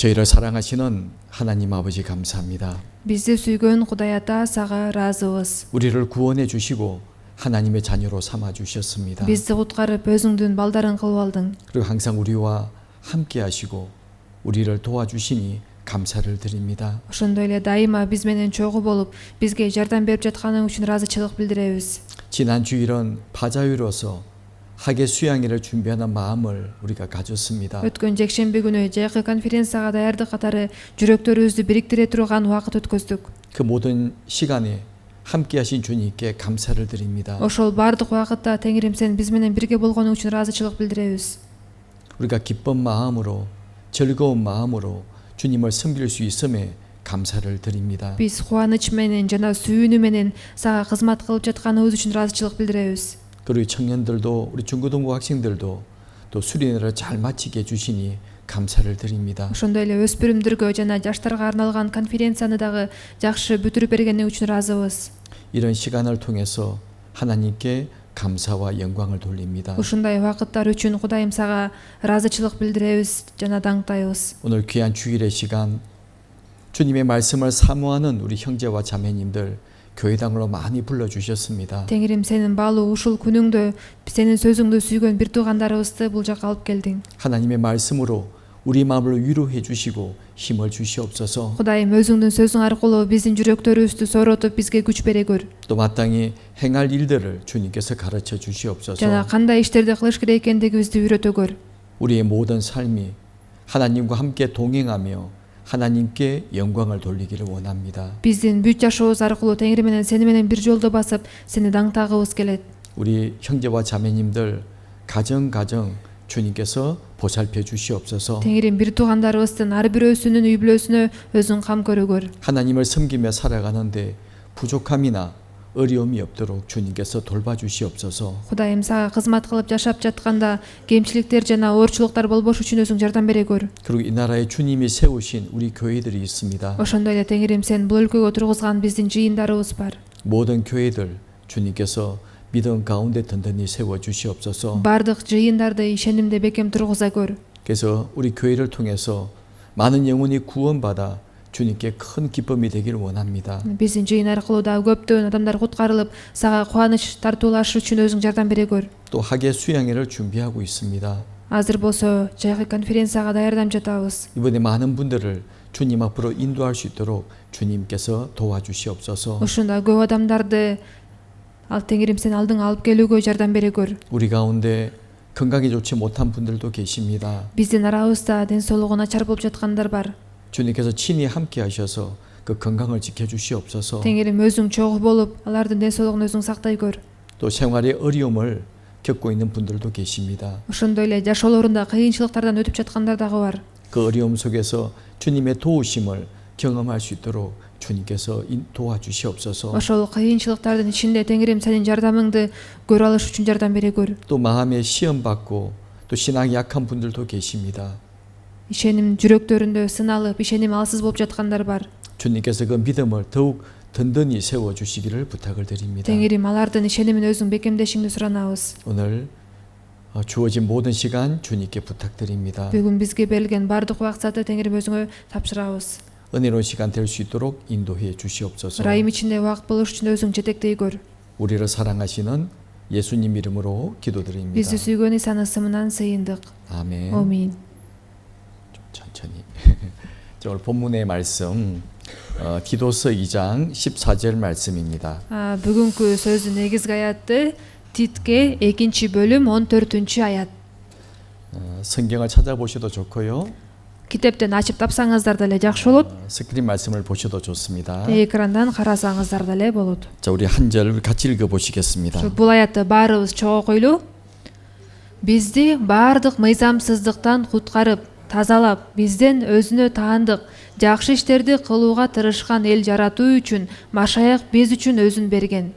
저희를 사랑하시는 하나님 아버지 감사합니다. Bizdi sүйгөн Кудай Ата сага ыраазыбыз. 우리를 구원해 주시고 하나님의 자녀로 삼아 주셨습니다. Bizdi куткарып өзүңдүн балдарың кылып алдың. 그리고 항상 우리와 함께 하시고 우리를 도와주시니 감사를 드립니다. Ошондой эле дайыма биз менен чогуу болуп, бизге жардам берип жатканың үчүн ыраазычылык билдиребиз. 지난 주일은 바자유로서 학예 수양회를 준비하는 마음을 우리가 가졌습니다. Өткөн жекшемби күнү жайкы конференцияга даярдык катары жүрөктөрүбүздү бириктире турган убакыт өткөздүк. 그 모든 시간에 함께 하신 주님께 감사를 드립니다. Ошол бардык убакытта Теңирим сен биз менен бирге болгонуң үчүн ыраазычылык билдиребиз. 우리가 기쁜 마음으로 즐거운 마음으로 주님을 섬길 수 있음에 감사를 드립니다. Биз кубаныч менен жана сүйүүнү менен сага кызмат кылып жатканыбыз үчүн ыраазычылык билдиребиз. 그리고 청년들도 우리 중고등부 학생들도 또 수련회를 잘 마치게 해주시니 감사를 드립니다. Ошондой эле өспүрүмдөргө жана жаштарга арналган конференцияны дагы жакшы бүтүрүп бергени үчүн ыраазыбыз. 이런 시간을 통해서 하나님께 감사와 영광을 돌립니다. Ушундай убакыттар үчүн Кудайым сага ыраазычылык билдиребиз жана даңктайбыз. 오늘 귀한 주일의 시간 주님의 말씀을 사모하는 우리 형제와 자매님들 교회당으로 많이 불러주셨습니다. Теңирим сенин баалуу ушул күнүңдө сенин сөзүңдү сүйгөн бир туугандарыбызды бул жакка алып келдиң. 하나님의 말씀으로 우리 마음을 위로해 주시고 힘을 주시옵소서. Кудайым өзүңдүн сөзүң аркылуу биздин жүрөктөрүбүздү сооротуп бизге күч бере көр. 또 마땅히 행할 일들을 주님께서 가르쳐 주시옵소서. жана кандай иштерди кылыш керек экендигибизди үйрөтө көр. 우리의 모든 삶이 하나님과 함께 동행하며 하나님께 영광을 돌리기를 원합니다. Биздин бүт жашообуз аркылуу Теңир менен сени менен бир жолдо басып, сени даңтагыбыз келет. 우리 형제와 자매님들 가정 주님께서 보살펴 주시옵소서. Теңирим бир туугандарыбыздын ар бирөөсүнүн үй бүлөсүнө өзүң кам көрөгөр. 하나님을 섬기며 살아가는데 부족함이나 어려움이 없도록 주님께서 돌봐주시옵소서. Кудайым сага кызмат кылып жашап жатканда кемчиликтер жана оорчулуктар болбош үчүн өзүң жардам бере көр. 그리고 이 나라에 주님이 세우신 우리 교회들이 있습니다. Ошондой эле Теңирим сен бул өлкөгө тургузган биздин жыйындарыбыз бар. 모든 교회들 주님께서 믿음 가운데 든든히 세워 주시옵소서. Бардык жыйындарды ишенимде бекем тургуза көр. 그래서 우리 교회를 통해서 많은 영혼이 구원받아 주님께 큰 기쁨이 되기를 원합니다. Биздин жыйын аркылуу да көптөгөн адамдар куткарылып, сага кубаныч тартуулашы үчүн өзүң жардам бере көр. 또 학예 수양회를 준비하고 있습니다. Азыр болсо жайкы конференцияга даярданып жатабыз. 이번에 많은 분들을 주님 앞으로 인도할 수 있도록 주님께서 도와주시옵소서. Ушунда көп адамдарды ал Теңирим сен алдыңа алып келүүгө жардам бере көр. 우리 가운데 건강이 좋지 못한 분들도 계십니다. Биздин арабызда ден соолугу начар болуп жаткандар бар. 주님께서 친히 함께 하셔서 그 건강을 지켜주시옵소서. Теңирим өзүң чогуу болуп, алардын ден соолугун өзүң сактай көр. 또 생활의 어려움을 겪고 있는 분들도 계십니다. Ошондой эле жашоолорунда кыйынчылыктардан өтүп жаткандар дагы бар. 그 어려움 속에서 주님의 도우심을 경험할 수 있도록 주님께서 도와주시옵소서. Ошол кыйынчылыктардын ичинде Теңирим сенин жардамыңды көрө алыш үчүн жардам бере көр. 또 마음에 시험 받고 또 신앙이 약한 분들도 계십니다. Ишеним жүрөктөрүндө сыналып, ишеним алсыз болуп жаткандар бар. 주님께서 그 믿음을 더욱 든든히 세워 주시기를 부탁을 드립니다. Теңирим алардын ишенимин өзүң бекемдешиңди суранабыз. 오늘 주어진 모든 시간 주님께 부탁드립니다. Бүгүн бизге берилген бардык убакытты Теңирим өзүңө тапшырабыз. 은혜로운 시간 될 수 있도록 인도해 주시옵소서. Ырайым ичинде убакыт болуш үчүн өзүң жетектей көр. 우리를 사랑하시는 예수님 이름으로 기도드립니다. Бизди сүйгөн Исанын ысымынан сыйындык. 아멘. Амин. 좀 천천히. 오늘 본문의 말씀 디도서 2장 14절 말씀입니다. Бүгүнкү сөздүн негизги аятты Титке 2-бөлүм 14-аят. 성경을 찾아보셔도 좋고요. Китептен ачып тапсаңыздар деле жакшы болот. 스크린 말씀을 보셔도 좋습니다. Экрандан карасаңыздар деле болот. 자, 우리 한 절 같이 읽어 보시겠습니다. Бул аятты баарыбыз чогуу окуйлу. Бизди баардык мыйзамсыздыктан куткарып, тазалап, бизден өзүнө таандык, жакшы иштерди кылууга тырышкан эл жаратуу үчүн Машаяк биз үчүн өзүн берген.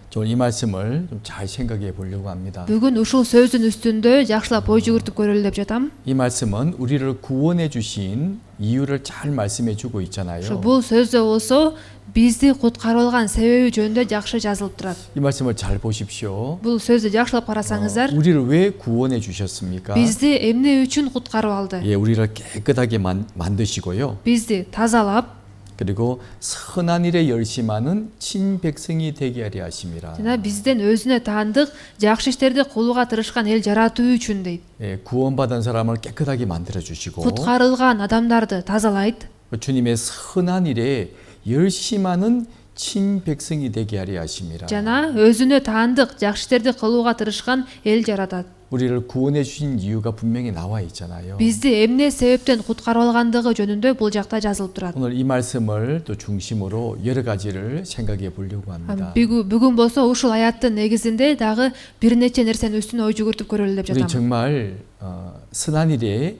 저는 이 말씀을 좀 잘 생각해 보려고 합니다. Бүгүн ушул сөздүн үстүндө жакшылап ой жүгүртүп көрөлү деп жатам. 이 말씀은 우리를 구원해 주신 이유를 잘 말씀해 주고 있잖아요. Бул сөздө болсо бизди куткарып алган себеби жөнүндө жакшы жазылып турат. 이 말씀을 잘 보십시오. Бул сөздү жакшылап карасаңыздар, 우리를 왜 구원해 주셨습니까? бизди эмне үчүн куткарып алды? 예, 우리를 깨끗하게 만드시고요. Бизди тазалап, 그리고 선한 일에 열심하는 친백성이 되게 하려 하심이라. жана бизден өзүнө таандык, жакшы иштерди кылууга тырышкан эл жаратуу үчүн дейт. 예, 구원받은 사람을 깨끗하게 만들어 주시고 Куткарылган адамдарды тазалайт. 주님의 선한 일에 열심하는 친백성이 되게 하려 하심이라. жана өзүнө таандык, жакшы иштерди кылууга тырышкан эл жаратат. 우리를 구원해 주신 이유가 분명히 나와 있잖아요. Бизди эмне себептен куткарып алгандыгы жөнүндө бул жакта жазылып турат. 오늘 이 말씀을 또 중심으로 여러 가지를 생각해 보려고 합니다. Бүгүн болсо ушул аяттын негизинде дагы бир нече нерсенин үстүнө ой жүгүртүп көрөлү деп 우리 жатам. 정말 선한 일에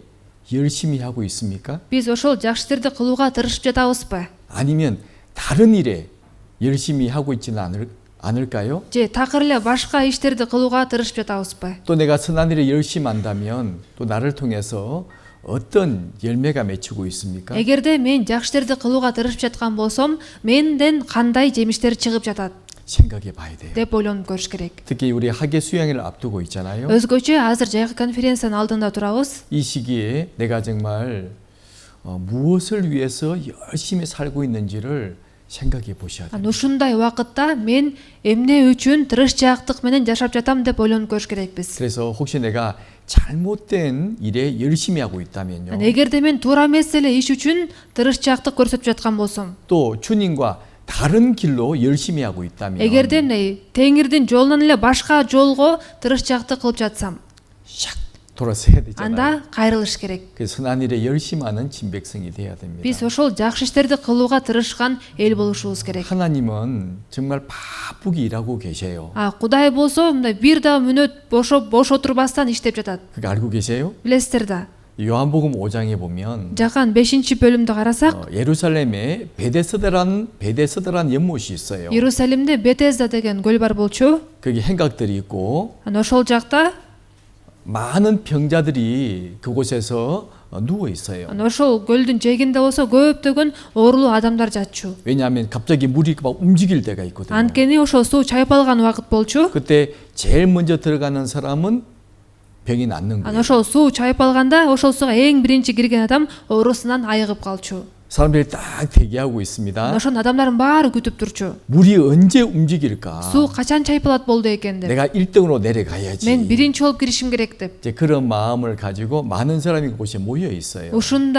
열심히 하고 있습니까? Биз ошол жакшы иштерди кылууга тырышып жатабызбы? 아니면 다른 일에 열심히 하고 있지는 않을까요? Же такыр эле башка иштерди кылууга тырышып жатабызбы? 또 내가 선한 일에 열심히 한다면 또 나를 통해서 어떤 열매가 맺히고 있습니까? Эгерде мен жакшы иштерди кылууга тырышып жаткан болсом, менден кандай жемиштер чыгып жатат 생각해 봐야 돼요. деп ойлонуп көрүш керек. 특히 우리 학예 수양회를 앞두고 있잖아요. Өзгөчө азыр жайкы конференциянын алдында турабыз. 이 시기에 내가 정말 무엇을 위해서 열심히 살고 있는지를 생각해 보셔야 돼요. Ушундай убакытта мен эмне үчүн тырышчаактык менен жашап жатам деп ойлонуп көрүш керекпиз. 그래서 혹시 내가 잘못된 일에 열심히 하고 있다면요. Эгерде мен туура эмес эле иш үчүн тырышчаактык көрсөтүп жаткан болсом, 또 주님과 다른 길로 열심히 하고 있다면 эгерде эмне Теңирдин жолунан эле башка жолго тырышчаактык кылып жатсам, 샥 돌아서야 되잖아요. анда кайрылыш керек. 그 선한 일에 열심하는 진백성이 돼야 됩니다. Биз ошол жакшы иштерди кылууга тырышкан эл болушубуз керек. 하나님은 정말 바쁘게 일하고 계세요. Кудай болсо мындай бир да мүнөт бош отурбастан иштеп жатат. 그거 알고 계세요? Билесиздер да. 요한복음 5장에 보면 Жакан 5-бөлүмдү карасак, 예루살렘에 베데스다라는 연못이 있어요. Иерусалимде Бетезда деген көл бар болчу. 거기 행각들이 있고 Ошол жакта 많은 병자들이 그곳에서 누워 있어요. ошол көлдүн жээгинде болсо көптөгөн оорулуу адамдар жатчу. 왜냐하면 갑자기 물이 막 움직일 때가 있거든요. Анткени ошол суу чайпалган убакыт болчу. 그때 제일 먼저 들어가는 사람은 병이 낫는 거예요. Ошол суу чайпалганда ошол сууга эң биринчи кирген адам оорусунан айыгып калчу. 사람들이 딱 대기하고 있습니다. Ошон адамдардын баары күтүп турчу. 물이 언제 움직일까? Суу качан чайпалат болду экен деп. 내가 1등으로 내려가야지. Мен биринчи болуп киришим керек деп. 이제 그런 마음을 가지고 많은 사람이 그곳에 모여 있어요. Ушул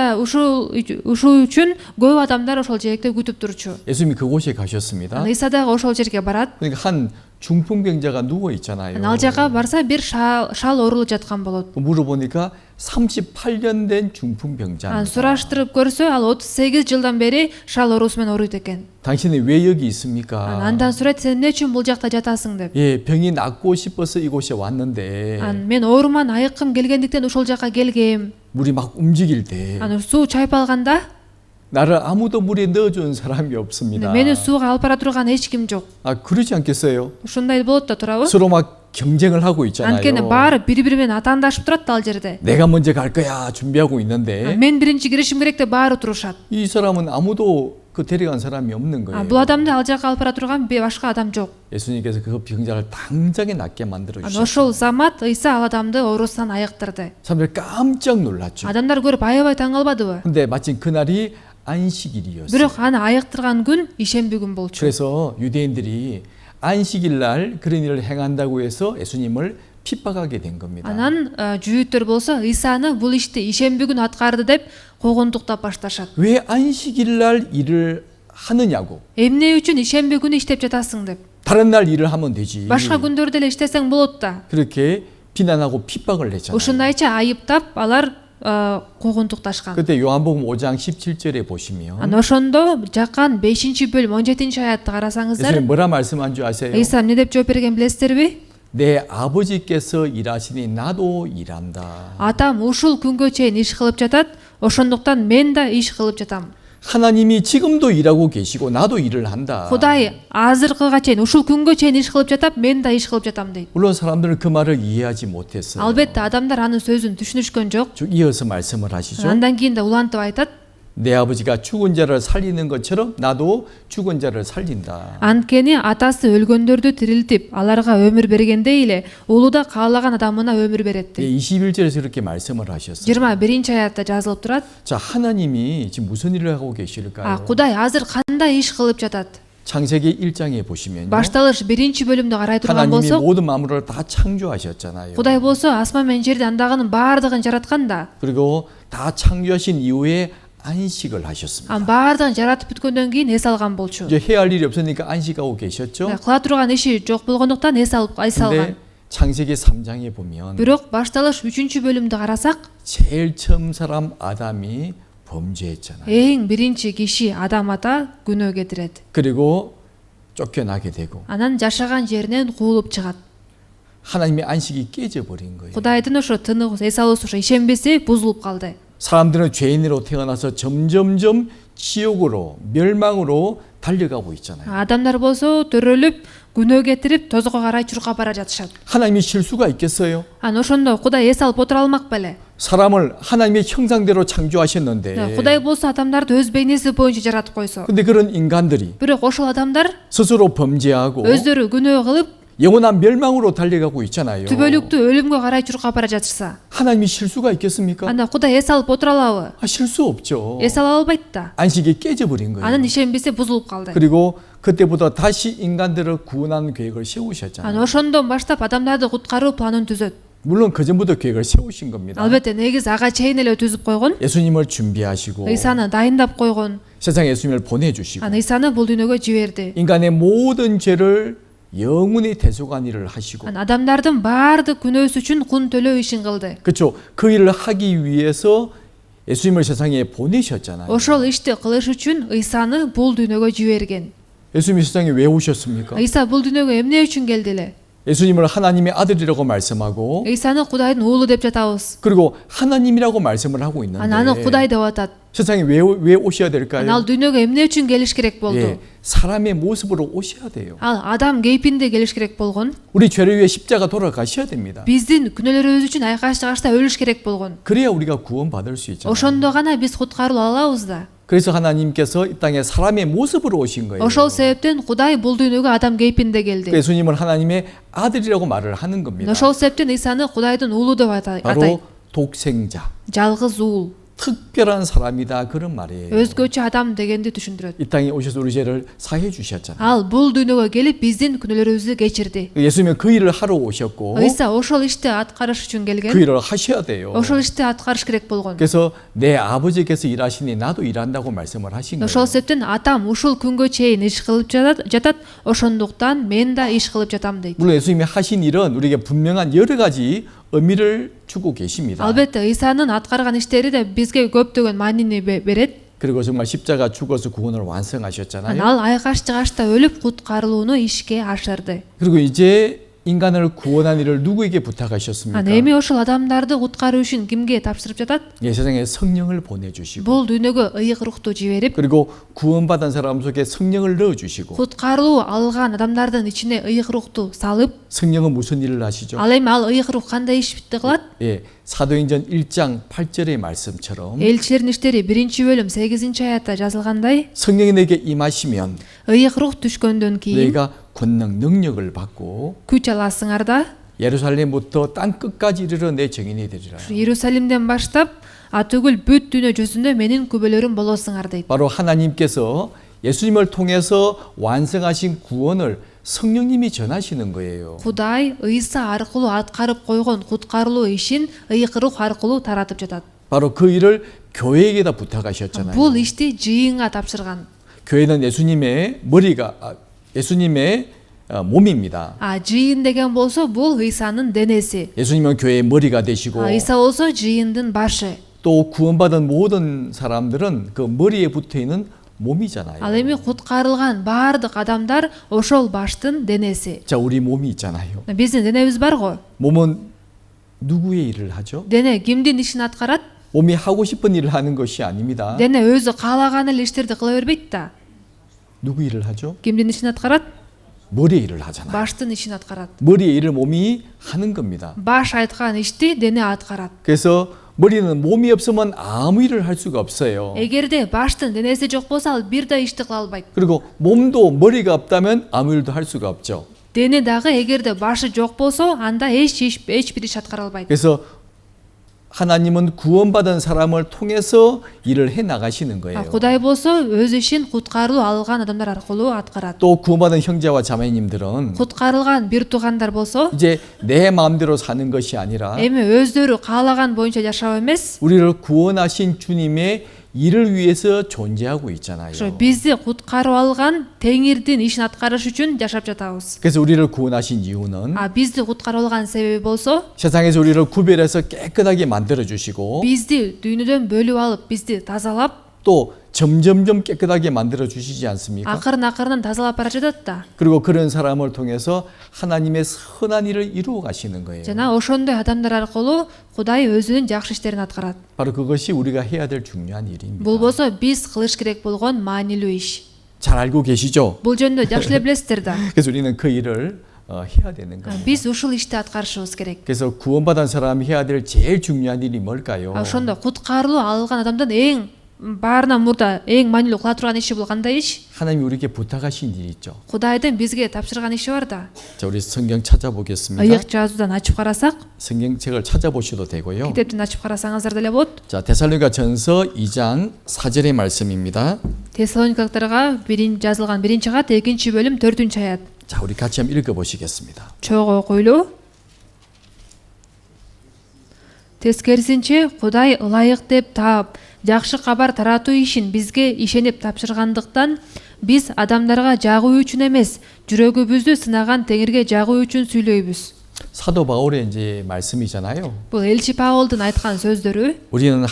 үчүн көп адамдар ошол жээкте күтүп турчу. 예수님이 그곳에 가셨습니다. Иса дагы ошол жерге барат. 그러니까 한 중풍병자가 누워 있잖아요. Ал жака барса бир шал оорулуп жаткан болот. 물어보니까 38년 된 중풍병자입니다. Сураштырып көрсө, ал 38 жылдан бери шал оорусу менен ооруйт экен. 당신이 왜 여기 있습니까? Андан сурайт, сен эмне үчүн бул жакта жатасың деп. 예, 병이 낫고 싶어서 이곳에 왔는데 Мен ооруман айыккым келгендиктен ошол жака келгем. 물이 막 움직일 때 Суу чайпалганда 나를 아무도 물에 넣어준 사람이 없습니다. мени сууга алып бара турган эч ким жок. 그러지 않겠어요? Ушундай болот да турабы? 서로 막 경쟁을 하고 있잖아요. Анткени баары бири-бири менен атаандашып турат да ал жерде. 내가 먼저 갈 거야 준비하고 있는데 Мен биринчи киришим керек деп баары турушат. 이 사람은 아무도 그 데려간 사람이 없는 거예요. Бул адамды ал жака алып бара турган башка адам жок. 예수님께서 그 병자를 당장에 낫게 만들어 주셨어요. Ошол замат Иса ал адамды оорусунан айыктырды. 사람들 깜짝 놀랐죠. Адамдар көрүп аябай таң калбадыбы? 근데 마침 그날이 안식일이었어요. Бирок аны айыктырган күн ишемби күн болчу. 그래서 유대인들이 안식일 날 그런 일을 행한다고 해서 예수님을 핍박하게 된 겁니다. Анан жүйүттөр болсо Исаны бул ишти ишемби күн аткарды деп когондуктап башташат. 왜 안식일 날 일을 하느냐고. Эмне үчүн ишемби күнү иштеп жатасың деп. 다른 날 일을 하면 되지. Башка күндөрдө эле иштесең болот да. 그렇게 비난하고 핍박을 했잖아요. Ушундайча айыптап алар когондукташкан. 그때 요한복음 5장 17절에 보시면 Ошондо Жакан 5-бөлүм 17-аятты карасаңыздар, 예수님 뭐라 말씀한 줄 아세요? Иса эмне деп жооп берген билесиздерби? 내 아버지께서 일하시니 나도 일한다. Атам ушул күнгө чейин иш кылып жатат, ошондуктан мен да иш кылып жатам. 하나님이 지금도 일하고 계시고 나도 일을 한다. Кудай азыркыга чейин ушул күнгө чейин иш кылып жатат, мен да иш кылып жатам дейт. 물론 사람들은 그 말을 이해하지 못했어요. Албетте адамдар анын сөзүн түшүнүшкөн жок. 쭉 이어서 말씀을 하시죠. Андан кийин да улантып айтат. 내 아버지가 죽은 자를 살리는 것처럼 나도 죽은 자를 살린다. Анткени атасы өлгөндөрдү тирилтип, аларга өмүр бергендей эле улу да каалаган адамына өмүр берет 예, дейт. 21절에서 이렇게 말씀을 하셨어요. 21 аятта жазылып турат. 자, 하나님이 지금 무슨 일을 하고 계실까요? Кудай азыр кандай иш кылып жатат? 창세기 1장에 보시면요. Башталыш 1 бөлүмдү карай турган 하나님이 болсок, 모든 만물을 다 창조하셨잖아요. Кудай болсо асман менен жерди андагынын баардыгын жараткан да. 그리고 다 창조하신 이후에 안식을 하셨습니다. Баардыгын жаратып бүткөндөн кийин эс алган болчу. 이제 해야 할 일이 없으니까 안식하고 계셨죠. Кыла турган иши жок болгондуктан эс алган. 근데 창세기 3장에 보면 Бирок башталыш 3 бөлүмдү карасак, 제일 처음 사람 아담이 범죄했잖아요. эң биринчи киши Адам ата күнөө кетирет. 그리고 쫓겨나게 되고 Анан жашаган жеринен куулуп чыгат. 하나님의 안식이 깨져버린 거예요. Кудайдын ошо тыныгы эс алуусу ошо ишенбесе бузулуп калды. 사람들은 죄인으로 태어나서 점점점 지옥으로 멸망으로 달려가고 있잖아요. Адамдар болсо төрөлүп, күнөө кетирип, тозго карай чуркап бара жатышат. 하나님이 실수가 있겠어요? Анан ошондо Кудай эс алып отура алмак беле? 사람을 하나님의 형상대로 창조하셨는데 Кудай болсо адамдарды өз бейнеси боюнча жаратып койсо. 근데 그런 인간들이 Бирок ошол адамдар 스스로 범죄하고 өздөрү күнөө кылып, 영원한 멸망으로 달려가고 있잖아요. түбөлүктүү өлүмгө карай чуркап бара жатышса, 하나님이 실수가 있겠습니까? анда Кудай эс алып отура алабы? 실수 없죠. эс ала албайт да. 안식이 깨져버린 거예요. Анын ишенбесе бузулуп калды. 그리고 그때부터 다시 인간들을 구원하는 계획을 세우셨잖아요. Анан ошондон баштап адамдарды куткаруу планын түзөт. 물론 그 전부터 계획을 세우신 겁니다. Албетте негизи ага чейин эле түзүп койгон. 예수님을 준비하시고 ыйсаны дайындап койгон. 세상에 예수님을 보내주시고 Анан ыйсаны бул дүйнөгө жиберди. 인간의 모든 죄를 영원히 대속한 일을 하시고 Анан адамдардын баардык күнөөсү үчүн кун төлөө ишин кылды. 그렇죠. 그 일을 하기 위해서 예수님을 세상에 보내셨잖아요. Ошол ишти кылыш үчүн ыйсаны бул дүйнөгө жиберген. 예수님이 세상에 왜 오셨습니까? ыйса бул дүйнөгө эмне үчүн келди эле? 예수님을 하나님의 아들이라고 말씀하고 ыйсаны Кудайдын уулу деп жатабыз. 그리고 하나님이라고 말씀을 하고 Анан аны 있는데 Кудай деп атат. 세상에 왜 오셔야 Анан 될까요? ал дүйнөгө эмне үчүн келиш керек болду? 예, 사람의 모습으로 오셔야 돼요. Ал адам кейпинде келиш керек болгон. 우리 죄를 위해 십자가 돌아가셔야 됩니다. Биздин күнөөлөрүбүз үчүн айкаш жагышта өлүш керек болгон. 그래야 우리가 구원받을 수 있잖아요. Ошондо гана биз куткарылып алабыз да. 그래서 하나님께서 이 땅에 사람의 모습으로 오신 거예요. Ошол себептен Кудай бул дүйнөгө адам кейпинде келди. 예수님은 하나님의 아들이라고 말을 하는 겁니다. Ошол себептен ыйсаны Кудайдын уулу деп атайт. 바로 독생자, Жалгыз уул, 특별한 사람이다 그런 말이에요. өзгөчө адам дегенди түшүндүрөт. 이 땅에 오셔서 우리 죄를 사해 주셨잖아요. Ал бул дүйнөгө келип биздин күнөөлөрүбүздү кечирди. 예수님은 그 일을 하러 오셨고 ыйса ошол ишти аткарыш үчүн 그 келген. 일을 하셔야 돼요. Ошол ишти аткарыш керек болгон. 그래서 내 아버지께서 일하시니 나도 일한다고 말씀을 하신 Ошол 거예요. себептен атам ушул күнгө чейин иш кылып жатат. Ошондуктан мен да иш кылып жатам дейт. 물론 예수님이 하신 일은 우리에게 분명한 여러 가지 의미를 주고 계십니다. Албетте ыйсанын аткарган иштери да бизге көптөгөн маанини берет. 그리고 정말 십자가 죽어서 구원을 Анан 완성하셨잖아요. ал айкаш жыгачта өлүп куткарылууну ишке ашырды. 그리고 이제 인간을 구원한 일을 누구에게 부탁하셨습니까? Анан эми ошол адамдарды куткаруу үчүн кимге тапшырып жатат? 예, 세상에 성령을 보내주시고 Бул дүйнөгө ыйык рухту жиберип, 그리고 구원받은 사람 속에 성령을 넣어주시고 куткарылуу алган адамдардын ичине ыйык рухту салып, 성령은 무슨 일을 하시죠? ал эми ал ыйык рух кандай ишти кылат? 예, 사도행전 1장 8절의 말씀처럼 Элчилердин иштери 1 бөлүм 8 аятта жазылгандай, 성령이 내게 임하시면 ыйык рух түшкөндөн кийин 너희가 권능 능력을 받고 күч аласыңар да 예루살렘부터 땅 끝까지 이르러 내 증인이 되리라. Иерусалимден баштап атүгүл бүт дүйнө жүзүндө менин күбөлөрүм болосуңар дейт. 바로 하나님께서 예수님을 통해서 완성하신 구원을 성령님이 전하시는 거예요. Кудай ыйса аркылуу аткарып койгон куткарылуу ишин ыйык рух аркылуу таратып жатат. 바로 그 일을 교회에게다 부탁하셨잖아요. Бул ишти жыйынга тапшырган. 교회는 예수님의 머리가 예수님의 몸입니다. Жыйын деген болсо бул ыйсанын денеси. 예수님은 교회의 머리가 되시고 ыйса болсо жыйындын башы. 또 구원받은 모든 사람들은 그 머리에 붙어 있는 몸이잖아요. Ал эми куткарылган баардык адамдар ошол баштын денеси. 자, 우리 몸이 있잖아요. Биздин денебиз бар го. 몸은 누구의 일을 하죠? Дене кимдин ишин аткарат? 몸이 하고 싶은 일을 하는 것이 아닙니다. Дене өзү каалаган эле иштерди кыла бербейт да. 누구 일을 하죠? Кимдин ишин аткарат? 머리의 일을 하잖아요. Баштын ишин аткарат. 머리의 일을 몸이 하는 겁니다. Баш айткан ишти дене аткарат. 그래서 머리는 몸이 없으면 아무 일을 할 수가 없어요. эгерде баштын денеси жок болсо ал бир да ишти кыла албайт. 그리고 몸도 머리가 없다면 아무 일도 할 수가 없죠. Дене дагы эгерде башы жок болсо анда эч бир иш аткара албайт. 그래서 하나님은 구원받은 사람을 통해서 일을 해 나가시는 거예요. Кудай болсо өз ишин куткарылуу алган адамдар аркылуу аткарат. 또 구원받은 형제와 자매님들은 Куткарылган бир туугандар болсо 이제 내 마음대로 사는 것이 아니라 эми өздөрү каалаган боюнча жашоо эмес, 우리를 구원하신 주님의 일을 위해서 존재하고 있잖아요. ошо бизди куткарып алган Теңирдин ишин аткарыш үчүн жашап жатабыз. 그래서 우리를 구원하신 이유는 Бизди куткарып алган себеби болсо 세상에서 우리를 구별해서 깨끗하게 만들어 주시고 бизди дүйнөдөн бөлүп алып, бизди тазалап, 또 점점점 깨끗하게 만들어 주시지 않습니까? акырын тазалап бара жатат да. 그리고 그런 사람을 통해서 하나님의 선한 일을 이루어 가시는 거예요. Жана ошондой адамдар аркылуу Кудай өзүнүн жакшы иштерин аткарат. 바로 그것이 우리가 해야 될 중요한 일입니다. Бул болсо биз кылыш керек болгон маанилүү иш. 잘 알고 계시죠? Бул жөнүндө жакшы эле билесиздер да. 그래서 우리는 그 일을 해야 되는 겁니다. Биз ушул ишти аткарышыбыз керек. 그래서 구원받은 사람이 해야 될 제일 중요한 일이 뭘까요? Ошондо куткарылуу алган адамдын эң баарынан мурда эң маанилүү кыла турган иши бул кандай иш? 하나님이 우리에게 부탁하신 일이 있죠. Кудайдын бизге тапшырган иши бар да. 자, 우리 성경 찾아보겠습니다. Ыйык жазуудан ачып карасак, 성경책을 찾아보셔도 되고요. китептин ачып карасаңыздар деле болот. 자, 데살로니가 전서 2장 4절의 말씀입니다. Тессалоникалыктарга жазылган 1-кат 2-бөлүм 4-аят. 자, 우리 같이 한번 읽어 보시겠습니다. Чогуу окуйлуу. Тескерисинче Кудай ылайык деп таап, жакшы кабар таратуу ишин бизге ишенип тапшыргандыктан биз адамдарга жагуу үчүн эмес, жүрөгүбүздү сынаган Теңирге жагуу үчүн сүйлөйбүз. 사도 바울의 이제 말씀이잖아요. Бул элчи Паулдун айткан сөздөрү. 우리는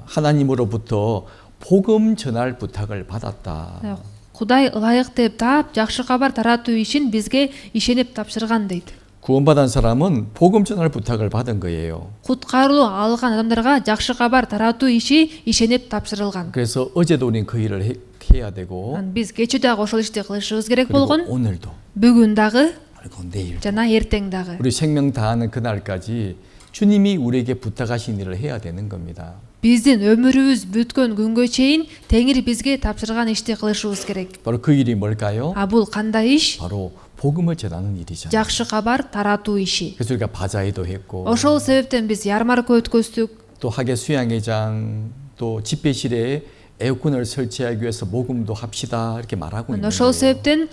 하나님으로부터 복음 전할 부탁을 받았다. Кудай ылайык деп таап, жакшы кабар таратуу ишин бизге ишенип тапшырган дейт. 구원받은 사람은 복음 전할 부탁을 받은 거예요. Куткарылуу алган адамдарга жакшы кабар таратуу иши ишенип тапшырылган. 그래서 어제도 우리는 그 일을 해야 되고 Биз кечээ дагы ошол ишти кылышыбыз керек 그리고 болгон, 오늘도 бүгүн дагы 그리고 내일 жана эртең дагы. 우리 생명 다하는 그날까지 주님이 우리에게 부탁하신 일을 해야 되는 겁니다. Биздин өмүрүбүз бүткөн күнгө чейин Теңир бизге тапшырган ишти кылышыбыз керек. 바로 그 일이 뭘까요? Бул кандай иш? 바로 복음을 전하는 일이잖아요. Жакшы кабар таратуу иши. 그래서 우리가 바자회도 했고 Ошол себептен биз ярмарка өткөздүк. 또 학예 수양회장 또 집회실에 에어컨을 설치하기 위해서 모금도 합시다 이렇게 말하고 있는 Ошол 거예요. себептен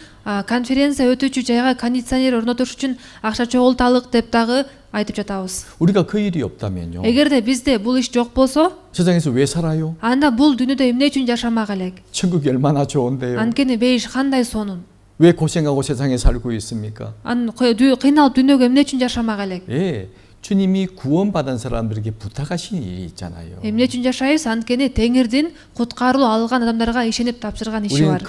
конференция өтүүчү жайга кондиционер орнотуш үчүн акча чогулталык деп дагы айтып жатабыз. 우리가 그 일이 없다면요. Эгерде бизде бул иш жок болсо, 세상에서 왜 살아요? анда бул дүйнөдө эмне үчүн жашамак элек? 천국이 얼마나 좋은데요. Анткени бейиш кандай сонун? 왜 고생하고 세상에 살고 있습니까? Кыйналып дүйнөгө эмне үчүн жашамак элек? 예, 주님이 구원받은 사람들에게 부탁하신 일이 있잖아요. Эмне үчүн жашайбыз? Анткени Теңирдин куткарылуу алган адамдарга ишенип тапшырган иши 우리는 бар.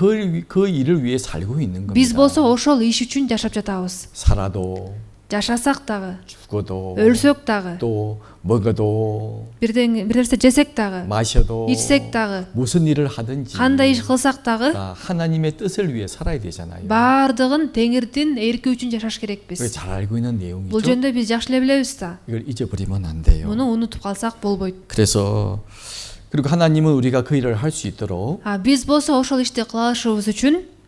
그 일을 위해 살고 있는 겁니다. Биз болсо ошол иш үчүн жашап жатабыз. 살아도 Жашасак дагы, 죽어도 өлсөк дагы, 또 먹어도 бир нерсе жесек дагы, 마셔도 ичсек дагы, 무슨 일을 하든지 кандай иш кылсак дагы 다 하나님의 뜻을 위해 살아야 되잖아요. баардыгын Теңирдин эрки үчүн жашаш 그게 керекпиз. 잘 알고 있는 Бул 내용이죠. жөнүндө биз жакшы эле билебиз да. 이걸 잊어버리면 안 돼요. Муну унутуп калсак болбойт. 그래서 그리고 하나님은 우리가 그 일을 할 수 있도록 Биз болсо ошол ишти кыла алышыбыз үчүн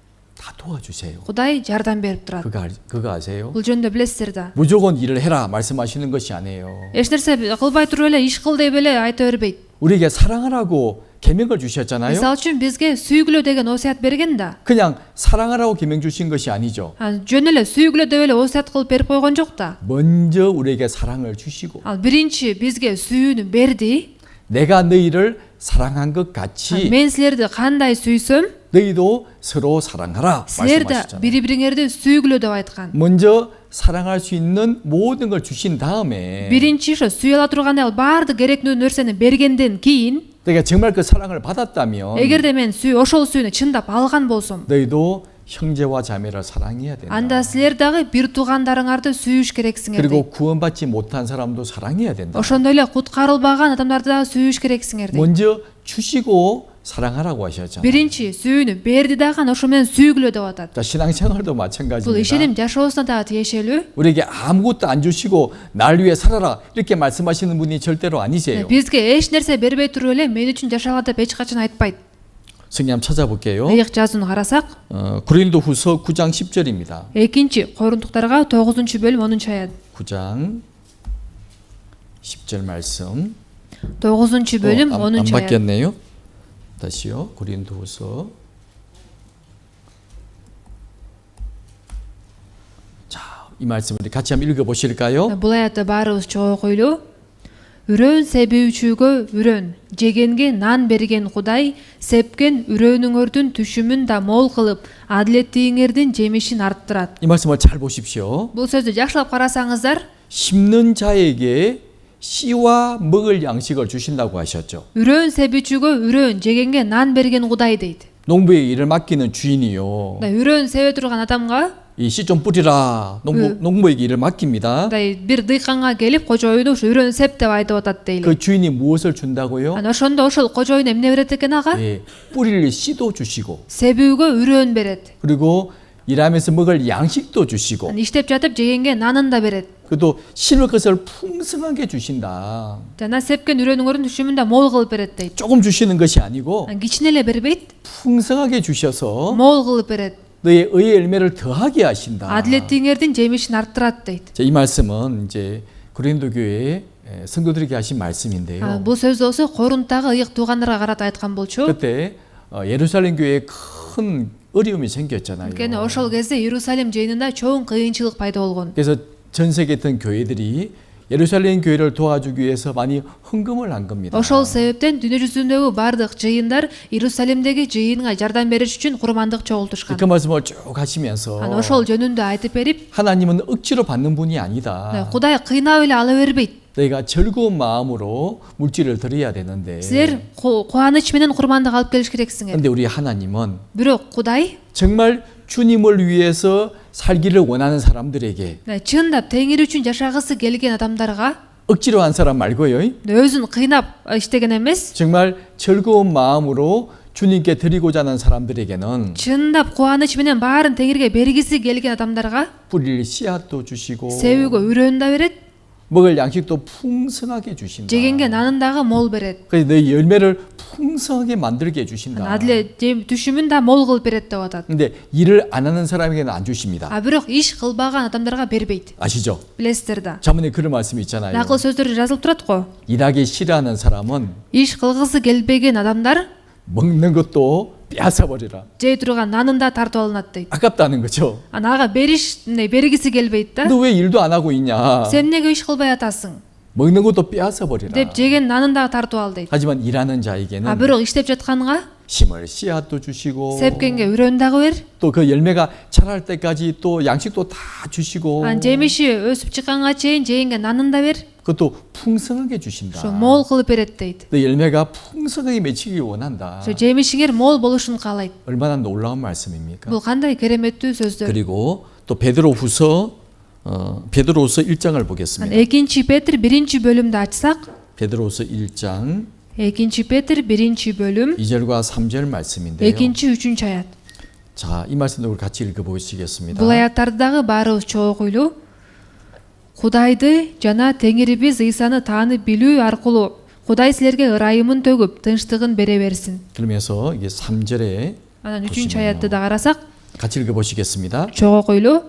다 도와주세요. Кудай жардам берип турат. 그거 아세요? Бул жөнүндө билесиздер да. 무조건 일을 해라 말씀하시는 것이 아니에요. Эч нерсе кылбай туруп эле иш кыл деп эле айта бербейт. 우리에게 사랑하라고 계명을 주셨잖아요. Мисалы үчүн бизге сүйгүлө деген осуят берген да. 그냥 사랑하라고 계명 주신 것이 아니죠. Жөн эле сүйгүлө деп эле осуят кылып берип койгон жок да. 먼저 우리에게 사랑을 주시고 Ал биринчи бизге сүйүүнү берди. 내가 너희를 사랑한 것 같이 Мен силерди кандай сүйсөм, 너희도 서로 사랑하라 силер да 말씀하셨잖아요. бири бириңерди сүйгүлө деп айткан. 먼저 사랑할 수 있는 모든 걸 주신 다음에 Биринчи ошо сүйө ала турган ал баардык керектүү нерсени бергенден кийин, 내가 정말 그 사랑을 받았다면 эгерде мен ошол сүйүүнү чындап алган болсом, 너희도 형제와 자매를 사랑해야 된다. анда силер дагы бир туугандарыңарды сүйүш керексиңер. 그리고 구원받지 못한 사람도 사랑해야 된다. Ошондой эле куткарылбаган адамдарды дагы сүйүш керексиңер. 먼저 주시고 사랑하라고 하셨잖아요. биринчи сүйүүнү берди дагы ошо менен сүйгүлө деп атат. 자, 신앙생활도 Бул 마찬가지입니다. ишеним жашоосуна дагы тиешелүү. 우리에게 아무것도 안 주시고 날 위해 살아라 이렇게 말씀하시는 분이 절대로 아니세요. Бизге эч нерсе бербей туруп эле мен үчүн жашагыла деп эч качан айтпайт. 성경 한번 찾아볼게요. Ыйык жазууну карасак, 고린도후서 9장 10절입니다. экинчи Корунтуктарга 9-бөлүм 10-аят. 9장 10절 말씀. 9-бөлүм 안 10-аят. 바뀌었네요. 다시요. 고린도후서. 자, 이 말씀을 같이 한번 읽어 보실까요? Бул аятты баарыбыз чогуу окуйлу. Үрөн себүүчүгө үрөн, жегенге нан берген Кудай, сепкен үрөнүңөрдүн түшүмүн да мол кылып, адилеттиңердин жемишин арттырат. 이 말씀을 잘 보십시오. Бул сөздү жакшылап карасаңыздар, 심는 자에게 씨와 먹을 양식을 주신다고 하셨죠. үрөн себүүчүгө үрөн, жегенге нан берген Кудай дейт. 농부의 일을 맡기는 주인이요. үрөн себе турган адамга 이 씨 좀 뿌리라. 농부에게 일을 맡깁니다. бир дыйканга келип, кожоюну ушу үрөн сеп деп айтып атат дейли. 그 주인이 무엇을 준다고요? Ана ошондо ошол кожоюн эмне берет экен ага? 예, 뿌릴 씨도 주시고 себүүгө үрөн берет. 그리고 일하면서 먹을 양식도 주시고 이штеп жатып жегенге нанын да берет. 그래도 심을 것을 풍성하게 주신다. жана сепкен үрөнүңөрдүн түшүмүн да мол кылып берет дейт. 조금 주시는 것이 아니고 кичине эле бербейт, 풍성하게 주셔서 мол кылып берет. 너의 의의 열매를 더하게 하신다. адилеттиңердин жемишин арттырат дейт. 자, 이 말씀은 이제 고린도 교회 성도들에게 하신 말씀인데요. бул сөз болсо Корунттагы ыйык туугандарга карата айткан болчу. 그때 예루살렘 교회에 큰 어려움이 생겼잖아요. анткени ошол кезде Иерусалим жыйынында чоң кыйынчылык пайда болгон. 그래서 전 세계에 있던 교회들이 예루살렘 교회를 도와주기 위해서 많이 헌금을 한 겁니다. ошол себептен дүйнө жүзүндөгү бардык жыйындар Иерусалимдеги жыйынга жардам бериш үчүн курмандык чогултушкан. 그 말씀을 쭉 하시면서 ошол жөнүндө айтып берип, 하나님은 억지로 받는 분이 아니다. Кудай кыйнап эле ала бербейт. 너희가 즐거운 마음으로 물질을 드려야 되는데. силер кубаныч менен курмандык алып келиш керексиңер. 근데 우리 하나님은 бирок Кудай 정말 주님을 위해서 살기를 원하는 사람들에게 чындап теңир үчүн жашагысы келген адамдарга 억지로 한 사람 말고요. өзүн кыйнап иштеген эмес, 정말 즐거운 마음으로 주님께 드리고자 하는 사람들에게는 чындап кубаныч менен баарын теңирге бергиси келген адамдарга 뿌릴 씨앗도 주시고 себүүгө үрөн да берет, 먹을 양식도 풍성하게 주신다. жегенге нанын дагы мол берет. 그래서 너희 열매를 풍성하게 만들게 해주신다. адилет түшүмүн да мол кылып берет деп атат. 근데 일을 안 하는 사람에게는 안 주십니다. бирок иш кылбаган адамдарга бербейт. 아시죠? билесиздер да. 자문에 그런 말씀이 있잖아요. накыл сөздөрдө жазылып турат го. 일하기 싫어하는 사람은 иш кылгысы келбеген адамдар 먹는 것도 빼앗아 버리라. жей турган нанын да тартып алынат дейт. 아깝다는 거죠. ага бергиси келбейт да. 너 왜 일도 안 하고 있냐? сен эмнеге иш кылбай атасың 먹는 것도 빼앗아 버리라. деп жеген нанын дагы тартып ал дейт. 하지만 일하는 자에게는 бирок иштеп жатканга 심을 씨앗도 주시고 сепкенге үрөн дагы бер. 또 그 열매가 자랄 때까지 또 양식도 다 주시고 жемиши өсүп чыкканга чейин жегенге нанын да бер. 그것도 풍성하게 주신다. ошо мол кылып берет дейт. 너 열매가 풍성하게 맺히길 원한다. ошо жемишиңер мол болушун каалайт. 얼마나 놀라운 말씀입니까? бул кандай кереметтүү сөздөр. 그리고 또 베드로후서 1장을 보겠습니다. экинчи Петр 1-бөлүмдү ачсак, 베드로후서 1장 экинчи Петр 1-бөлүм 2절과 3절 말씀인데요. 2-3 аят. 자, 이 말씀도 우리 같이 읽어 보시겠습니다. бул аяттарды дагы баарыбыз чогуу окуйлу. Кудайды жана Теңирибиз Ыйсаны таанып билүү аркылуу Кудай силерге ырайымын төгүп, тынчтыгын бере берсин. 그러면서 이게 3절에 анан 3-аятты да карасак, 같이 읽어 보시겠습니다. чогуу окуйлу.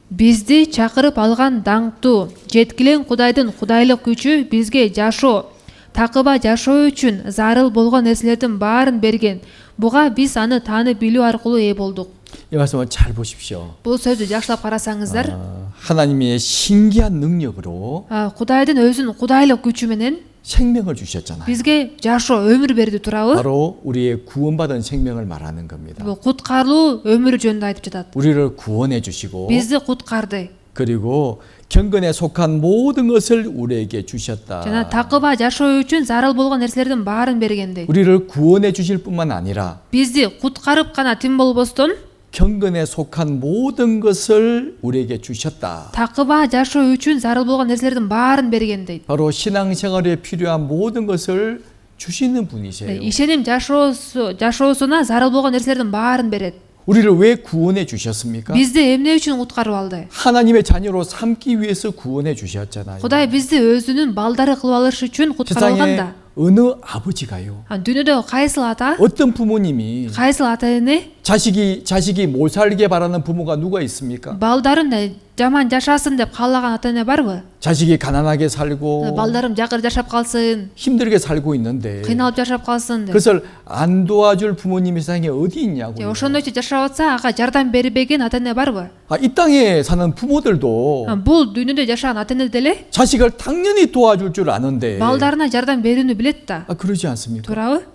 Бизди чакырып алган даңктуу, жеткилең Кудайдын кудайлык күчү бизге жашоо, такыба жашоо үчүн зарыл болгон нерселердин баарын берген. Буга биз аны таанып билүү аркылуу ээ болдук. 이 말씀을 잘 보십시오. бул сөздү жакшылап карасаңыздар, 하나님의 신기한 능력으로 Кудайдын өзүнүн кудайлык күчү менен 생명을 주셨잖아요. бизге жашоо, өмүр берди турабы? 바로 우리의 구원받은 생명을 말하는 겁니다. бул куткарылуу өмүр жөнүндө айтып жатат. 우리를 구원해 주시고 бизди куткарды. 그리고 경건에 속한 모든 것을 우리에게 주셨다. жана такыба жашоо үчүн зарыл болгон нерселердин баарын бергендей. 우리를 구원해 주실 뿐만 아니라 бизди куткарып гана тим болбостон, 경건에 속한 모든 것을 우리에게 주셨다. такыба жашоо үчүн зарыл болгон нерселердин баарын берген дейт. 바로 신앙생활에 필요한 모든 것을 주시는 분이세요. ишеним жашоосуна зарыл болгон нерселердин баарын берет. 우리를 왜 구원해 주셨습니까? Бизди эмне үчүн куткарып алды? 하나님의 자녀로 삼기 위해서 구원해 주셨잖아요. Кудай бизди өзүнүн балдары кылып алыш үчүн куткарып алган 세상에 да. 어느 아버지가요? Дүйнөдө кайсыл ата, 어떤 부모님이 кайсыл ата эне 자식이 못 살게 바라는 부모가 누가 있습니까? балдарын жаман жашасын деп каалаган ата эне барбы? 자식이 가난하게 살고 Балдарым жакыр жашап калсын, 힘들게 살고 있는데 кыйналып жашап калсын деп. 그것을 안 도와줄 부모님이 세상에 어디 있냐고요. Ошондойчу жашап атса ага жардам бербеген ата эне барбы? 이 땅에 사는 부모들도 Бул дүйнөдө жашаган ата эне деле 자식을 당연히 도와줄 줄 아는데 балдарына жардам берүүнү билет да. 그러지 않습니까? Туурабы?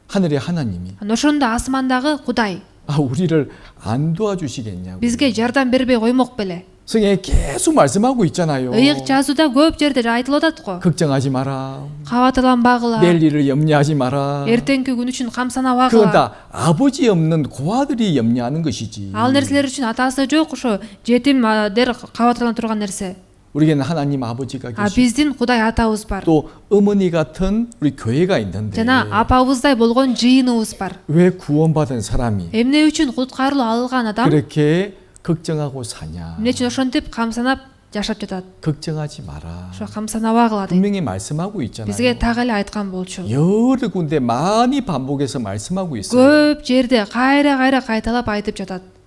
하늘의 하나님이 Ошондо асмандагы Кудай 우리를 안 도와주시겠냐고. бизге жардам бербей коймок беле. 성경에 계속 말씀하고 있잖아요. Ыйык жазууда көп жерде айтылып атат го. 걱정하지 마라. Кабатланбагыла. 내일 일을 염려하지 마라. Эртеңки күн үчүн 그건 камсанабагыла. 다 아버지 없는 고아들이 염려하는 것이지. Ал нерселер үчүн атасы жок ошо жетимдер кабатлана турган нерсе. 우리에게는 하나님 아버지가 계시고 Биздин Кудай атабыз бар. 또 어머니 같은 우리 교회가 있는데 Жана апабыздай болгон жыйыныбыз бар. 왜 구원받은 사람이 Эмне үчүн куткарылып алган адам 그렇게 걱정하고 사냐? эмне үчүн ошентип камсанап жашап жатат? 걱정하지 마라. Ошо камсанабагыла деп 분명히 말씀하고 있잖아요. бизге так эле айткан болчу. 여러 군데 많이 반복해서 말씀하고 있어요. Көп жерде кайра кайталап айтып жатат.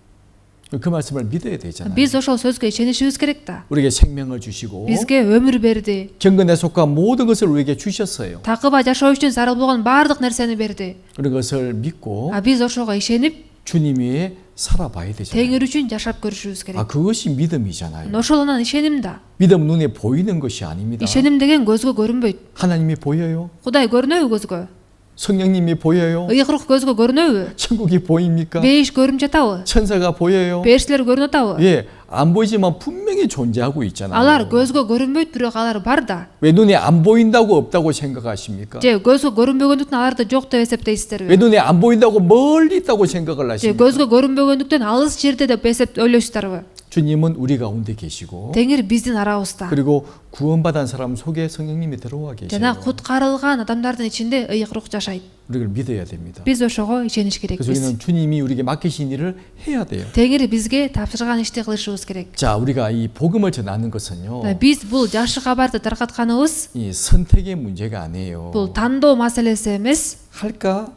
그 말씀을 믿어야 되잖아요. Биз ошол сөзгө ишенишибиз керек да. 우리에게 생명을 주시고 Бизге өмүр берди. 경건에 속한 모든 것을 우리에게 주셨어요. Такыба жашоо үчүн зарыл болгон баардык нерсени берди. 우리 그것을 믿고 Биз ошого ишенип 주님 위에 살아봐야 되잖아요. Теңир үчүн жашап көрүшүбүз керек. 그것이 믿음이잖아요. Ошол анан ишеним да. 믿음 눈에 보이는 것이 아닙니다. Ишеним деген көзгө көрүнбөйт. 하나님이 보여요? Кудай көрүнөбү көзгө? 성령님이 보여요? Ыйык рух көзгө көрүнөбү? 천국이 보입니까? Бейиш көрүнүп жатабы? 천사가 보여요? Периштелер көрүнүп атабы? 예, 안 보이지만 분명히 존재하고 있잖아요. Алар көзгө көрүнбөйт, бирок алар бар да. 왜 눈에 안 보인다고 없다고 생각하십니까? Же көзгө көрүнбөгөндүктөн аларды жок деп 왜 эсептейсиздерби? 눈에 안 보인다고 멀리 있다고 생각을 Же 하십니까? көзгө көрүнбөгөндүктөн алыс жерде деп ойлойсуздарбы? 주님은 우리 가운데 계시고 Теңир биздин арабызда. 그리고 구원받은 사람 속에 성령님이 들어와 Жана 계세요. куткарылган адамдардын ичинде ыйык рух жашайт. 우리를 믿어야 됩니다. Биз ошого ишениш 그래서 керекпиз. 우리는 주님이 우리에게 맡기신 일을 해야 돼요. Теңир бизге тапшырган ишти кылышыбыз керек. 자, 우리가 이 복음을 전하는 것은요. Биз бул жакшы кабарды таркатканыбыз 이 선택의 문제가 아니에요. бул тандоо маселеси эмес. 할까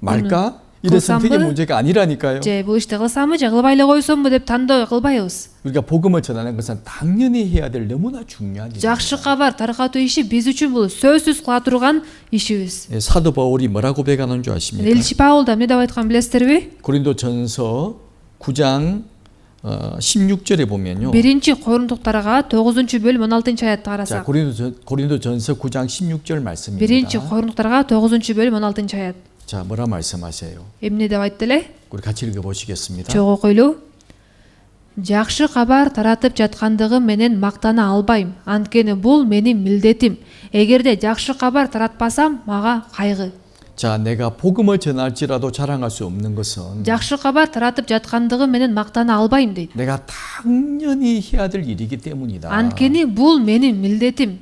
말까 이런 그것은 선택의 뭐- 문제가 아니라니까요. Же бул ишти кылсамбы, же кылбай эле койсомбу деп тандоо кылбайбыз. 우리가 복음을 전하는 것은 당연히 해야 될 너무나 중요한 일입니다. Жакшы кабар таркатуу иши биз үчүн бул сөзсүз кыла турган ишибиз. 예, 사도 바울이 뭐라고 고백하는 줄 아십니까? Элчи Паулда эмне деп айткан билесиздерби? 고린도전서 9장 16절에 보면요. Биринчи Корундуктарга 9-бөлүм 16-аятты 자, карасак. 고린도전서 9장 16절 말씀입니다. Биринчи Корундуктарга 9-бөлүм 16-аят. 자, 뭐라 말씀하세요? Эмне деп айтты эле? 우리 같이 읽어 보시겠습니다. Чогуу окуйлу. Жакшы кабар таратып жаткандыгым менен мактана албайм. Анткени бул менин милдетим. Эгерде жакшы кабар таратпасам, мага кайгы. 자, 내가 복음을 전할지라도 자랑할 수 없는 것은 Жакшы кабар таратып жаткандыгым менен мактана албайм дейт. 내가 당연히 해야 될 일이기 때문이다. Анткени бул менин милдетим.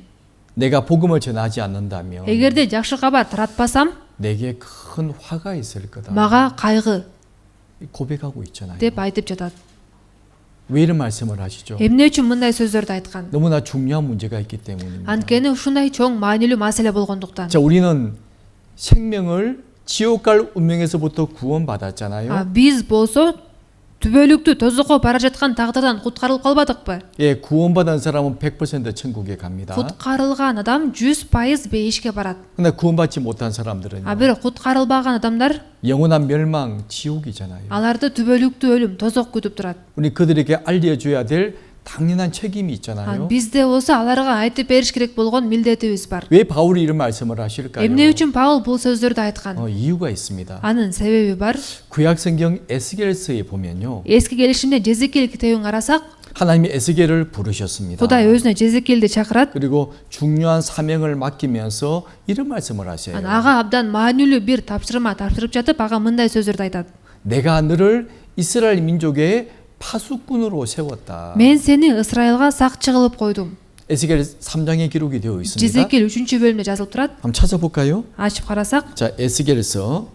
내가 복음을 전하지 않는다면 Эгерде жакшы кабар таратпасам, 내게 큰 화가 있을 거다. мага кайгы 고백하고 있잖아요. деп айтып жатат. 왜 이런 말씀을 하시죠? Эмне үчүн мындай сөздөрдү айткан? 너무나 중요한 문제가 있기 때문입니다. Анткени ушундай чоң маанилүү маселе болгондуктан. 자, 우리는 생명을 지옥 갈 운명에서부터 구원받았잖아요. Биз болсо түбөлүктүү тозокко бара жаткан тагдырдан куткарылып калбадыкпы? 예, 구원받은 사람은 100% 천국에 갑니다. Куткарылган адам 100% бейишке барат. 근데 구원받지 못한 사람들은 Бирок куткарылбаган адамдар, 영원한 멸망 지옥이잖아요. аларды түбөлүктүү өлүм, тозок күтүп турат. 우리 그들에게 알려줘야 될 당연한 책임이 있잖아요. Бизде болсо аларга айтып бериш керек болгон милдетибиз бар. 왜 바울이 이런 말씀을 하실까요? Эмне үчүн Паул бул сөздөрдү айткан? 이유가 있습니다. Анын себеби бар. 구약 성경 에스겔서에 보면요. Эски келишимде Жезекил китебин карасак, 하나님이 에스겔을 부르셨습니다. Кудай өзүнө Жезекилди чакырат. 그리고 중요한 사명을 맡기면서 이런 말씀을 하세요. Ага абдан маанилүү бир тапшырма тапшырып жатып, ага мындай сөздөрдү айтат. 내가 너를 이스라엘 민족의 파수꾼으로 세웠다. Мен сени Ысрайылга сакчы кылып койдум. 에스겔 3장에 기록이 되어 있습니다. Жезекил 3-бөлümдө жазылып турат. 한번 찾아볼까요? Ачып карасак, 자, 에스겔서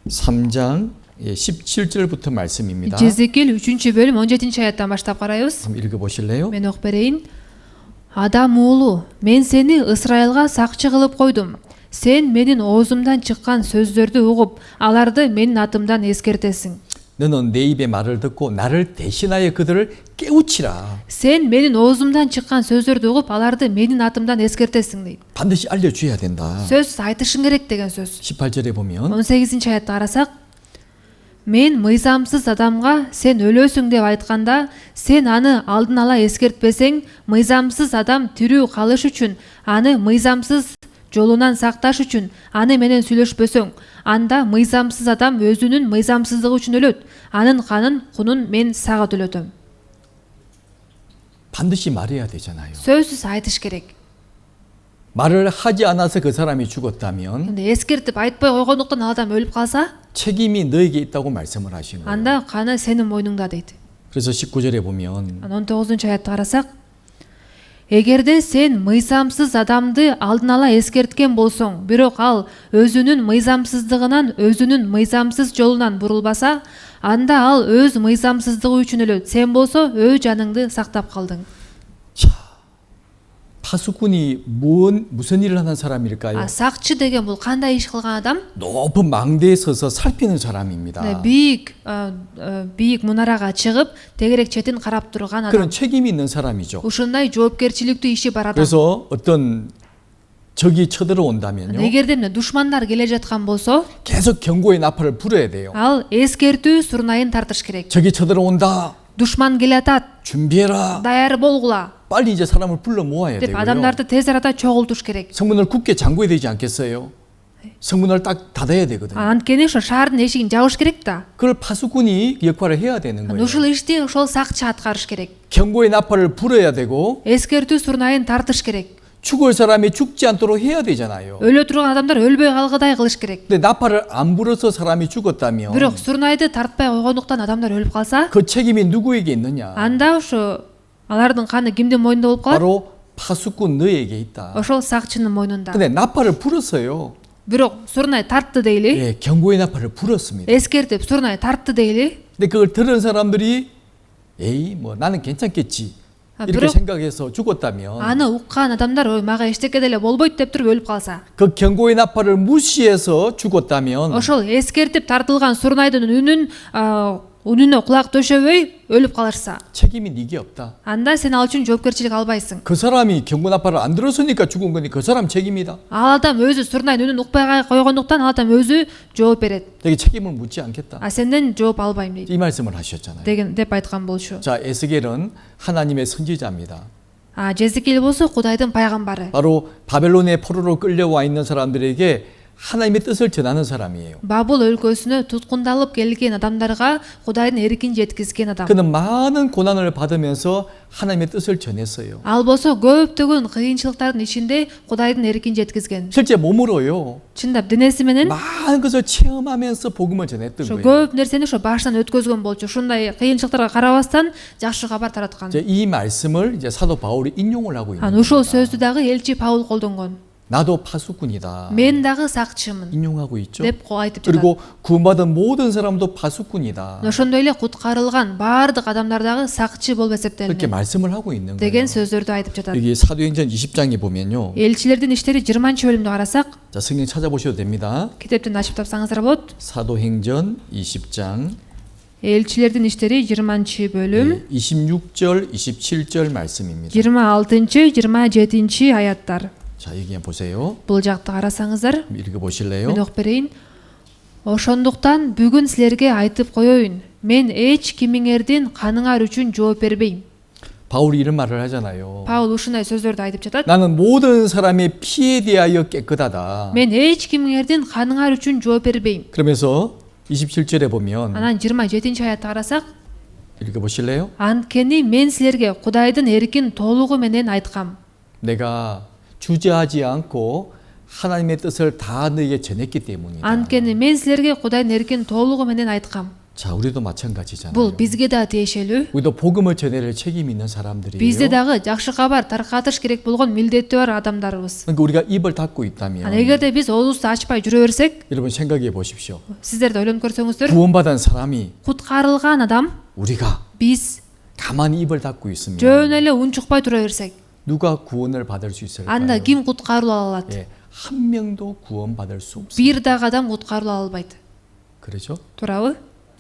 3장 17절부터 말씀입니다. Жезекил 3-бөлүм 17-аяттан баштап карайбыз. 한번 읽어보실래요? Мен окуп берейин. Адам уулу, мен сени Ысрайылга сакчы кылып койдум. Сен менин оозумдан чыккан сөздөрдү угуп, аларды менин атымдан эскертесиң. 너는 내 입의 말을 듣고 나를 대신하여 그들을 깨우치라. Сен менин оозумдан чыккан сөздөрдү угуп, аларды менин атымдан эскертесиң дейт. 반드시 알려줘야 된다. Сөз айтышың керек деген сөз. 18절에 보면 18-аятты карасак, мен мыйзамсыз адамга сен өлөсүң деп айтканда, сен аны алдын ала эскертпесең, мыйзамсыз адам тирүү калыш үчүн, аны мыйзамсыз жолунан сакташ үчүн аны менен сүйлөшпөсөң, анда мыйзамсыз адам өзүнүн мыйзамсыздыгы үчүн өлөт. Анын канын, кунун мен сага төлөтөм. 반드시 말해야 되잖아요. Сөзсүз айтыш керек. 말을 하지 않아서 그 사람이 죽었다면 근데 эскертип айтпай койгондуктан ал адам өлүп калса, 책임이 너에게 있다고 말씀을 하신 거예요. анда каны сенин мойнуңда дейт. 그래서 19절에 보면 19-аятты карасак, эгерде сен мыйзамсыз адамды алдын ала эскерткен болсоң, бирок ал өзүнүн мыйзамсыздыгынан, өзүнүн мыйзамсыз жолунан бурулбаса, анда ал өз мыйзамсыздыгы үчүн өлөт. Сен болсо өз жаныңды сактап калдың. 자, 파수꾼이 무슨 일을 하는 사람일까요? Сакчы деген бул кандай иш кылган адам? 높은 망대에 서서 살피는 사람입니다. Бийик мунарага чыгып, тегерек четин карап турган адам. 그런 책임이 있는 사람이죠. Ушундай жоопкерчиликтүү иши бар адам. 그래서 어떤 적이 쳐들어온다면요. Эгерде эмне душмандар келе жаткан болсо, 계속 경고의 나팔을 불어야 돼요. ал эскертүү сурнайын тартыш керек. 적이 쳐들어온다. Душман келатат, 준비해라. даяр болгула 빨리 이제 사람을 불러 모아야 деп 되고요. адамдарды тез арада чогултуш керек. 성문을 굳게 잠궈야 되지 않겠어요? 성문을 딱 닫아야 되거든요. Анткени ошо шаардын эшигин жабыш керек да. 그걸 파수꾼이 역할을 해야 되는 거예요. Ушул ишти ошол сакчы аткарыш керек. 경고의 나팔을 불어야 되고 Эскертүү сурнайын тартыш керек. 죽을 사람이 죽지 않도록 해야 되잖아요. Өлө турган адамдар өлбөй калгыдай кылыш керек. 근데 나팔을 안 불어서 사람이 죽었다면 Бирок сурнайды тартпай койгондуктан адамдар өлүп калса, 그 책임이 누구에게 있느냐? анда ошо алардын каны кимдин мойнунда болуп калат? 바로 파수꾼 너에게 있다. Ошол сакчынын мойнунда. 근데 나팔을 불었어요. Бирок сурнай тартты дейли, 예, 경고의 나팔을 불었습니다. эскертип сурнай тартты дейли. 근데 그걸 들은 사람들이 에이 뭐 나는 괜찮겠지 이렇게 그럼- 생각해서 죽었다면 Аны уккан адамдар ой мага эчтеке деле болбойт деп туруп өлүп калса, 그 경고의 나팔을 무시해서 죽었다면 ошол эскертип тартылган сурнайдын үнүнө кулак төшөбөй өлүп калышса, 책임이 네게 없다. анда сен ал үчүн жоопкерчилик албайсың. 그 사람이 경고 나팔을 안 들었으니까 죽은 거니 그 사람 책임이다. Ал адам өзү сурнайдын үнүн укпай койгондуктан ал адам өзү жооп берет. 내게 책임을 묻지 않겠다. Сенден жооп албайм дейт. 이 말씀을 하셨잖아요. деп айткан болчу. 자, 에스겔은 하나님의 선지자입니다. Жезекил болсо Кудайдын пайгамбары. 바로 바벨론의 포로로 끌려와 있는 사람들에게 하나님의 뜻을 전하는 사람이에요. Бабул өлкөсүнө туткундалып келген адамдарга Кудайдын эркин жеткизген адам. 그는 많은 고난을 받으면서 하나님의 뜻을 전했어요. Ал болсо көптөгөн кыйынчылыктардын ичинде Кудайдын эркин жеткизген. 실제 몸으로요. Чындап денеси менен 많은 것을 체험하면서 복음을 전했던 ошо 거예요. көп нерсени ошо башынан өткөзгөн болчу. Ушундай кыйынчылыктарга карабастан жакшы кабар тараткан. 이제 이 말씀을 이제 사도 바울이 인용을 하고 있는 Ушул 겁니다. сөздү дагы элчи Паул колдонгон. 나도 파수꾼이다. Мен дагы сакчымын 인용하고 있죠. деп айтып жатат. 그리고 구원받은 모든 사람도 파수꾼이다. Ошондой эле куткарылган баардык адамдар дагы сакчы болуп 그렇게 эсептелинет 말씀을 하고 있는 деген 거예요. сөздөрдү айтып жатат. 여기 사도행전 20장에 보면요. Элчилердин иштери 20-бөлүмдү карасак, 자, 성경 찾아보셔도 됩니다. китептен ачып тапсаңыздар болот. 사도행전 20장 Элчилердин иштери 20-бөлүм 26절, 27절 말씀입니다. 26-27 аяттар. 자, 여기 보세요. Бул жакты карасаңыздар, 읽어 보실래요? мен окуп берейин. Ошондуктан бүгүн силерге айтып коеюн, мен эч кимиңердин каныңар үчүн жооп бербейм. 바울이 이런 말을 하잖아요. Паул ушундай сөздөрдү айтып жатат. 나는 모든 사람의 피에 대하여 깨끗하다. Мен эч кимиңердин каныңар үчүн жооп бербейм. 그러면서 27절에 보면 Анан 27-аятты карасак, 읽어 보실래요? анткени мен силерге Кудайдын эркин толугу менен айткам. 내가 주저하지 않고 하나님의 뜻을 다 너에게 전했기 때문이다. Анткени мен силерге Кудайдын эркин толугу менен айткам. 자, 우리도 마찬가지잖아요. Бул бизге да тиешелүү. 우리도 복음을 전해낼 책임이 있는 사람들이에요. Бизде дагы жакшы кабар таркатыш керек болгон милдети бар адамдарбыз. 그러니까 우리가 입을 닫고 있다면 Ана эгерде биз оозубузду ачпай жүрө берсек, 여러분 생각해 보십시오. сиздер да ойлонуп көрсөңүздөр, 구원받은 사람이 куткарылган адам 우리가 биз 가만히 입을 닫고 있으면 жөн эле унчукпай тура берсек, 누가 구원을 받을 수 있을까요? анда ким куткарылып ала алат? 예, 한 명도 구원받을 수 없어요. Бир дагы адам куткарылып ала албайт. 그렇죠? Туурабы?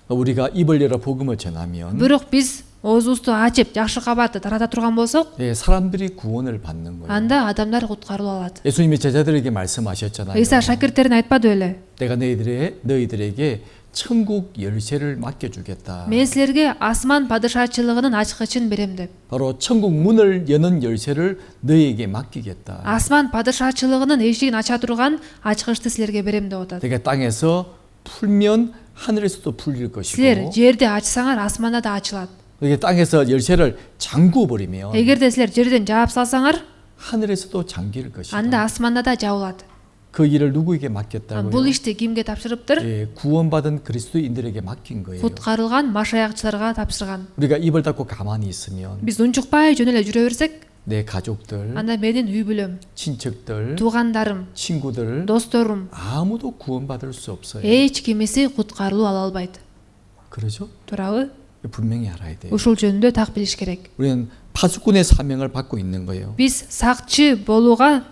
우리가 입을 열어 복음을 전하면 Бирок биз оозубузду ачып жакшы кабарды тарата турган болсок, 예, 사람들이 구원을 받는 거예요. анда адамдар куткарылып алат. 예수님이 제자들에게 말씀하셨잖아요. Ыйса шакирттерине айтпады беле? 내가 너희들에게 천국 열쇠를 맡겨주겠다. Мен силерге асман падышачылыгынын ачкычын берем деп. 바로 천국 문을 여는 열쇠를 너희에게 맡기겠다. Асман падышачылыгынын эшигин ача турган ачкычты силерге берем деп атат. 내가 땅에서 풀면 하늘에서도 풀릴 Силер 것이고 жерде ачсаңар асманда да ачылат. 이게 땅에서 열쇠를 잠그어 버리면 Эгерде силер жерден жаап салсаңар, 하늘에서도 잠길 것이다. анда асманда да жабылат. 그 일을 누구에게 Бул 맡겼다고요? ишти кимге тапшырыптыр? 예, 구원받은 그리스도인들에게 맡긴 거예요. Куткарылган машаякчыларга тапшырган. 우리가 입을 닫고 가만히 있으면 Биз унчукпай жөн эле жүрө берсек, 내 가족들, анда менин үй бүлөм, 친척들, туугандарым, 친구들 досторум 아무도 구원받을 수 없어요. эч кимиси куткарылып ала албайт. 그러죠? Туурабы? 분명히 알아야 돼요. Ушул жөнүндө так билиш керек. 우리는 파수꾼의 사명을 받고 있는 거예요. Биз сакчы болууга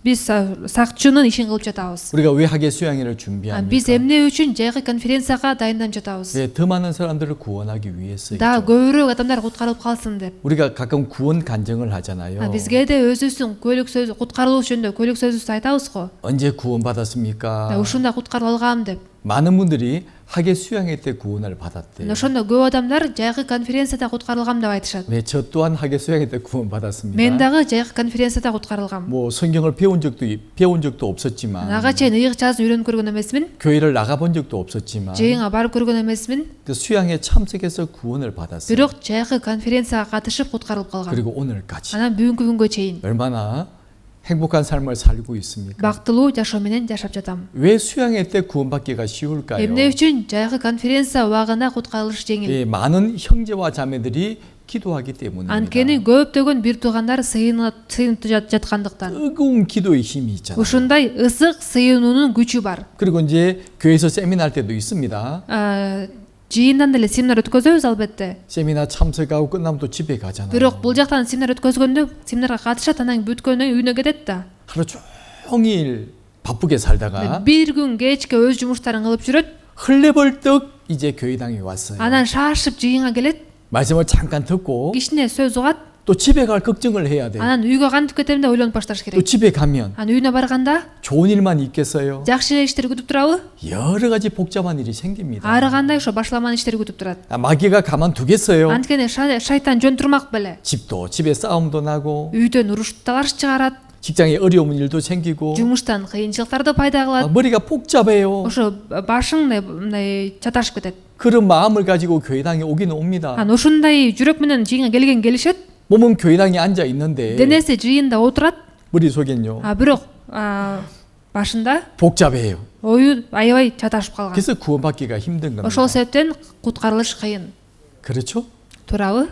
биз сакчынын ишин кылып жатабыз. 우리가 왜 학예 수양회를 Биз 준비합니까? эмне үчүн жайкы конференцияга дайынданып жатабыз? 예, 더 많은 사람들을 구원하기 위해서이죠. Да көбүрөөк адамдар куткарылып калсын деп. 우리가 가끔 구원 간증을 하잖아요. Бизге де өзүбүздүн көйлөк сөз куткарылуу жөнүндө көйлөк сөзүбүздү айтабыз го. 언제 구원받았습니까? Ушунда куткарылып алгам деп. 많은 분들이 학예 수양회 때 구원을 받았대요. Ошондо көп адамдар жайкы конференцияда куткарылгам деп айтышат. 왜 저 또한 학예 수양회 때 구원받았습니다. Мен дагы жайкы конференцияда куткарылгам. 뭐 성경을 배운 적도 없었지만 Ага чейин ыйык жазып үйрөнүп көргөн эмесмин. 교회를 나가본 적도 없었지만 Жыйынга барып көргөн эмесмин. 그 수양회 참석해서 구원을 받았어요. Бирок жайкы конференцияга катышып куткарылып калган. 그리고 오늘까지 Анан бүгүнкү күнгө чейин 얼마나 행복한 삶을 살고 있습니까? бактылуу жашоо менен жашап жатам. 왜 수양회 때 구원받기가 쉬울까요? Эмне үчүн жайкы конференция убагында куткарылыш жеңил? 예, 많은 형제와 자매들이 기도하기 때문입니다. Анткени көптөгөн бир туугандар сыйынып жаткандыктан. 뜨거운 기도의 힘이 있잖아요. Ушундай ысык сыйынуунун күчү бар. 그리고 이제 교회에서 세미나 할 때도 있습니다. Жыйындан деле семинар өткөзөбүз албетте. 세미나 참석하고 끝나면 또 집에 가잖아요. Бирок бул жактан семинар өткөзгөндө семинарга катышат, анан бүткөндөн кийин үйүнө кетет да. 하루 종일 바쁘게 살다가 Бир күн кечке өз жумуштарын кылып жүрөт, 흘레벌떡 이제 교회당에 왔어요. анан шашып жыйынга келет, 말씀을 잠깐 듣고 кичине сөз угат, 또 집에 갈 걱정을 해야 돼요. анан үйгө кантип кетем деп ойлонуп башташ 또 керек. 집에 가면 Анан үйүнө барганда 좋은 일만 있겠어요? жакшы иштер күтүп турабы? 여러 가지 복잡한 일이 생깁니다. Ары кандай ошо башламан иштер күтүп турат. 마귀가 가만두겠어요? Анткени шайтан жөн турмак беле. 집에 싸움도 на고 Үйдөн уруштар чыгарат, 직장에 어려운 일도 생기고 жумуштан кыйынчылыктарды пайда кылат. 머리가 복잡해요. Ошо башың мындай чаташып кетет. 그런 마음을 가지고 교회당에 오기는 옵니다. Анан ушундай жүрөк менен жыйынга келишет. 몸은 교회당에 앉아 있는데 Денеси жыйында отурат, 머릿속엔요 бирок башында 복잡해요. ою аябай чаташып калган. 그래서 구원받기가 힘든 겁니다. Ошол себептен куткарылыш кыйын. 그렇죠? Туурабы?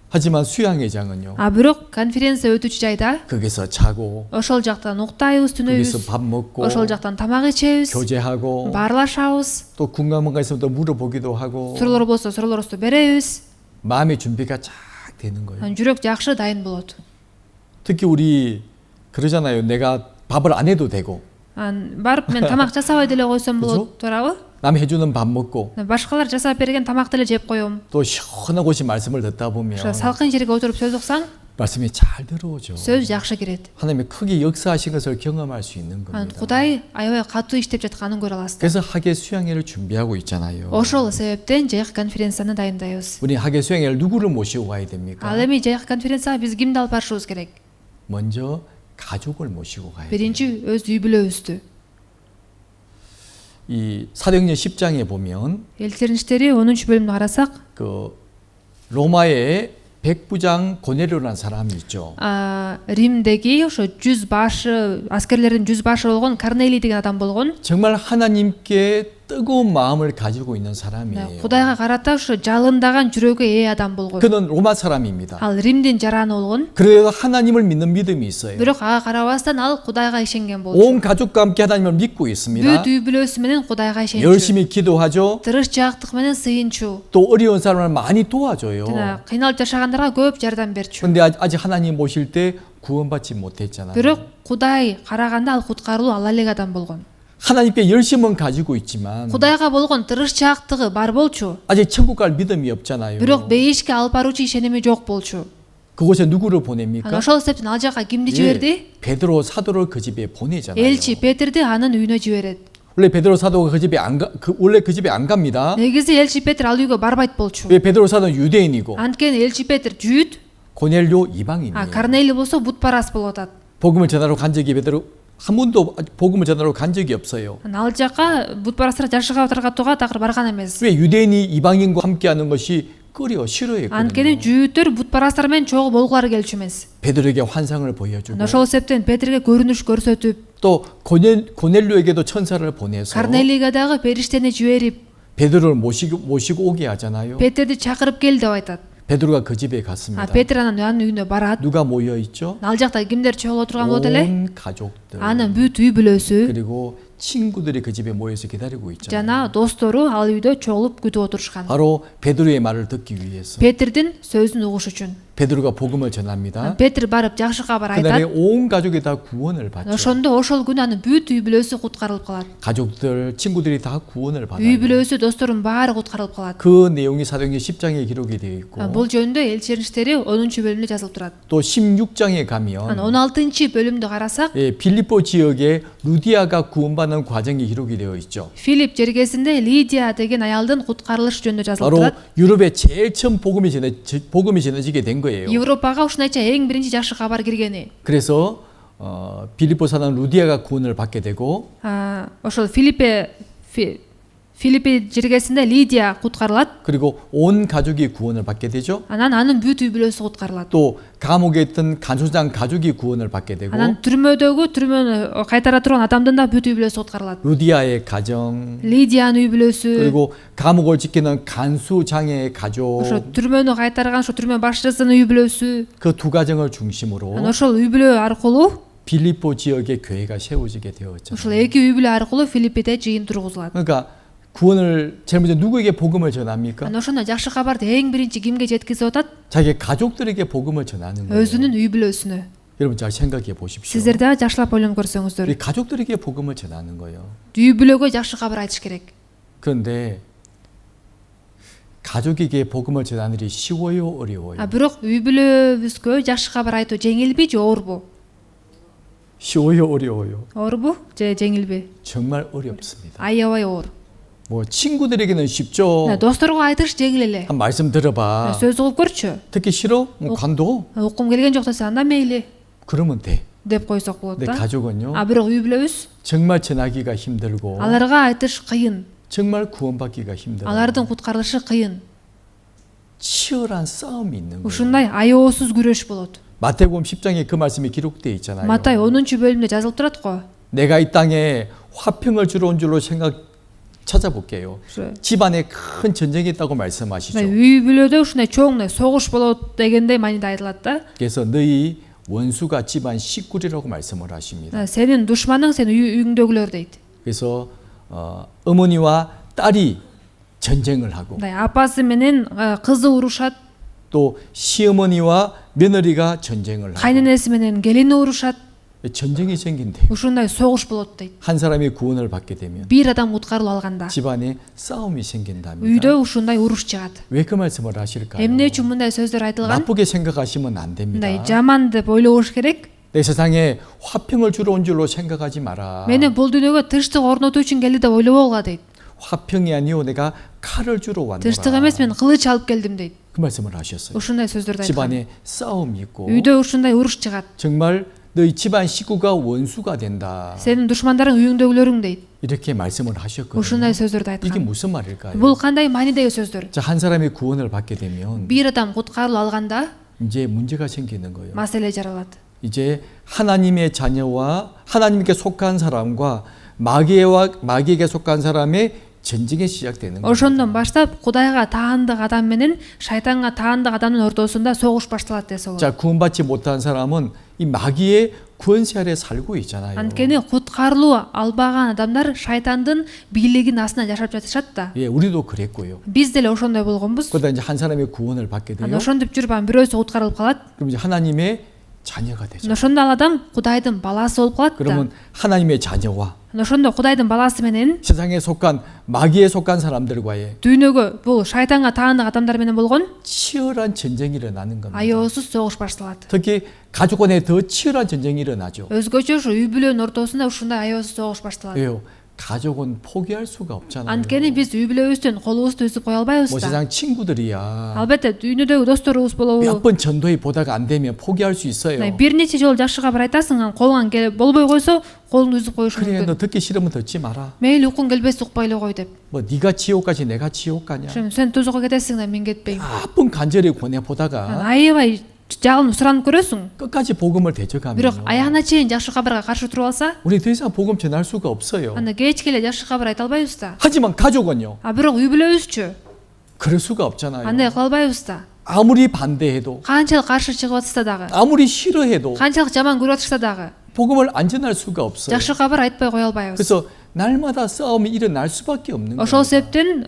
하지만 수양회장은요. Бирок конференция өтүүчү жайда 거기서 자고 ошол жактан уктайбыз, 거기서 түнөйбүз. 밥 먹고 Ошол жактан тамак ичебиз, 교제하고 баарлашабыз. 또 궁금한 거 있으면 또 물어보기도 하고 Суроолор болсо суроолорубузду беребиз. 마음의 준비가 쫙 되는 거예요. Анан жүрөк жакшы дайын болот. 특히 우리 그러잖아요. 내가 밥을 안 해도 되고 Анан барып мен тамак жасабай деле койсом болот, туурабы? 남 해주는 밥 먹고 Башкалар жасап берген тамак деле жеп коем. 또 시원한 곳이 말씀을 듣다 보면 Ошо салкын жерге отуруп сөз уксаң, 말씀이 잘 들어오죠. сөз жакшы кирет. 하나님이 크게 역사하신 것을 경험할 수 있는 Анан 겁니다. Кудай аябай катуу иштеп жатканын көрө аласыз. 그래서 학예 수양회를 준비하고 있잖아요. Ошол себептен жайкы конференцияны дайындайбыз. 우리 학예 수양회를 누구를 모시고 가야 됩니까? Ал эми жайкы конференцияга биз кимди алып барышыбыз керек? 먼저 가족을 모시고 가야 돼요. Биринчи өз үй бүлөбүздү. 이 사도행전 10장에 보면 Элчилердин иштери 10-бөлүмдү карасак, 그 로마의 백부장 고넬료라는 사람이 있죠. Римдеги ошо 100 башы, аскерлердин 100 башы болгон Корнелий деген адам болгон. 정말 하나님께 뜨거운 마음을 가지고 있는 사람이에요. Кудайга карата ушу жалындаган жүрөгкө ээ адам болгон. 그는 로마 사람입니다. Ал Римдин жараны болгон. 그래도 하나님을 믿는 믿음이 있어요. Бирок ага карабастан ал Кудайга ишенген болчу. 온 가족과 함께 하나님을 믿고 있습니다. Бүт үй бүлөсү менен Кудайга ишенчү. 열심히 기도하죠. Тырышчаактык менен сыйынчу. 또 어려운 사람을 많이 도와줘요. Жана кыйналып жашагандарга көп жардам берчү. 근데 아직 하나님 보실 때 구원받지 못했잖아요. Бирок Кудай караганда ал куткарылуу ала элек адам болгон. 하나님께 열심은 가지고 있지만 Кудайга болгон тырышчаактыгы бар болчу. 아직 천국 갈 믿음이 없잖아요. Бирок бейишке алып баруучу ишеними жок болчу. 그곳에 누구를 Анан 보냅니까? ошол себептен ал жака кимди жиберди? 베드로 사도를 그 집에 보내잖아요. Элчи Петрди анын үйүнө жиберет. 원래 베드로 사도가 그 집에 원래 그 집에 안 갑니다. Негизи Элчи Петр ал үйгө барбайт болчу. 왜 베드로 사도는 유대인이고 Анткени Элчи Петр Жүйүт, 고넬료 이방인이에요. Корнелий болсо бутпарас болуп атат. 복음을 전하러 간 적이 베드로 한 번도 복음을 전하러 간 적이 없어요. Ал жака бутпарастар жашыга таркатууга такыр барган эмес. 왜 유대인이 이방인과 함께하는 것이 꺼려 싫어했거든요. Анткени Жүйүттөр бутпарастар менен чогуу болгулары келчү эмес. 베드로에게 환상을 보여주고 Ошол себептен Петрге көрүнүш көрсөтүп, 또 고넬료에게도 천사를 보내서 Корнелийге дагы периштени жиберип, 베드로를 모시고 오게 하잖아요. Петрди чакырып кел деп айтат. 베드로가 그 집에 갔습니다. Петр анын үйүнө барат. 누가 모여 있죠? Ал жакта кимдер чогулуп отурган болот эле? 온 가족들 Анын бүт үй бүлөсү 그리고 친구들이 그 집에 모여서 기다리고 있잖아요. жана достору ал үйдө чогулуп күтүп отурушкан. 바로 베드로의 말을 듣기 위해서 Петрдин сөзүн угуш үчүн. 베드로가 복음을 전합니다. Петр барып жакшы кабар 그날에 айтат. 온 가족이 다 구원을 받죠. Ошондо ошол күнү анын бүт үй бүлөсү куткарылып калат. 가족들, 친구들이 다 구원을 Үй 받아요. бүлөсү, досторун баары куткарылып калат. 그 내용이 사도행전 10장에 기록이 되어 있고 Бул жөнүндө элчилер иштери 10-бөлүмдө жазылып турат. 또 16장에 Анан 가면 16-бөлүмдү карасак, 빌립보 지역에 루디아가 구원받는 과정이 기록이 되어 있죠. Филипп жергесинде Лидия деген аялдын куткарылышы жөнүндө жазылып 바로 турат. 유럽에 제일 처음 복음이 전해지게 된 거예요. Европага ушундайча эң биринчи жакшы кабар киргени. 그래서 빌립보 사는 루디아가 구원을 받게 되고 Ошол Филиппи жергесинде Лидия куткарылат. 그리고 온 가족이 구원을 받게 되죠. Анан анын бүт үй бүлөсү куткарылат. 또 감옥에 있던 간소장 가족이 구원을 받게 되고 Анан түрмөдөгү кайтара турган адамдын да бүт үй бүлөсү куткарылат. 루디아의 가정 Лидиянын үй бүлөсү, 그리고 감옥을 지키는 간수장의 가족 ошо түрмөнү кайтарган ошо түрмө башчысынын үй бүлөсү. 그 두 가정을 중심으로 Анан ошол үй бүлө аркылуу, 빌립보 지역의 교회가 세워지게 되었죠. ошол эки үй бүлө аркылуу Филиппиде жыйын тургузулат. 그러니까 구원을 제일 먼저 누구에게 복음을 전합니까? Анан ошондо жакшы кабарды эң биринчи кимге жеткизип атат? 자기 가족들에게 복음을 전하는 거예요. Өзүнүн үй бүлөсүнө. 여러분 잘 생각해 보십시오. Сиздер дагы жакшылап ойлонуп көрсөңүздөр. 우리 가족들에게 복음을 전하는 거예요. Үй бүлөгө жакшы кабар айтыш керек. 그런데 가족에게 복음을 전하는 일이 쉬워요, 어려워요? Бирок үй бүлөбүзгө жакшы кабар айтуу жеңилби же оорбу? 쉬워요, 어려워요? Оорбу же жеңилби? 정말 어렵습니다. Аябай оор. 뭐 친구들에게는 쉽죠. Досторго айтыш жеңил эле. 한 말씀 들어봐. Сөз угуп көрчү. 듣기 싫어? 뭐 관둬. Уккум келген жок десе анда мейли 그러면 돼. деп койсок болот 근데 да. 가족은요. Бирок үй бүлөбүз 정말 전하기가 힘들고 аларга айтыш кыйын. 정말 구원받기가 힘들어. Алардын куткарылышы кыйын. 치열한 싸움이 있는 거예요. Ушундай аеосуз күрөш болот. 마태복음 10장에 그 말씀이 기록되어 있잖아요. Матай 10-бөлүмдө жазылып турат го. 내가 이 땅에 화평을 주러 온 줄로 찾아볼게요. 집안에 큰 전쟁이 있다고 말씀하시죠. үй бүлөдө ушундай чоң согуш болот дегендей мааниде айтылат да. 그래서 너희 원수가 집안 식구리라고 말씀을 하십니다. Сенин душманың сен үйүңдөгүлөр дейт. 그래서 어머니와 딸이 전쟁을 하고 апасы менен кызы урушат. 또 시어머니와 며느리가 전쟁을 하고 Кайненеси менен келини урушат. 전쟁이 생긴대요. Ушундай согуш болот дейт. 한 사람이 구원을 받게 되면 Бир адам куткарылып алганда 집안에 싸움이 생긴답니다. үйдө ушундай уруш чыгат. 왜 그 말씀을 하실까요? Эмне үчүн мындай сөздөр айтылган? 나쁘게 생각하시면 안 됩니다. мындай жаман деп ойлобуш керек. 내 세상에 화평을 주러 온 줄로 생각하지 마라. Мени бул дүйнөгө тынчтык орнотуу үчүн келди деп ойлобогула дейт. 화평이 아니오 내가 칼을 주러 тынчтык 왔노라. эмес, мен кылыч алып келдим deyт. 그 말씀을 하셨어요. ушундай сөздөрдү айткан. 집안에 싸움이 있고 үйдө ушундай уруш чыгат. 정말 너희 집안 식구가 원수가 된다. Сенин душмандарың үйүңдөгүлөрүң deyт. 이렇게 말씀을 하셨거든요. ушундай сөздөрдү 이게 айткан. 무슨 말일까요? бул кандай маанидеги сөздөр? 자, 한 사람이 구원을 받게 되면 бир адам куткарылып алганда 이제 문제가 생기는 거예요. маселе жаралат. 이제 하나님의 자녀와 하나님께 속한 사람과 마귀에게 속한 사람의 전쟁이 시작되는 거예요. ошондон баштап Кудайга таандык адам менен шайтанга таандык адамдын ортосунда согуш башталат десе болот. 자, 구원받지 못한 사람은 이 마귀의 권세 아래 살고 있잖아요. Анткени куткарылуу албаган адамдар шайтандын бийлигинин астында жашап жатышат да. 예, 우리도 그랬고요. Биз деле ошондой болгонбуз. 그러다 이제 한 사람의 구원을 받게 돼요. Ошентип жүрүп анан бирөөсү куткарылып калат. 그럼 이제 하나님의 자녀가 되죠. Ошондо ал адам Кудайдын баласы болуп калат да. 그러면 하나님의 자녀와 Ошондо Кудайдын баласы менен 세상에 속한 마귀에 속한 사람들과의 дүйнөгө бул шайтанга таандык адамдар менен болгон 치열한 전쟁이 일어나는 겁니다. аеосуз согуш башталат. 특히 가족 간에 더 치열한 전쟁이 일어나죠. Өзгөчө ушу үй бүлөнүн ортосунда ушундай аеосуз согуш башталат. 왜요? 가족은 포기할 수가 없잖아요. Анткени биз үй бүлөбүздөн колубузду үзүп коё албайбыз 뭐 да. 세상 친구들이야. Албетте дүйнөдөгү досторубуз болобу. 몇 번 전도에 보다가 안 되면 포기할 수 있어요. Бир нече жолу жакшы кабар айтасың, анан колуңан келип болбой койсо, колуңду үзүп коюшуң 그래, 너 мүмкүн. 듣기 싫으면 듣지 마라. Мейли уккуң келбесе укпай эле кой деп. 뭐 네가 지옥 가지 내가 지옥 가냐. Сен тозокко кетесиң да мен кетпейм. 몇번 간절히 권해 보다가 Аябай жалынып суранып көрөсүң. 끝까지 복음을 대적하면 Бирок аягына чейин жакшы кабарга каршы туруп алса, 우리 더 이상 복음 전할 수가 없어요. анда кечке эле жакшы кабар айта албайбыз да. 하지만 가족은요. Бирок үй бүлөбүзчү 그럴 수가 없잖아요. андай кыла албайбыз да. 아무리 반대해도 Канчалык каршы чыгып атышса дагы, 아무리 싫어해도 канчалык жаман көрүп атышса дагы, 복음을 안 전할 수가 없어요. жакшы кабар айтпай кое албайбыз. 그래서 날마다 싸움이 일어날 수밖에 없는 거예요. Ошол себептен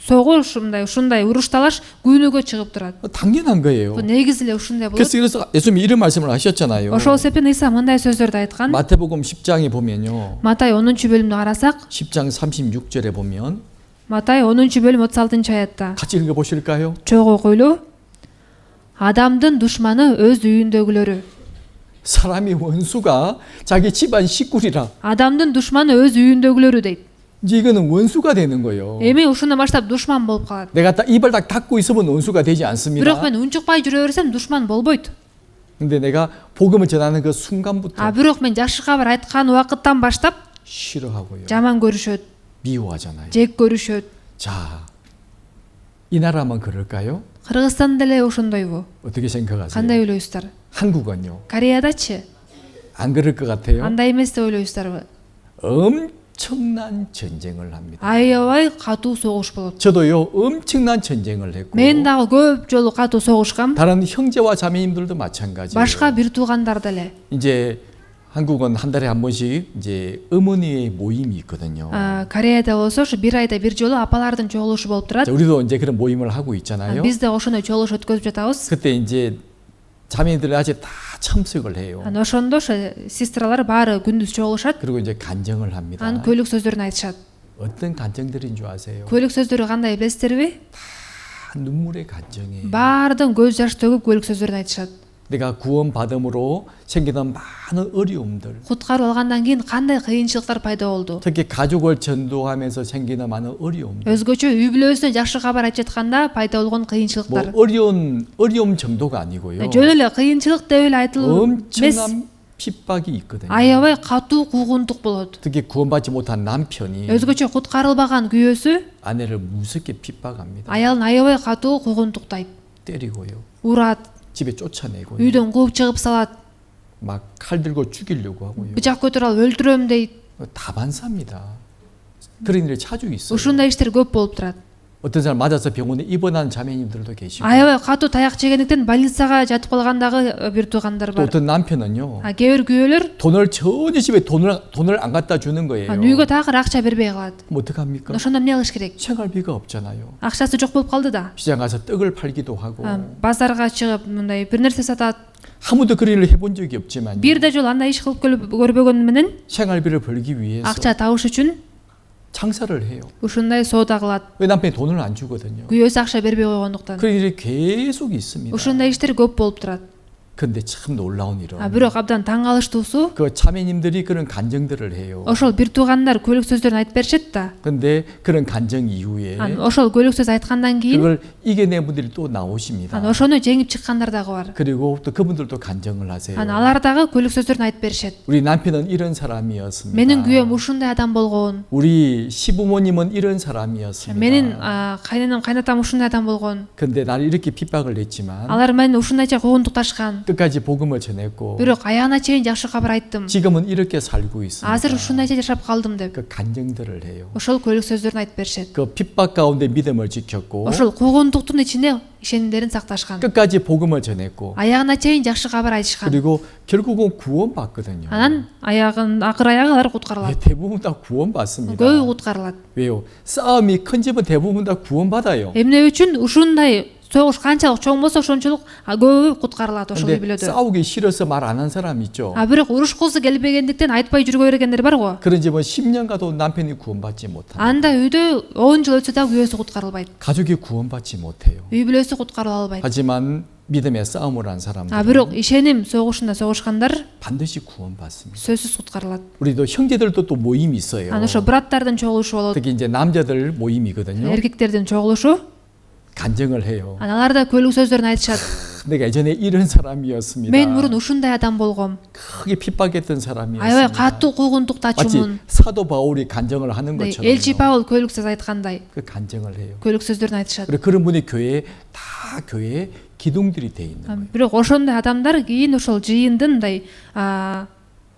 согуш ушундай уруш талаш күнүгө чыгып турат. 당연한 거예요. Бул негизи эле ушундай болот. 그래서 예수님이 이런 말씀을 하셨잖아요. Ошол себептен Иса мындай сөздөрдү айткан. 마태복음 10장에 보면요. Матай 10-бөлүмдү карасак, 10장 36절에 보면 Матай 10-бөлүм 36-аятта 같이 읽어 보실까요? чогуу окуйлу. Адамдын душманы өз үйүндөгүлөрү. 사람이 원수가 자기 집안 식구리라. Адамдын душманы өз үйүндөгүлөрү дейт. 이제 이거는 원수가 되는 거예요. Эми ушундан баштап душман болуп калат. 내가 딱 입을 딱 닫고 있으면 원수가 되지 Бирок 않습니다. мен унчукпай жүрө берсем душман болбойт. 근데 내가 복음을 전하는 그 순간부터 Бирок мен жакшы кабар айткан убакыттан баштап 싫어하고요. жаман көрүшөт, 미워하잖아요. жек көрүшөт. 자, 이 나라만 그럴까요? Кыргызстан деле ошондойбу? 어떻게 생각하세요? Кандай ойлойсуздар? 한국은요? Кореядачы? 안 그럴 것 같아요? Андай эмес деп ойлойсуздарбы? 엄청난 전쟁을 합니다. Аябай катуу согуш болот. 저도요 엄청난 전쟁을 했고 Мен дагы көп жолу катуу согушкам. 다른 형제와 자매님들도 마찬가지예요. Башка бир туугандар деле. 이제 한국은 한 달에 한 번씩 이제 어머니의 모임이 있거든요. Кореяда болсо ошо бир айда бир жолу апалардын чогулушу болуп турат. 자, 우리도 이제 그런 모임을 하고 있잖아요. Биз да ошондой чогулуш өткөзүп жатабыз. 그때 이제 자매님들 아직 다 참석을 해요. Ошондо ошо сестралар баары күндүз чогулушат. 그리고 이제 간증을 합니다. Анан көйлөк сөздөрүн айтышат. 어떤 간증들인 줄 아세요? көйлөк сөздөрү кандай билесиздерби? 다 눈물의 간증이에요. Баардын көз жаш төгүп көйлөк сөздөрүн айтышат. 내가 구원받음으로 생기는 많은 어려움들, Куткарып алгандан кийин кандай кыйынчылыктар пайда болду? 특히 가족을 전도하면서 생기는 많은 어려움들, Өзгөчө үй бүлөсүнө жакшы кабар айтып жатканда пайда болгон 뭐 кыйынчылыктар. 어려움 정도가 아니고요. Жөн эле кыйынчылык деп эле айтылуу эмес. 엄청난 핍박이 있거든요. Аябай катуу куугунтук болот. 특히 구원받지 못한 남편이 Өзгөчө куткарылбаган күйөөсү 아내를 무섭게 핍박합니다. аялын аябай катуу куугунтуктайт. 때리고요. Урат, 집에 쫓아내고요. үйдөн кууп чыгып салат, 막 칼 들고 죽이려고 하고요. бычак көтөрүп алып өлтүрөм дейт. 다반사입니다. 그런 일이 자주 있어요. Ушундай иштер көп болуп турат. 어떤 사람 맞아서 병원에 입원한 자매님들도 계시고 Аябай катуу таяк жегендиктен больницага жатып калгандагы бир туугандар 또 бар. 어떤 남편은요. Кээ бир күйөөлөр 돈을 전혀 집에 돈을 안 갖다 주는 거예요. үйгө такыр акча бербей калат. 그럼 어떡합니까? Ошондо эмне кылыш керек? 생활비가 없잖아요. Акчасы жок болуп калды да. 시장 가서 떡을 팔기도 하고 Базарга чыгып мындай бир нерсе сатат. 아무도 그런 일을 해본 적이 없지만 Бир да жолу андай иш кылып көрбөгөн менен 생활비를 벌기 위해서 акча табыш үчүн 장사를 해요. ушундай соода кылат. 왜 남편이 돈을 안 주거든요. Күйөөсү акча бербей койгондуктан. 그런 일이 계속 있습니다. Ушундай иштер көп болуп турат. 근데 참 놀라운 일은 Бирок абдан таң калыштуусу 그 자매님들이 그런 간증들을 해요. ошол бир туугандар көйлөк сөздөрүн айтып беришет да. 근데 그런 간증 이후에 Ошол көйлөк сөз айткандан кийин 그걸 이겨낸 분들이 또 나오십니다. ошону жеңип чыккандар дагы бар. 그리고 또 그분들도 간증을 하세요. Алар дагы көйлөк сөздөрүн айтып беришет. 우리 남편은 이런 사람이었습니다. Менин күйөөм ушундай адам болгон. 우리 시부모님은 이런 사람이었습니다. Менин кайнанам, кайнатам ушундай адам болгон. 근데 나를 이렇게 핍박을 했지만 Алар мени ушундайча куугунтукташкан. 끝까지 복음을 전했고 бирок аягына чейин жакшы кабар айттым. 지금은 이렇게 살고 있습니다. Азыр ушундайча жашап калдым деп. 그 간증들을 해요. Ошол көйлүк сөздөрүн айтып беришет. 그 핍박 가운데 믿음을 지켰고 Ошол куугунтуктун ичинде ишенимдерин сакташкан. 끝까지 복음을 전했고 Аягына чейин жакшы кабар айтышкан. 그리고 결국은 구원받거든요. Анан акыр аягы алар куткарылат. 대부분 다 구원받습니다. Көбү куткарылат. 왜요? 싸움이 큰 집은 대부분 다 구원받아요. Эмне үчүн ушундай согуш канчалык чоң болсо ошончолук көбү куткарылат ошол үй 근데 бүлөдө. 싸우기 싫어서 말 안 한 사람 있죠. Бирок урушкусу келбегендиктен айтпай жүргө бергендер бар го. 그런 집은 10년 가도 남편이 구원받지 못합니다. Анда үйдө 10 жыл өтсө да күйөөсү куткарылбайт. 가족이 구원받지 못해요. Үй бүлөсү куткарыла албайт. 하지만 믿음의 싸움을 한 사람들 Бирок ишеним согушунда согушкандар 반드시 구원받습니다. сөзсүз куткарылат. 우리도 형제들도 또 모임이 있어요. Анан ошо браттардын чогулушу болот. 특히 이제 남자들 모임이거든요. Эркектердин чогулушу. 간증을 해요. Алар да көйлүк сөздөрүн айтышат. 내가 예전에 이런 사람이었습니다. Мен мурун ушундай адам болгом. 크게 핍박했던 Аябай 사람이었습니다. катуу 마치 куугунтуктачумун. 사도 바울이 간증을 하는 것처럼 Элчи Паул көйлүк сөз айткандай 그 간증을 해요. көйлүк сөздөрүн айтышат. 그리고 그런 분이 교회에 기둥들이 돼 있는 거예요. Бирок ошондой адамдар кийин ошол жыйындын мындай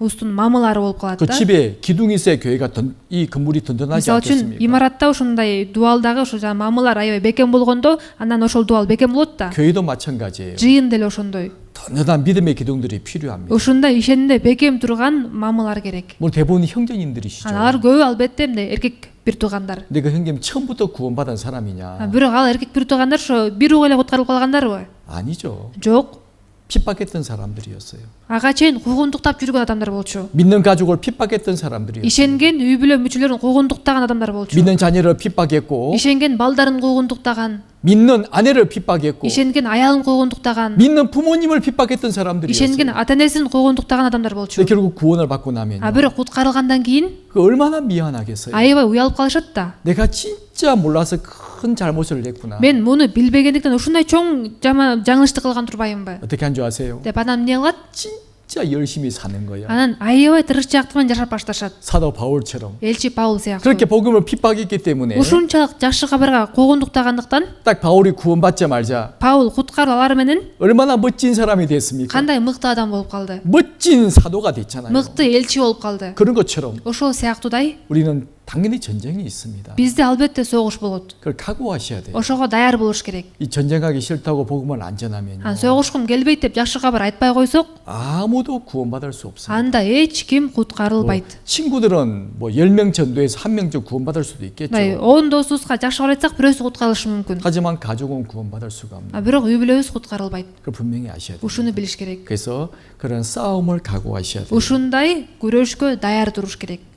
устун мамылары болуп калат 그 да. 집에 기둥이 있어야 교회가 이 건물이 든든하지 Мисалы үчүн 않겠습니까? имаратта ушундай дуалдагы ошо мамылар аябай бекем болгондо анан ошол дуал бекем болот да. 교회도 마찬가지예요. Жыйын деле ошондой. 든든한 믿음의 기둥들이 필요합니다. Ушундай ишенимде бекем турган мамылар керек. 뭐 대부분 형제님들이시죠. Алар көбү албетте мындай эркек бир туугандар. 근데 그 형님 처음부터 구원받은 사람이냐? Бирок ал эркек бир туугандар ошо бир угу эле куткарылып калгандарбы? 아니죠. Жок. 핍박했던 사람들이었어요. Ага чейин куугунтуктап жүргөн адамдар болчу. 믿는 가족을 핍박했던 사람들이었어요. Ишенген үй бүлө мүчөлөрүн куугунтуктаган адамдар болчу. 믿는 자녀를 핍박했고 Ишенген балдарын куугунтуктаган. 믿는 아내를 핍박했고 Ишенген аялын куугунтуктаган. 믿는 부모님을 핍박했던 사람들이었어요. Ишенген ата энесин куугунтуктаган адамдар болчу. 근데 결국 구원을 받고 나면 Бирок куткарылгандан кийин 그 얼마나 미안하겠어요. аябай уялып калышат да. 내가 진짜 몰라서 큰 잘못을 했구나. Мен муну билбегендиктен ушундай чоң жаңылышты кылган турбаймынбы? 어떻게 한 줄 아세요? деп анан эмне кылат? 진짜 열심히 사는 거야. Анан аябай тырышчаактык менен жашап башташат. 사도 바울처럼. Элчи Паул сыяктуу. 그렇게 복음을 핍박했기 때문에 Ушунчалык жакшы кабарга куугунтуктагандыктан 딱 바울이 구원받자마자 Паул куткарылар менен 얼마나 멋진 사람이 됐습니까? кандай мыкты адам болуп калды. 멋진 사도가 됐잖아요. Мыкты элчи болуп калды. 그런 것처럼 Ошол сыяктуудай 우리는 당연히 전쟁이 있습니다. бизде албетте согуш болот. 그걸 각오하셔야 돼요. Ошого даяр болуш керек. 이 전쟁하기 싫다고 복음을 안 전하면요. Ан согушкум келбейт деп жакшы кабар айтпай койсок, 아무도 구원받을 수 없습니다. анда эч ким 뭐 куткарылбайт. 친구들은 뭐 10명 전도해서 1명 좀 구원받을 수도 있겠죠. 10 досубузга жакшы кабар айтсак, бирөөсү куткарылышы мүмкүн. 하지만 가족은 구원받을 수가 없는. Бирок үй бүлөбүз куткарылбайт. 그걸 분명히 아셔야 돼요. Ушуну билиш керек. 그래서 그런 싸움을 각오하셔야 돼요. Ушундай күрөшкө даяр туруш керек.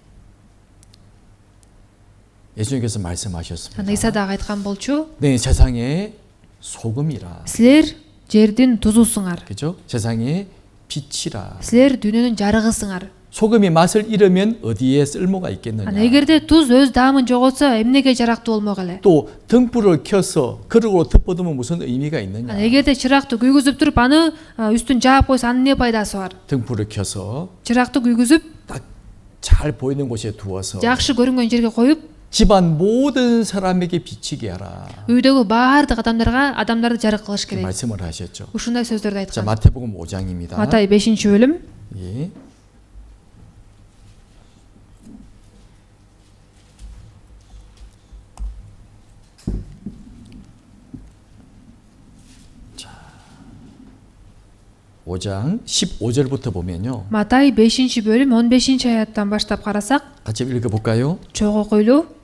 예수님께서 Ана 말씀하셨습니다. Иса дагы айткан болчу, 네, 세상의 소금이라. силер жердин тузусуңар. 그죠? 세상의 빛이라. Силер дүйнөнүн жарыгысыңар. 소금이 맛을 잃으면 어디에 쓸모가 Ана 있겠느냐? эгерде туз өз даамын жоготсо, эмнеге жарактуу болмок эле? 또 등불을 켜서 그릇으로 덮어두면 무슨 의미가 있느냐? Ана эгерде чыракты күйгүзүп туруп, аны үстүн жаап койсо, анын эмне пайдасы бар? 등불을 켜서 Чыракты күйгүзүп, 딱 잘 보이는 곳에 두어서 жакшы көрүнгөн жерге коюп, 집안 모든 사람에게 비치게 하라. үйдөгү баардык адамдарды жарык кылыш 그 керек. 말씀을 하셨죠. Ушундай сөздөрдү 자, айткан. 마태복음 5장입니다. Матай 5-бөлүм. 예. 자, 5장 15절부터 보면요. Матай 5-бөлүм 15-аяттан баштап карасак, 같이 읽어볼까요? чогуу койлуу.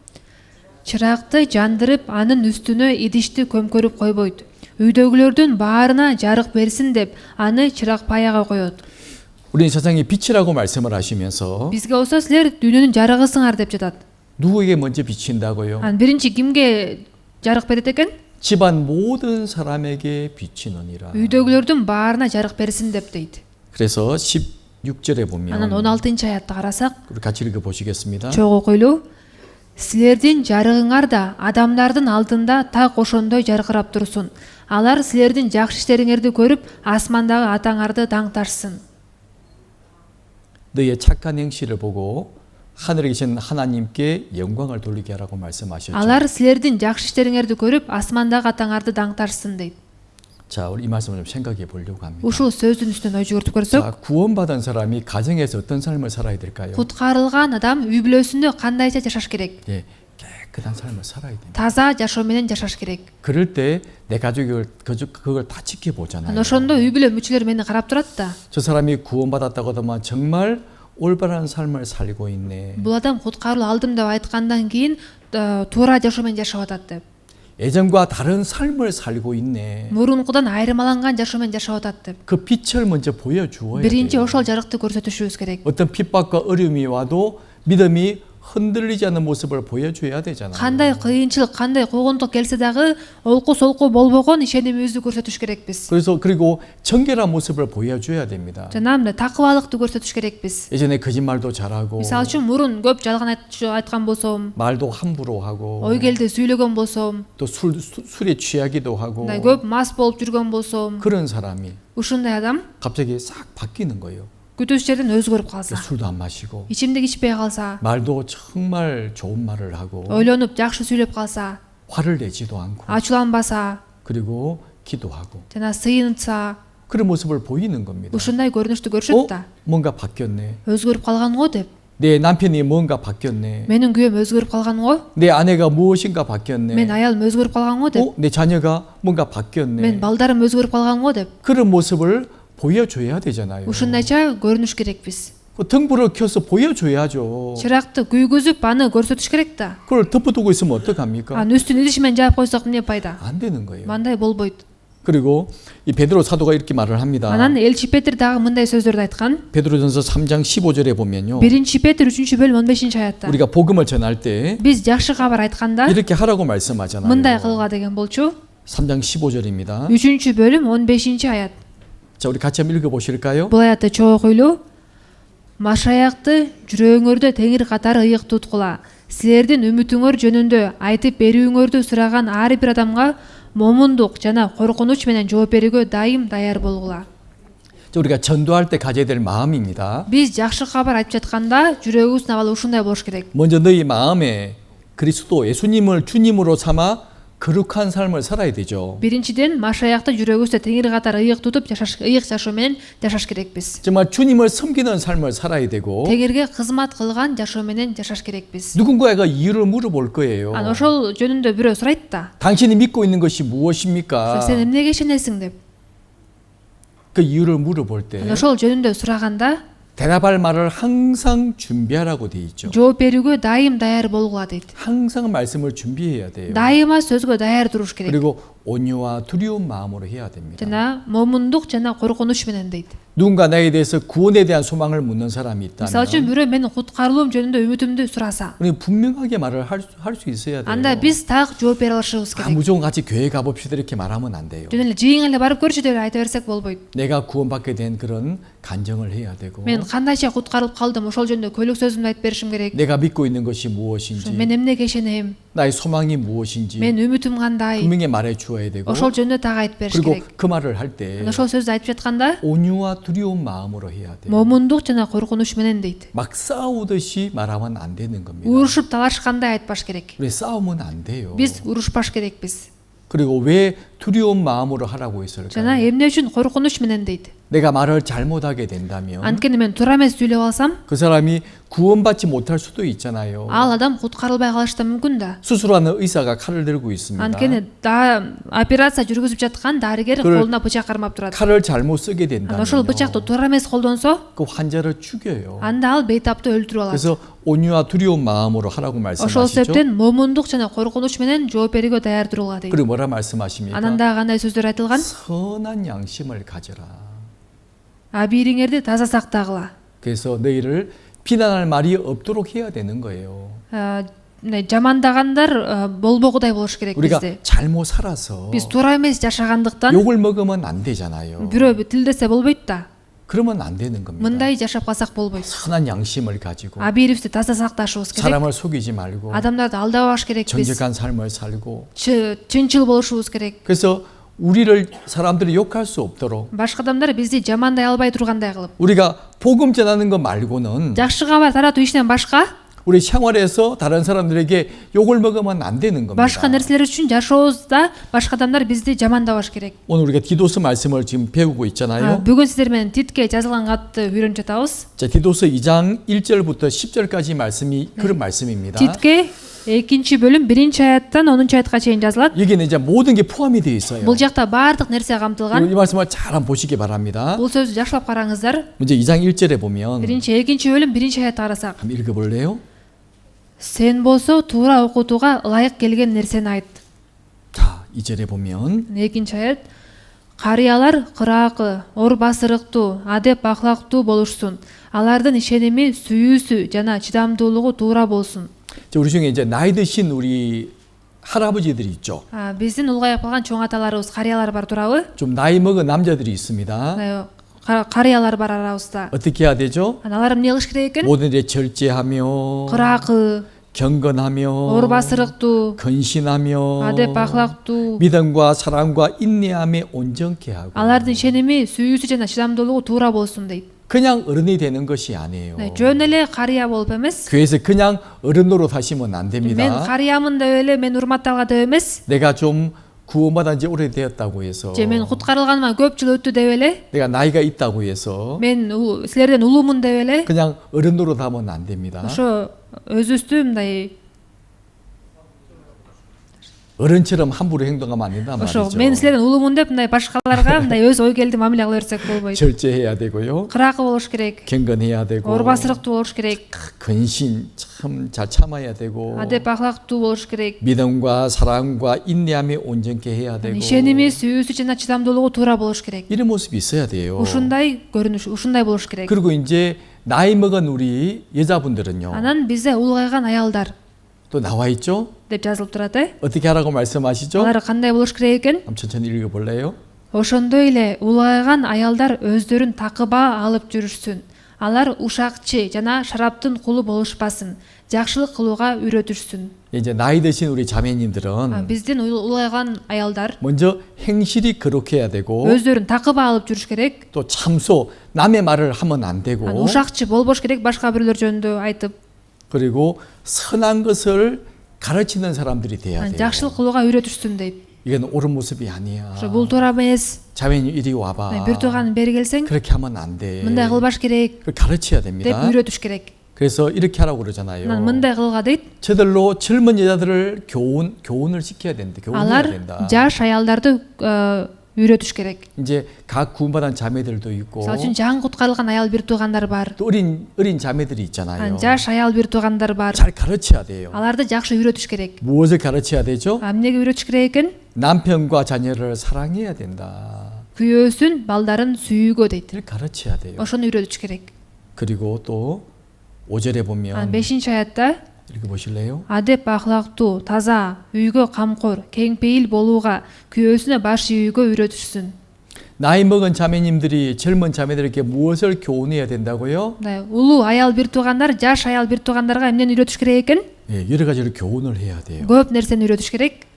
Чыракты жандырып, анын үстүнө идишти көмкөрүп койбойт. Үйдөгүлөрдүн баарына жарык берсин деп, аны чырак паяга коет. 우리는 세상의 빛이라고 말씀을 하시면서 Бизге болсо силер дүйнөнүн жарыгысыңар деп жатат. 누구에게 먼저 비친다고요? Анан биринчи кимге жарык берет экен? 집안 모든 사람에게 비치느니라. Үйдөгүлөрдүн баарына жарык берсин деп дейт. 그래서 16절에 보면 Анан 16-аятты карасак, 우리 같이 읽어보시겠습니다. чогуу койлуу. Силердин жарыгыңар да адамдардын алдында так ошондой жаркырап турсун. Алар силердин жакшы иштериңерди көрүп, асмандагы атаңарды даңташсын. 너희의 착한 행실을 보고 하늘에 계신 하나님께 영광을 돌리게 하라고 말씀하셨죠. Алар силердин жакшы иштериңерди көрүп, асмандагы атаңарды даңташсын дейт. 자, 우리 이 말씀을 좀 생각해 보려고 합니다. ушул сөздүн үстүнөн ой жүгүртүп көрсөк, 자, 구원받은 사람이 가정에서 어떤 삶을 살아야 될까요? куткарылган адам үй бүлөсүндө кандайча жашаш керек? 예, 깨끗한 삶을 살아야 됩니다. таза жашоо менен жашаш керек. 그럴 때 내 가족이 그걸 다 지켜보잖아요. Аны ошондо үй бүлө мүчөлөрү мени карап турат да. 저 사람이 구원받았다고 하더만 정말 올바른 삶을 살고 있네. Бул адам куткарылып алдым деп айткандан кийин туура жашоо менен жашап атат деп. 예전과 다른 삶을 살고 있네. Мурункудан айырмаланган жашоо менен жашап атат деп. 그 빛을 먼저 보여주어야 Биринчи 돼요. ошол жарыкты көрсөтүшүбүз керек. 어떤 핍박과 어려움이 와도 믿음이 흔들리지 않는 모습을 보여줘야 되잖아요. Кандай кыйынчылык, кандай куугунтук келсе дагы олку солку болбогон ишенимибизди көрсөтүш керекпиз. 그리고 정결한 모습을 보여줘야 됩니다. Жана мындай такыбалыкты көрсөтүш керекпиз. 예전에 거짓말도 잘하고 Мисалы үчүн мурун көп жалган айткан болсом, 말도 함부로 하고 ой келди сүйлөгөн болсом, 또 술에 취하기도 하고 мындай көп мас болуп жүргөн болсом, 그런 사람이 ушундай адам 갑자기 싹 바뀌는 거예요. күтүүчү жерден өзгөрүп калса, 술도 안 마시고 ичимдик ичпей калса, 말도 정말 좋은 말을 하고 ойлонуп жакшы сүйлөп калса, 화를 내지도 않고 ачууланбаса, 그리고 기도하고 жана сыйынса, 그런 모습을 보이는 겁니다. ушундай көрүнүштү көрүшөт да. 뭔가 바뀌었네. өзгөрүп калган го деп. 내 남편이 뭔가 바뀌었네. Менин күйөөм өзгөрүп калган го, 내 아내가 무엇인가 바뀌었네. мен аялым өзгөрүп калган го деп. 내 자녀가 뭔가 바뀌었네. мен балдарым өзгөрүп калган го деп. 그런 모습을 보여줘야 되잖아요. ушундайча көрүнүш керекпиз. 등불을 켜서 보여줘야죠. чыракты күйгүзүп аны көрсөтүш керек да. 그걸 덮어두고 있으면 어떡합니까? аны үстүн идиш менен жаап койсок эмне пайда? 안 되는 거예요. мындай болбойт. 그리고 이 베드로 사도가 이렇게 말을 합니다. анан элчи Петр дагы мындай сөздөрдү айткан. 베드로전서 3장 15절에 보면요. биринчи Петр 3-бөлүм 15-аятта. 우리가 복음을 전할 때 биз жакшы кабар айтканда 이렇게 하라고 말씀하잖아요. мындай кылга деген болчу. 3장 15절입니다. 3-бөлүм 15-аят. 자, 우리 같이 한번 읽어 보실까요? бул аятты чогуу окуйлу. Машаякты жүрөгүңөрдө теңир катары ыйык туткула. Силердин үмүтүңөр жөнүндө айтып берүүңөрдү сураган ар бир адамга момундук жана коркунуч менен жооп берүүгө дайым даяр болгула. 자, 우리가 전도할 때 가져야 될 마음입니다. биз жакшы кабар айтып жатканда жүрөгүбүздүн абалы ушундай болуш керек. 먼저 너희 마음에 그리스도 예수님을 주님으로 삼아 거룩한 삶을 살아야 되죠. биринчиден Машаякты жүрөгүбүздө теңир катары ыйык тутуп ыйык жашоо менен жашаш керекпиз. 정말 주님을 섬기는 삶을 살아야 되고 теңирге кызмат кылган жашоо менен жашаш керекпиz. 누군가가 이유를 물어볼 거예요. анан ошол жөнүндө бирөө сурайт да. 당신이 믿고 있는 것이 무엇입니까? сен эмнеге ишенесиң деп. 그 이유를 물어볼 때 анан ошол жөнүндө сураганда 대답할 말을 항상 준비하라고 돼 있죠. жооп берүүгө дайым даяр болгула дейт. 항상 말씀을 준비해야 돼요. дайыма сөзгө даяр туруш керек. 그리고 온유와 두려운 마음으로 해야 됩니다. жана момундук жана коркунуч менен дейт. 누군가 나에 대해서 구원에 대한 소망을 묻는 사람이 мисалы үчүн 있다면 бирөө менин куткарылуум жөнүндө үмүтүмдү сураса, 우리 분명하게 말을 할 수 있어야 돼요. анда биз так жооп бере алышыбыз керек. 무조건 같이 교회 가봅시다 이렇게 말하면 안 돼요. жөн эле жыйын эле барып көрчү деп айта берсек болбойт. 내가 구원받게 된 그런 간증을 해야 되고 мен кандайча куткарылып калдым, ошол жөнүндө көйлөк сөзүмдү айтып беришим керек. 내가 믿고 있는 것이 무엇인지 мен эмнеге ишенем, 나의 소망이 무엇인지 мен үмүтүм кандай, 분명히 말해 주어야 되고 ошол жөнүндө так айтып бериш 그리고 керек. 그 말을 할 때 анан ошол сөздү айтып жатканда 온유와 두려운 마음으로 해야 돼요. момундук жана коркунуч менен дейт. 막 싸우듯이 말하면 안 되는 겁니다. урушуп талашкандай айтпаш керек. 우리 싸우면 안 돼요. биз урушпаш керекпиз. 그리고 왜 두려운 마음으로 하라고 했을까요? жана эмне үчүн коркунуч менен дейт. 내가 말을 잘못하게 된다면 анткени мен туура эмес сүйлөп алсам, 그 사람이 구원받지 못할 수도 있잖아요. ал адам куткарылбай калышы да мүмкүн да. 수술하는 의사가 칼을 들고 있습니다. анткени операция жүргүзүп жаткан дарыгер 그걸 колуна бычак кармап турат. 칼을 잘못 쓰게 анан ошол 된다면 бычакты туура эмес колдонсо, 그 환자를 죽여요. анда ал бейтапты өлтүрүп алат. 그래서 온유와 두려운 마음으로 하라고 ошол 말씀하시죠. себептен момундук жана коркунуч менен жооп берүүгө даяр турула дейт. 그리고 뭐라 말씀하십니까? анан дагы кандай сөздөр айтылган? 선한 양심을 가져라. абийириңерди таза сактагыла. 그래서 너희를 비난할 말이 없도록 해야 되는 거예요. жамандагандар болбогудай болуш керек 우리가 бизде. 잘못 살아서 биз туура эмес жашагандыктан 욕을 먹으면 안 되잖아요. бирөө тилдесе болбойт да. 그러면 안 되는 겁니다. мындай жашап калсак болбойт. 선한 양심을 가지고 абийирибизди таза сакташыбыз керек. 사람을 속이지 말고 адамдарды алдабаш керекпиз. 정직한 삶을 살고 чынчыл болушубуз керек. 그래서 우리를 사람들이 욕할 수 없도록 башка адамдар бизди жамандай албай тургандай кылып, 우리가 복음 전하는 것 말고는 жакшы кабар таратуу ишинен башка 우리 생활에서 다른 사람들에게 욕을 먹으면 안 되는 겁니다. башка нерселер үчүн жашообузда башка адамдар бизди жамандабаш керек. 오늘 우리가 디도서 말씀을 지금 배우고 있잖아요. Бүгүн сиздер менен Титке жазылган катты үйрөнүп жатабыз. 자, 디도서 2장 1절부터 10절까지 말씀이 그런 말씀입니다. Титке 2 бөлүм 1 аяттан 10 аятка чейин жазылат. 여기는 이제 모든 게 포함이 되어 있어요. Бул жакта баардык нерсе камтылган. 이 말씀을 잘 한번 보시기 바랍니다. Бул сөздү жакшылап караңыздар. 먼저 2장 1절에 보면 2 бөлүм 1 аятты карасак. 한번 읽어볼래요? Сен болсо туура окутууга ылайык келген нерсени айт. 자, 2절에 보면 2 аят. Карыялар кыраакы, ор басырыктуу, адеп ахлактуу болушсун. Алардын ишеними, сүйүүсү жана чыдамдуулугу туура болсун. 자, 우리 중에 이제 나이 드신 우리 할아버지들이 있죠. Биздин улгайып калган чоң аталарыбыз, карыялар бар турабы? 좀 나이 먹은 남자들이 있습니다. Карыялар бар арабызда. 어떻게 해야 되죠? Алар эмне кылыш керек экен? 모든 일에 절제하며 Кыраакы, 경건하며 ор басырыктуу, 근신하며 адеп ахлактуу. 믿음과 사랑과 인내함에 온전케 하고 Алардын ишеними, сүйүүсү жана чыдамдуулугу туура болсун дейт. 그냥 어른이 되는 것이 아니에요. Жөн эле карыя болуп эмес. 교회에서 그냥 어른으로 사시면 안 Мен 됩니다. карыямын деп эле мен урматталга деп эмес. 내가 좀 구원받은 지 오래되었다고 해서 Же мен куткарылганыма көп жыл өттү деп эле. 내가 나이가 있다고 해서 Мен силерден улуумун деп эле. 그냥 어른으로 하면 안 됩니다. Ошо өзүбүздү мындай 어른처럼 함부로 행동하면 안 된다 ошо 말이죠. мен силерден улуумун деп мындай башкаларга мындай өз ой келди мамиле кыла берсек болбойт. 절제해야 되고요. кыраакы болуш керек. 경건해야 되고 ор басырыктуу болуш керек. 근신 참 잘 참아야 되고 адеп ахлактуу болуш керек. 믿음과 사랑과 인내함에 온전케 해야 되고 ишеними, сүйүүсү жана чыдамдуулугу туура болуш керек. 이런 모습이 있어야 돼요. ушундай көрүнүш, ушундай болуш керек. 그리고 이제 나이 먹은 우리 여자분들은요. Анан бизде улгайган аялдар 또 나와 있죠? деп жазылып турат э. 어떻게 하라고 말씀하시죠? Алар кандай болуш керек экен? 한번 천천히 읽어볼래요? Ошондой эле улгайган аялдар өздөрүн такыба алып жүрүшсүн. Алар ушакчы жана шараптын кулу болушпасын. Жакшылык кылууга үйрөтүшсүн. 이제 나이 드신 우리 자매님들은 Биздин улгайган аялдар 먼저 행실이 거룩해야 되고 өздөрүн такыба алып жүрүш керек. 또 참소 남의 말을 하면 안 되고 ушакчы болбош керек, башка бирлер жөнүндө айтып. 그리고 선한 것을 가르치는 사람들이 돼야 돼요. жакшылык кылууга үйрөтүшсүн дейт. 이건 옳은 모습이 아니야. ошо бул туура эмес. 자매님 이리 와봐. бир тууганым бери келсең, 그렇게 하면 안 돼. мындай кылбаш керек 그걸 가르쳐야 деп 됩니다. үйрөтүш керек. 그래서 이렇게 하라고 그러잖아요. анан мындай кылга дейт. 저들로 젊은 여자들을 교훈을 시켜야 된다. 교훈해야 алар 된다. жаш аялдарды үйрөтүш керек. 이제 각 구원받은 자매들도 있고 мисалы үчүн жаңы куткарылган аял бир туугандар бар. 또 어린 자매들이 있잖아요. жаш аял бир туугандар бар. 잘 가르쳐야 돼요. аларды жакшы үйрөтүш керек. 무엇을 가르쳐야 되죠? эмнеге үйрөтүш керек экен? 남편과 자녀를 사랑해야 된다. күйөөсүн, балдарын сүйүүгө дейт. 이를 가르쳐야 돼요. ошону үйрөтүш керек. 그리고 또 5절에 보면 5 аятта 읽어보실래요? адеп ахлактуу, таза, үйгө камкор, кеңпейил болууга, күйөөсүнө баш ийүүгө үйрөтүшсүн. 나이 먹은 자매님들이 젊은 자매들에게 무엇을 교훈해야 된다고요? улуу аял бир туугандар жаш аял бир туугандарга эмнени үйрөтүш керек экен? 예, 여러 가지로 교훈을 해야 돼요. көп нерсени үйрөтүш керек.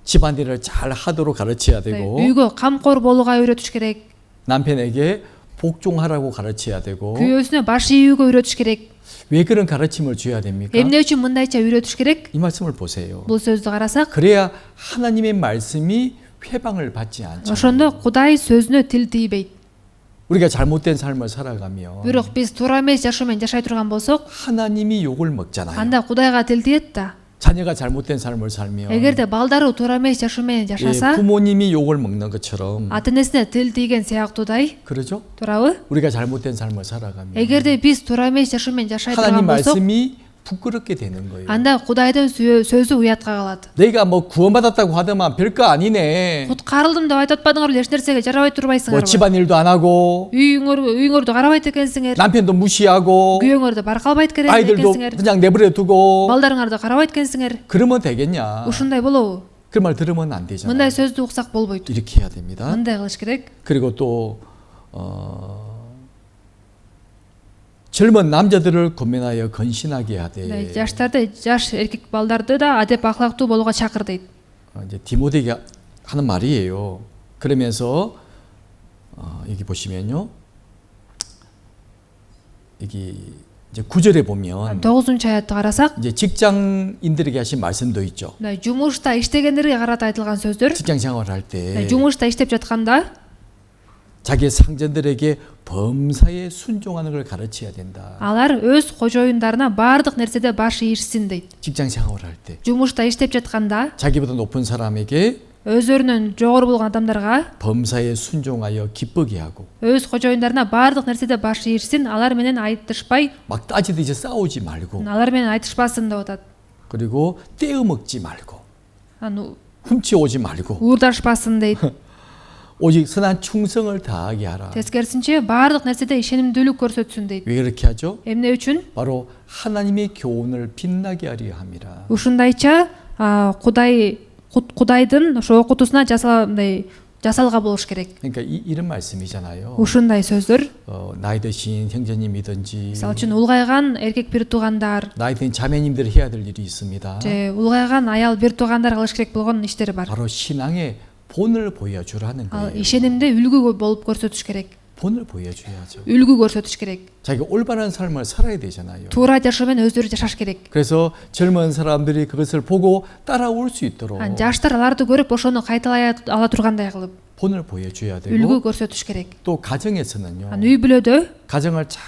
집안일을 잘 하도록 가르쳐야 되고 үйгө камкор болууга үйрөтүш керек. 남편에게 복종하라고 가르쳐야 되고 күйөөсүнө баш ийүүгө үйрөтүш керек. 왜 그런 가르침을 줘야 됩니까? эмне үчүн мындайча үйрөтүш керек? 이 말씀을 보세요. бул сөздү карасак, 그래야 하나님의 말씀이 회방을 받지 않죠. ошондо Кудай сөзүнө тил тийбейт. 우리가 잘못된 삶을 살아가면 бирок биз туура эмес жашоо менен жашай турган болсок, 하나님이 욕을 먹잖아요. анда Кудайга тил тиет да. 자녀가 잘못된 삶을 살면 эгерде балдары туура эмес жашоо менен жашаса, 부모님이 욕을 먹는 것처럼 ата энесине тил тийген сыяктуудай, 그러죠? туурабы? 우리가 잘못된 삶을 살아가면 эгерде биз туура эмес жашоо менен жашай 하나님 турган болсок, 말씀이 부끄럽게 되는 거예요. анда Кудайдын сөзү уятка калат. 내가 뭐 구원받았다고 하더만 별거 아니네. Куткарылдым деп айтып атпадыңарбы, эч нерсеге жарабай 뭐 турбайсыңарбы? 집안일도 안 하고 үйүңөрдү карабайт экенсиңер. 남편도 무시하고 күйөөңөрдү баркалбайт 아이들도 экенсиңер. 그냥 내버려 두고 балдарыңарды карабайт экенсиңер. 그러면 되겠냐? ушундай болобу? 그 말 들으면 안 되잖아요. мындай сөздү уксак болбойт. 이렇게 해야 됩니다. мындай кылыш керек. 그리고 또 젊은 남자들을 권면하여 건신하게 하되 жаштарды, жаш эркек балдарды да адеп ахлактуу болууга чакыр дейт. 이제 디모데가 하는 말이에요. 그러면서 여기 보시면요. 여기 이제 9절에 보면 9-ынчы аятты карасак, 이제 직장인들에게 하신 말씀도 있죠. жумушта иштегендерге карата айтылган сөздөр, 직장 생활할 때 жумушта иштеп жатканда 자기의 상전들에게 범사에 순종하는 걸 가르쳐야 된다. алар өз кожоюндарына баардык нерседе баш ийишсин дейт. 직장 생활할 때 жумушта иштеп жатканда 자기보다 높은 사람에게 өздөрүнөн жогору болгон адамдарга 범사에 순종하여 기쁘게 하고 өз кожоюндарына баардык нерседе баш ийишсин, алар менен айтышпай, 막 따지듯이 싸우지 말고 алар менен айтышпасын деп атат. 그리고 떼어먹지 말고 Аны 훔쳐오지 말고 уурдашпасын дейт. 오직 선한 충성을 다하게 하라. Тескерисинче баардык нерседе ишенимдүүлүк көрсөтсүн дейт. 왜 그렇게 하죠? Эмне үчүн? 바로 하나님의 교훈을 빛나게 하려 함이라. Ушундайча Кудайдын ошо окутусуна жасалга болуш керек. 그러니까 이런 말씀이잖아요. Ушундай сөздөр, 나이 드신 형제님이든지 мисалы үчүн улгайган эркек бир туугандар, 나이 든 자매님들이 해야 될 일이 있습니다. же улгайган аял бир туугандар кылыш керек болгон иштери бар. 바로 신앙의 본을 보여주라는 Ал 거예요. ишенимде үлгү болуп көрсөтүш керек. 본을 보여줘야죠. үлгү көрсөтүш керек. 자기가 올바른 삶을 살아야 되잖아요. туура жашоо менен өздөрү жашаш керек. 그래서 젊은 사람들이 그것을 보고 따라올 수 있도록 Жаштар аларды көрүп ошону кайталай ала тургандай кылып 본을 보여줘야 үлгү 되고 көрсөтүш керек. 또 가정에서는요. үй бүлөдө 가정을 잘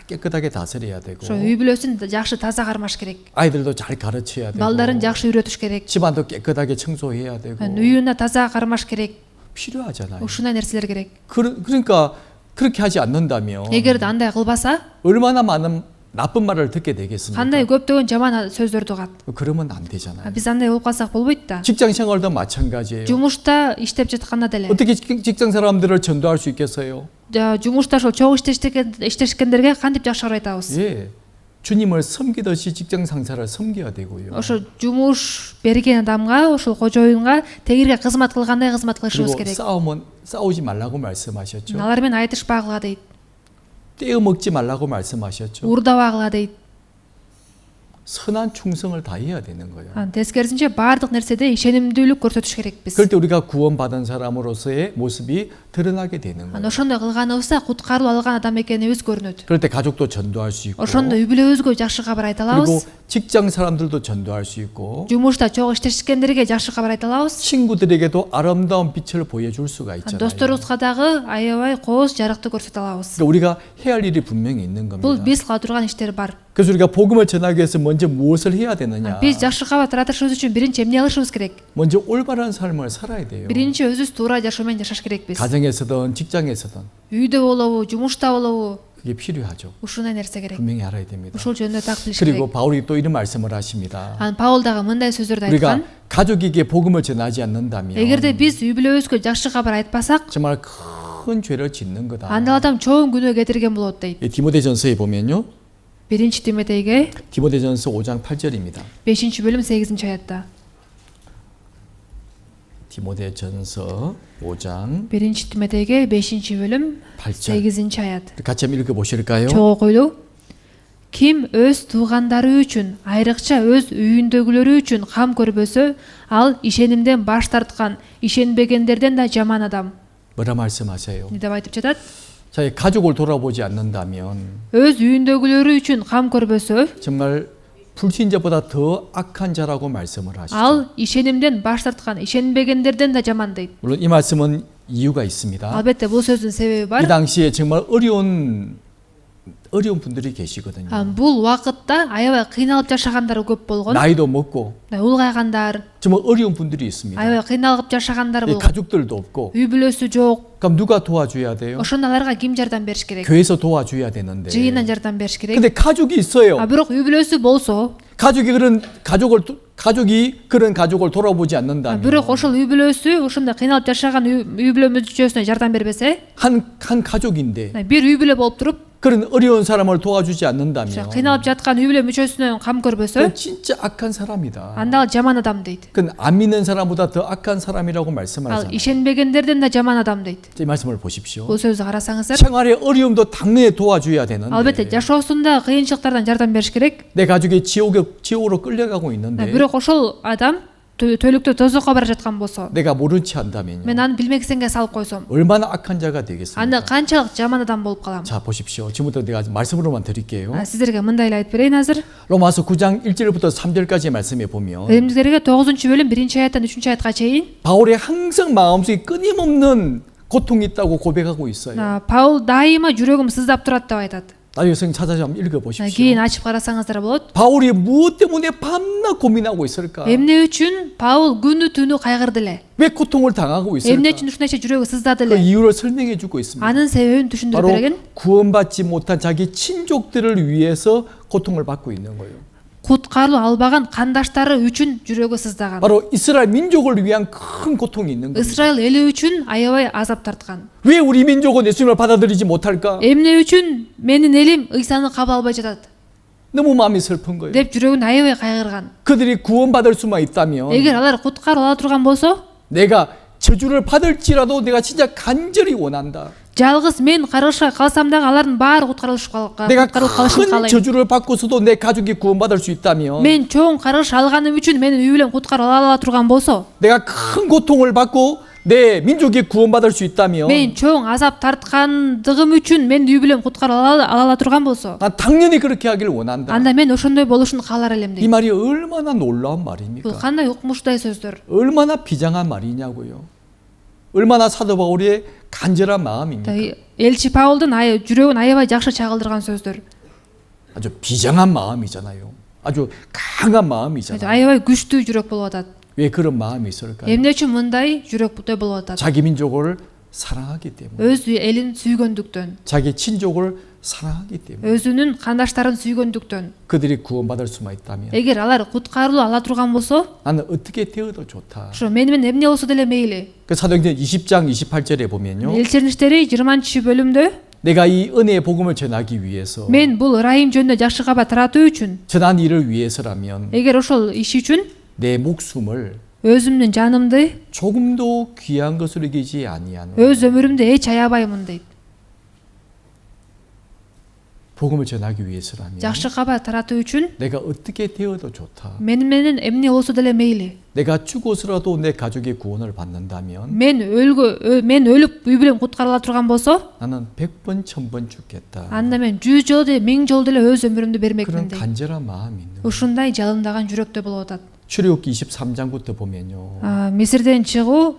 깨끗하게 다스려야 되고 ошо үй бүлөсүн жакшы таза кармаш керек. 아이들도 잘 가르쳐야 되고 балдарын жакшы үйрөтүш керек. 집안도 깨끗하게 청소해야 되고 үйүнө таза кармаш керек. 필요하잖아요. ушундай нерселер керек. 그러니까 그렇게 하지 않는다면 эгерде андай кылбаса, 얼마나 많은 나쁜 말을 듣게 되겠습니까? кандай көптөгөн жаман сөздөрдү угат. 그러면 안 되잖아요. Биз андай болуп калсак болбойт да. 직장 생활도 마찬가지예요. жумушта иштеп жатканда деле. 어떻게 직장 사람들을 전도할 수 있겠어요? жумушта ошол чогуу иштешкендерге кантип жакшы карап айтабыз? 예. 주님을 섬기듯이 직장 상사를 섬겨야 되고요. ошо жумуш берген адамга, ошол кожоюнга тегирге кызмат кылгандай кызмат кылышыбыз 그리고 керек. 싸우지 말라고 말씀하셨죠. алар менен айтышпагыла дейт. 떼어먹지 말라고 말씀하셨죠. уурдабагыла дейт. 선한 충성을 다해야 되는 거예요. Тескерисинче баардык нерседе ишенимдүүлүк көрсөтүш керекпиз. 그럴 때 우리가 구원받은 사람으로서의 모습이 드러나게 되는 거예요. ошондой кылганыбызда куткарылып алган адам экенибиз көрүнөт. 그럴 때 가족도 전도할 수 있고 ошондо үй бүлөбүзгө жакшы кабар айта 그리고 алабыз. 직장 사람들도 전도할 수 있고 жумушта чогуу иштешкендерге жакшы кабар айта алабыз. 친구들에게도 아름다운 빛을 보여줄 수가 있잖아요. досторубузга дагы аябай кооз жарыкты көрсөтө алабыз. 그러니까 우리가 해야 할 일이 분명히 있는 бул 겁니다. биз кыла турган иштер бар. 그래서 우리가 복음을 전하기 위해서 먼저 무엇을 해야 되느냐? биз жакшы кабар таратышыбыз үчүн биринчи эмне кылышыбыз керек? 먼저 올바른 삶을 살아야 돼요. биринчи өзүбүз туура жашоо менен жашаш керекпиз. 가정에서든 직장에서든 үйдө болобу, жумушта болобу, 그게 필요하죠. ушундай нерсе керек. 분명히 알아야 됩니다. ушул жөнүндө так билиш 그리고 керек. 바울이 또 이런 말씀을 하십니다. Паул дагы мындай сөздөрдү 우리가 айткан. 가족에게 복음을 전하지 않는다면 эгерде биз үй бүлөбүзгө жакшы кабар айтпасак, 정말 큰 죄를 짓는 거다. анда адам чоң күнөө кетирген болот дейт. 디모데전서에 보면요. биринчи Тимотейге 디모데전서 5장 8절입니다. 5-бөлүм 8 аятта. 디모데전서 5장 биринчи Тимотейге 5-бөлүм 8절 8 аят. 같이 한번 읽어보실까요? чогуу окуйлу. Ким өз туугандары үчүн, айрыкча өз үйүндөгүлөрү үчүн кам көрбөсө, ал ишенимден баш тарткан, ишенбегендерден да жаман адам. 뭐라 말씀하세요? Эмне деп айтып жатат? 자기 가족을 돌아보지 않는다면 өз үйүндөгүлөрү үчүн кам көрбөсө, 정말 불신자보다 더 악한 자라고 말씀을 하시죠. ал ишенимден баш тарткан, ишенбегендерден да жаман дейт. 물론 이 말씀은 이유가 있습니다. Албетте бул сөздүн себеби 이 бар. 당시에 정말 어려운 분들이 계시거든요. Бул убакытта аябай кыйналып жашагандар көп болгон. 나이도 먹고 улгайгандар, 정말 어려운 분들이 있습니다. аябай кыйналып жашагандар 이 болгон. 가족들도 없고 үй бүлөсү жок. 그럼 누가 도와줘야 돼요? ошондо аларга ким жардам бериш керек? 교회에서 도와줘야 되는데 жыйындан жардам бериш керек. 근데 가족이 있어요. бирок үй бүлөсү болсо, 가족이 그런 가족을 돌아보지 않는다면 бирок ошол үй бүлөсү ошондой кыйналып жашаган үй бүлө мүчөсүнө жардам бербесе, 한 가족인데 бир үй бүлө болуп туруп, 그런 어려운 사람을 도와주지 않는다면 кыйналып жаткан үй бүлө мүчөсүнөн кам көрбөсө, 그건 진짜 악한 사람이다. анда ал жаман адам дейт. 그건 안 믿는 사람보다 더 악한 사람이라고 ал 말씀하잖아요. ишенбегендерден да жаман адам дейт. 이 말씀을 보십시오. бул сөздү карасаңыздар, 생활의 어려움도 당연히 도와줘야 되는데 албетте жашоосунда кыйынчылыктардан жардам бериш керек. 내 가족이 지옥으로 끌려가고 있는데 бирок ошол адам төлөктө тозокко бара жаткан болсо, 내가 모른 채 한다면요. мен аны билмексенге салып койсом, 얼마나 악한 자가 анда 되겠습니까? канчалык жаман адам болуп калам. 자, 보십시오. 지금부터 내가 말씀으로만 드릴게요. Сиздерге мындай эле айтып берейин азыр. 로마서 9장 1절부터 3절까지의 말씀에 보면 Римдиктерге 9-бөлүм 1-аяттан 3-аятка чейин 바울이 항상 마음속에 끊임없는 고통이 있다고 고백하고 있어요. Паул дайыма жүрөгүм сыздап турат деп айтат. 나중에 성경 찾아서 한번 읽어보십시오. Кийин ачып карасаңыздар болот. 바울이 무엇 때문에 밤낮 고민하고 있을까? Эмне үчүн Паул күнү түнү кайгырды эле? 왜 고통을 당하고 있을까? Эмне үчүн ушунча жүрөгү сыздады 그 эле? 이유를 설명해 주고 있습니다. Анын себебин түшүндүрүп 바로 берген. 구원받지 못한 자기 친족들을 위해서 고통을 받고 있는 거예요. Куткарылуу албаган кандаштары үчүн жүрөгү сыздаган. 바로 이스라엘 민족을 위한 큰 고통이 있는 거예요. Исраил эли үчүн аябай азап тарткан. 왜 우리 민족은 예수님을 받아들이지 못할까? Эмне үчүн менин элим ыйсаны кабыл албай жатат 너무 마음이 슬픈 거예요. деп жүрөгүн аябай кайгырган. 그들이 구원받을 수만 있다면 Эгер алар куткарылып ала турган болсо, 내가 저주를 받을지라도 내가 진짜 간절히 원한다. жалгыз мен каргышка калсам дагы алардын баары куткарылып 내가 калышын 큰 каалайм. 저주를 받고서도 내 가족이 구원받을 수 있다면 Мен чоң каргыш алганым үчүн менин үй бүлөм куткарылып ала турган болсо, 내가 큰 고통을 받고 내 민족이 구원받을 수 있다면 мен чоң азап тарткандыгым үчүн менин үй бүлөм куткарылып ала турган болсо, 난 당연히 그렇게 하길 원한다. анда мен ошондой болушун каалар элем 이 дейт. 말이 얼마나 놀라운 Бул 말입니까? кандай укмуштай сөздөр. 얼마나 비장한 말이냐고요. 얼마나 사도 바울의 간절한 마음입니까? Элчи Паулдун жүрөгүн аябай жакшы чагылдырган сөздөр. 아주 비장한 마음이잖아요. 아주 강한 마음이잖아요. 아ябай күчтүү жүрөк болуп атат. 왜 그런 마음이 있을까요? Эмне үчүн мындай жүрөктө болуп атат? 자기 민족을 사랑하기 때문에, Өз элин сүйгөндүктөн, 자기 친족을 사랑하기 때문에 өзүнүн кандаштарын сүйгөндүктөн. 그들이 구원받을 수만 있다면 Эгер алар куткарылуу ала турган болсо, 나는 어떻게 되어도 좋다. ошо менен эмне болсо деле мейли. 그 사도행전 20장 28절에 보면요. Элчилер иштери 20-бөлүмдө 내가 이 은혜의 복음을 전하기 위해서 мен бул ырайым жөнүндө жакшы кабар таратуу үчүн, 전한 일을 위해서라면 эгер ошол иш үчүн 내 목숨을 өзүмдүн жанымды, 조금도 귀한 것으로 여기지 아니하노. өз өмүрүмдү эч аябаймын дейт. 복음을 전하기 위해서라면 Жакшы кабар таратуу үчүн 내가 어떻게 되어도 좋다. менен эмне болсо деле мейли. 내가 죽어서라도 내 가족의 구원을 받는다면 Мен өлүп үй бүлөм куткарыла турган болсо, 나는 100번 1000번 죽겠다. анда мен 100 жолу деле 1000 жолу деле өз өмүрүмдү 그런 бермекмин дейт. 간절한 마음이 있는 거예요. Ушундай жалындаган жүрөктө болуп атат. 출애굽기 23장부터 보면요. Мисирден чыгуу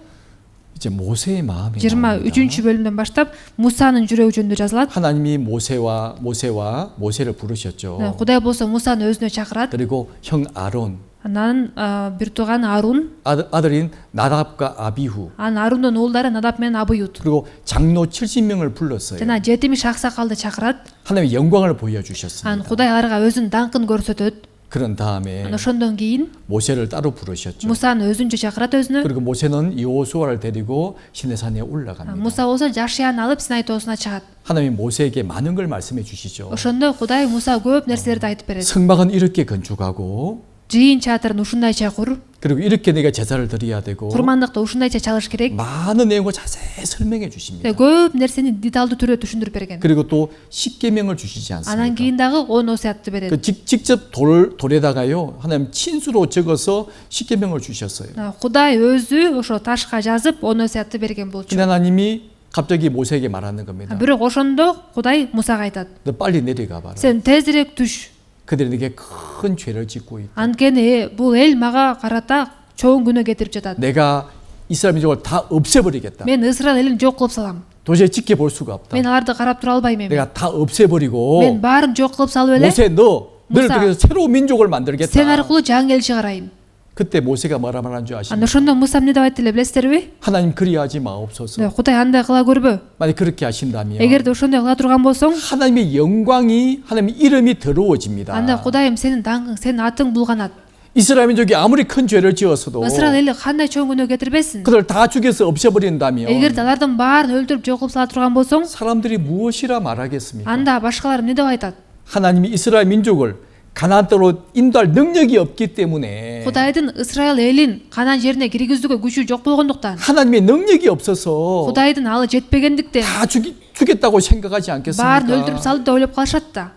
이제 모세의 마음이 나옵니다. 23-бөлүмдөн баштап Мусанын жүрөгү жөнүндө жазылат. 하나님이 모세를 부르셨죠. Кудай болсо Мусаны өзүнө чакырат. 그리고 형 아론, Анан бир тууганы Арун, 아들인 나답과 아비후, анын Арундун уулдары Надап менен Абыют. 그리고 장로 70명을 불렀어요. Жана 70 аксакалды чакырат. 하나님의 영광을 보여주셨습니다. Анан Кудай аларга өзүнүн даңкын көрсөтөт. 그런 다음에 Анан ошондон кийин 모세를 따로 부르셨죠. Мусаны өзүнчө чакырат өзүнө. 그리고 모세는 여호수아를 데리고 시내산에 올라갑니다. Муса болсо Жашияны алып Синай тоосуна чыгат. 하나님이 모세에게 많은 걸 말씀해 주시죠. Ошондо Кудай Муса көп нерселерди айтып берет. 성막은 이렇게 건축하고 Жыйын чатырын ушундайча кур, 그리고 이렇게 내가 제사를 드려야 되고 курмандыкты ушундайча чалыш керек. 많은 내용을 자세히 설명해 주십니다. Көп нерсени деталдуу түрдө түшүндүрүп берген. 그리고 또 십계명을 주시지 Анан 않습니까? кийин дагы 10 осуятты берет. 그 직접 돌에다가요 하나님 친수로 적어서 십계명을 주셨어요. Кудай өзү ошо ташка жазып 10 осуятты берген болчу. 근데 하나님이 갑자기 모세에게 말하는 겁니다. Бирок ошондо Кудай Мусага айтат: 너 빨리 내려가 봐라. "Сен тезирээк түш. 그들이 не게 큰 죄를 짓고 있다. Анткени бул эл мага карата чоң күнөө кетирип жатат. 내가 이스라엘 민족을 다 없애버리겠다. Мен Исраил элин жок кылып салам. 도저히 지켜볼 수가 없다. Мен аларды карап тура албайм эми. 내가 다 없애버리고 Мен баарын жок кылып салып эле 모세 너를 모사. 통해서 새로운 민족을 만들겠다. сен аркылуу жаңы эл чыгарайын. 그때 모세가 뭐라 말한 줄 Анда 아십니까? ошондо Муса эмне деп айтты эле билесиздерби? 하나님 그리하지 마옵소서. Кудай андай кыла көрбө. 만약 그렇게 하신다면 Эгерде ошондой кыла турган болсоң, 하나님의 영광이 하나님의 이름이 더러워집니다. анда Кудайым сенин даңкың, сенин атың булганат. 이스라엘 민족이 아무리 큰 죄를 지었어도 Исраил эли кандай чоң күнөө кетирбесин. 그들 다 죽여서 없애버린다면 Эгерде алардын баарын өлтүрүп жок кылып сала турган болсоң, 사람들이 무엇이라 말하겠습니까? анда башкалар эмне деп айтат? 하나님이 이스라엘 민족을 가나안 땅으로 인도할 능력이 없기 때문에 Кудайдын Исраил элин Канаан жерине киргизүүгө күчү жок болгондуктан, 하나님의 능력이 없어서 Кудайдын алы жетпегендиктен 다 죽겠다고 생각하지 баарын 않겠습니까? өлтүрүп салды деп ойлоп калышат да.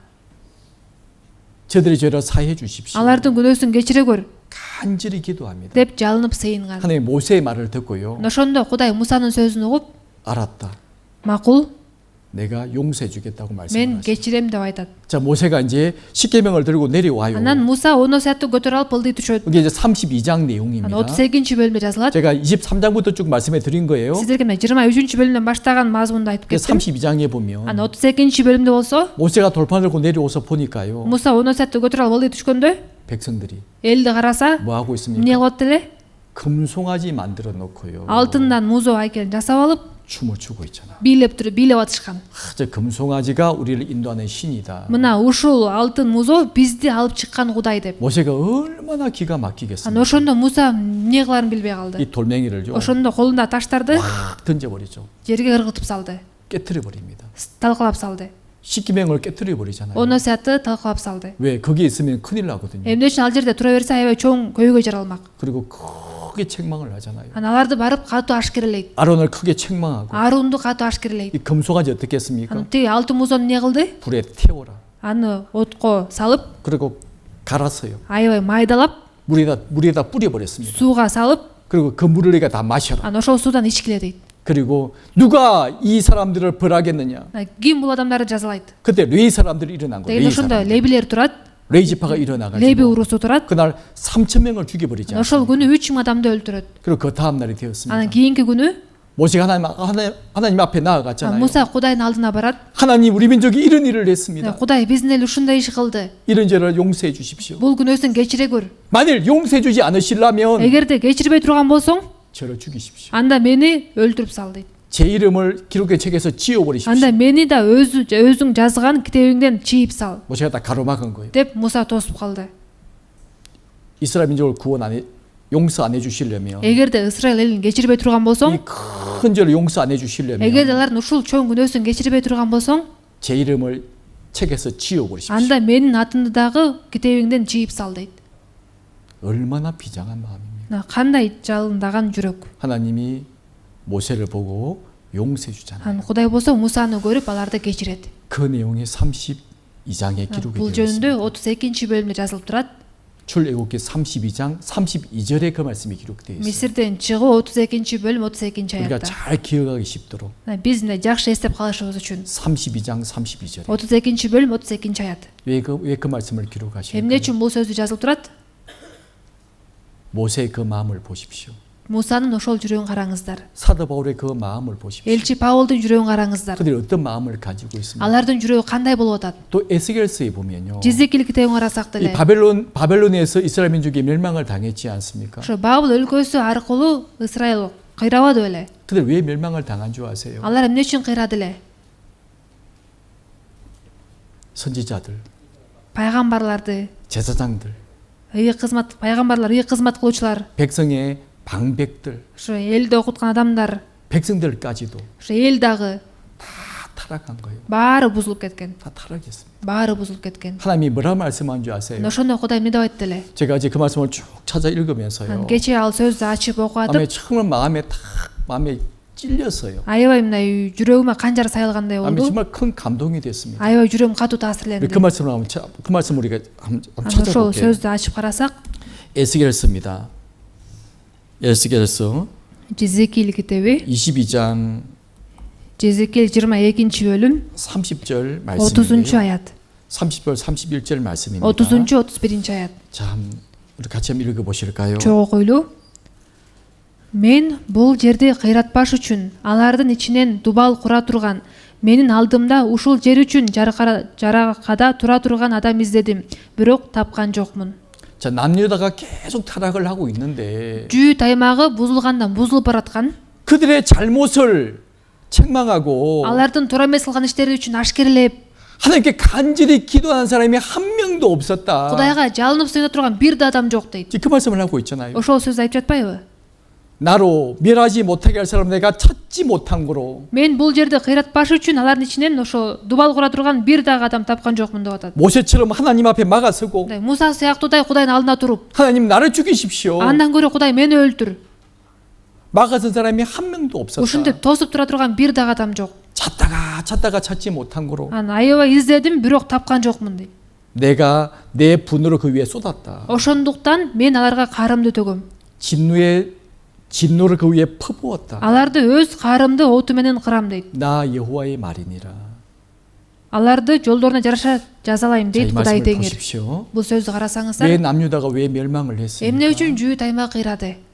저들의 죄를 사해 주십시오. Алардын күнөөсүн кечире көр. 간절히 기도합니다. деп жалынып сыйынган. 하나님 모세의 말을 듣고요. Ошондо Кудай Мусанын сөзүн угуп, 알았다. макул, 내가 용서해 주겠다고 мен 말씀하셨어요. кечирем деп айтат. 자, 모세가 이제 십계명을 들고 내려와요. Анан Муса ono саатты көтөрүп алып ылдый түшөт. 이게 이제 32장 Анан 내용입니다. 32 бөлүмдө жазылат. 제가 23장부터 쭉 말씀해 드린 거예요. Сиздерге мен 23 бөлүмдөн баштаган мазмунду айтып кеттим. 32장에 보면 Анан 32 бөлүмдө болсо, 모세가 돌판 들고 내려와서 보니까요. Муса ono саатты көтөрүп алып ылдый түшкөндө, 백성들이 элди караса, 뭐 하고 эмне 있습니까? кылып атты эле? 금송아지 만들어 놓고요. Алтындан музоо айкелин жасап алып, 춤을 추고 있잖아. бийлеп туруп бийлеп атышкан. 저 금송아지가 우리를 인도하는 신이다. Мына ушул алтын музоо бизди алып чыккан Кудай деп. 모세가 얼마나 기가 Анан 막히겠습니까? ошондо Муса эмне кыларын билбей калды. 이 돌멩이를요. Ошондо колунда таштарды 확 던져버리죠. жерге ыргытып салды. 깨뜨려 버립니다. Талкалап салды. 십계명을 깨뜨려 버리잖아요. Ono саатты талкалап салды. 왜 거기 있으면 큰일 나거든요. Эмне үчүн ал жерде тура берсе аябай чоң көйгөй жаралмак. 그리고 크게 책망을 하잖아요. Анан аларды барып катуу ашкерелейт. 아론을 크게 책망하고 Аарунду катуу ашкерелейт. 이 금송아지 어떻게 했습니까? Анан тиги алтын музоону эмне кылды? 불에 태워라. Аны отко салып, 그리고 갈았어요. аябай майдалап, 물에다 뿌려버렸습니다. сууга салып, 그리고 그 물을 내가 다 마셔라. анан ошол суудан ичкиле дейт. 그리고 누가 이 사람들을 벌하겠느냐? Ким бул адамдарды жазалайт? 그때 레이 사람들이 일어난 거예요. Деген 레이 ошондо 사람들. лебилер турат, 레이 지파가 леби 일어나가지고 урусу турат. 그날 3,000명을 죽여버리지 Ошол 않습니까? күнү 3000 адамды өлтүрөт. 그리고 그 다음 날이 되었습니다. Анан кийинки күнү 모세가 하나님 앞에 나아갔잖아요. Муса Кудайдын алдына барат. 하나님 우리 민족이 이런 일을 했습니다. Кудай биздин эл ушундай иш кылды. 이런 죄를 용서해 주십시오. Бул күнөөсүн кечире көр. 만일 용서해 주지 않으시려면 Эгерде кечирбей турган болсоң, 저를 죽이십시오. анда мени өлтүрүп сал дейт. 제 이름을 기록의 책에서 지워버리십시오. Анда мени да өзүң жазган китебиңден чийип сал 모세가 다 가로막은 거예요. деп Муса тосуп калды. 이스라엘 민족을 용서 안 해주시려면 Эгерде Исраил элин кечирбей турган болсоң, 이 큰 죄를 용서 안 해주시려면 эгерде алардын ушул чоң күнөөсүн кечирбей турган болсоң, 제 이름을 책에서 지워버리십시오. анда менин атымды дагы китебиңден чийип сал дейт. 얼마나 비장한 마음입니까? Кандай жалындаган жүрөк. 하나님이 모세를 보고 용서해 주잖아요. Анан Кудай болсо Мусаны көрүп аларды кечирет. 그 내용이 32장에 기록이 Бул 되어 있습니다. жөнүндө 32 бөлүмдө жазылып турат. 출애굽기 32장 32절에 그 말씀이 기록되어 있습니다. Мисирден чыгуу 32 бөлүм 32 우리가 аятта. 잘 기억하기 쉽도록 Биз мына жакшы эстеп калышыбыз үчүн 32장 32절에 32 бөлүм 32 аят. 왜 그 말씀을 기록하실까요? Эмне үчүн бул сөздү жазылып турат? 모세의 그 마음을 보십시오. Мусанын ошол жүрөгүн караңыздар. 사도 바울의 그 마음을 보십시오. Элчи Паулдун жүрөгүн караңыздар. 그들이 어떤 마음을 가지고 있습니까? Алардын жүрөгү кандай болуп атат? 또 에스겔서에 보면요. Жизекил китебин карасак 이 деле. 바벨론에서 이스라엘 민족이 멸망을 당했지 않습니까? Ошо Бабыл өлкөсү аркылуу Исраил кыйрабады беле? 그들 왜 멸망을 당한 줄 아세요? Алар эмне үчүн кыйрады эле? 선지자들, Пайгамбарларды, 제사장들, пайгамбарлар, ыйык кызмат кылуучулар, 백성의 방백들, ошо элди окуткан адамдар, 백성들까지도 ошо эл дагы 다 타락한 거예요. баары бузулуп кеткен. 다 타락했습니다. Баары бузулуп кеткен. 하나님이 뭐라 말씀한 줄 아세요? Ошондо Кудай эмне деп айтты эле? 제가 이제 그 말씀을 쭉 찾아 읽으면서요. Кечээ ал сөздү ачып окуп 마음에 атып, 정말 마음에 찔렸어요. аябай мына жүрөгүмө канжар сайылгандай 마음에 болду. 정말 큰 감동이 됐습니다. аябай жүрөгүм катуу таасирленди. 그 말씀을 그 말씀 우리가 한번 ошол 찾아볼게요. сөздү ачып карасак, 에스겔서입니다. 에스겔서 Жезекил китеби 22장 Жезекил 22 бөлүм 30절 30 말씀인데요. аят. 30절 31절 말씀입니다. 30 31 аят. 자, 우리 같이 한번 읽어 보실까요? Чогуу койлуу. Мен бул жерди кыйратпаш үчүн алардын ичинен дубал кура турган, менин алдымда ушул жер үчүн жаракада тура турган адам издедим, бирок тапкан жокмун. 자, 남유다가 계속 타락을 하고 있는데 Жүйүт аймагы бузулгандан бузулуп бараткан. 그들의 잘못을 책망하고 Алардын туура эмес кылган иштери үчүн ашкерлеп, 하나님께 간절히 기도하는 사람이 한 명도 없었다. Кудайга жалынып сыйына турган бир да адам жок дейт. 그 말씀을 하고 있잖아요. Ошол сөздү айтып жатпайбы? 나로 멸하지 못하게 할 사람 내가 찾지 못한 거로 Мен бул жерди кыйратпаш үчүн алардын ичинен ошо дубал кура турган бир дагы адам тапкан жокмун деп атат. 모세처럼 하나님 앞에 막아서고 Муса сыяктуудай Кудайдын алдына туруп, 하나님 나를 죽이십시오. андан көрө Кудай мени өлтүр. 막아선 사람이 한 명도 없었다. Ушинтип тосуп тура турган бир дагы адам жок. 찾다가 찾지 못한 거로 Анан аябай издедим, бирок тапкан жокмун дейт. 내가 내 분노를 그 위에 쏟았다. ошондуктан мен аларга карымды төгөм. 진노를 그 위에 퍼부었다. Аларды өз карымды оту менен кырам дейт. 나 여호와의 말이니라. Аларды жолдоруна жараша жазалайм 자, дейт 이 Кудай 말씀을 деңер. 보십시오. Бул сөздү 왜 карасаңыздар, 남유다가 왜 멸망을 эмне 했습니까? үчүн жүү тайма кыйрады?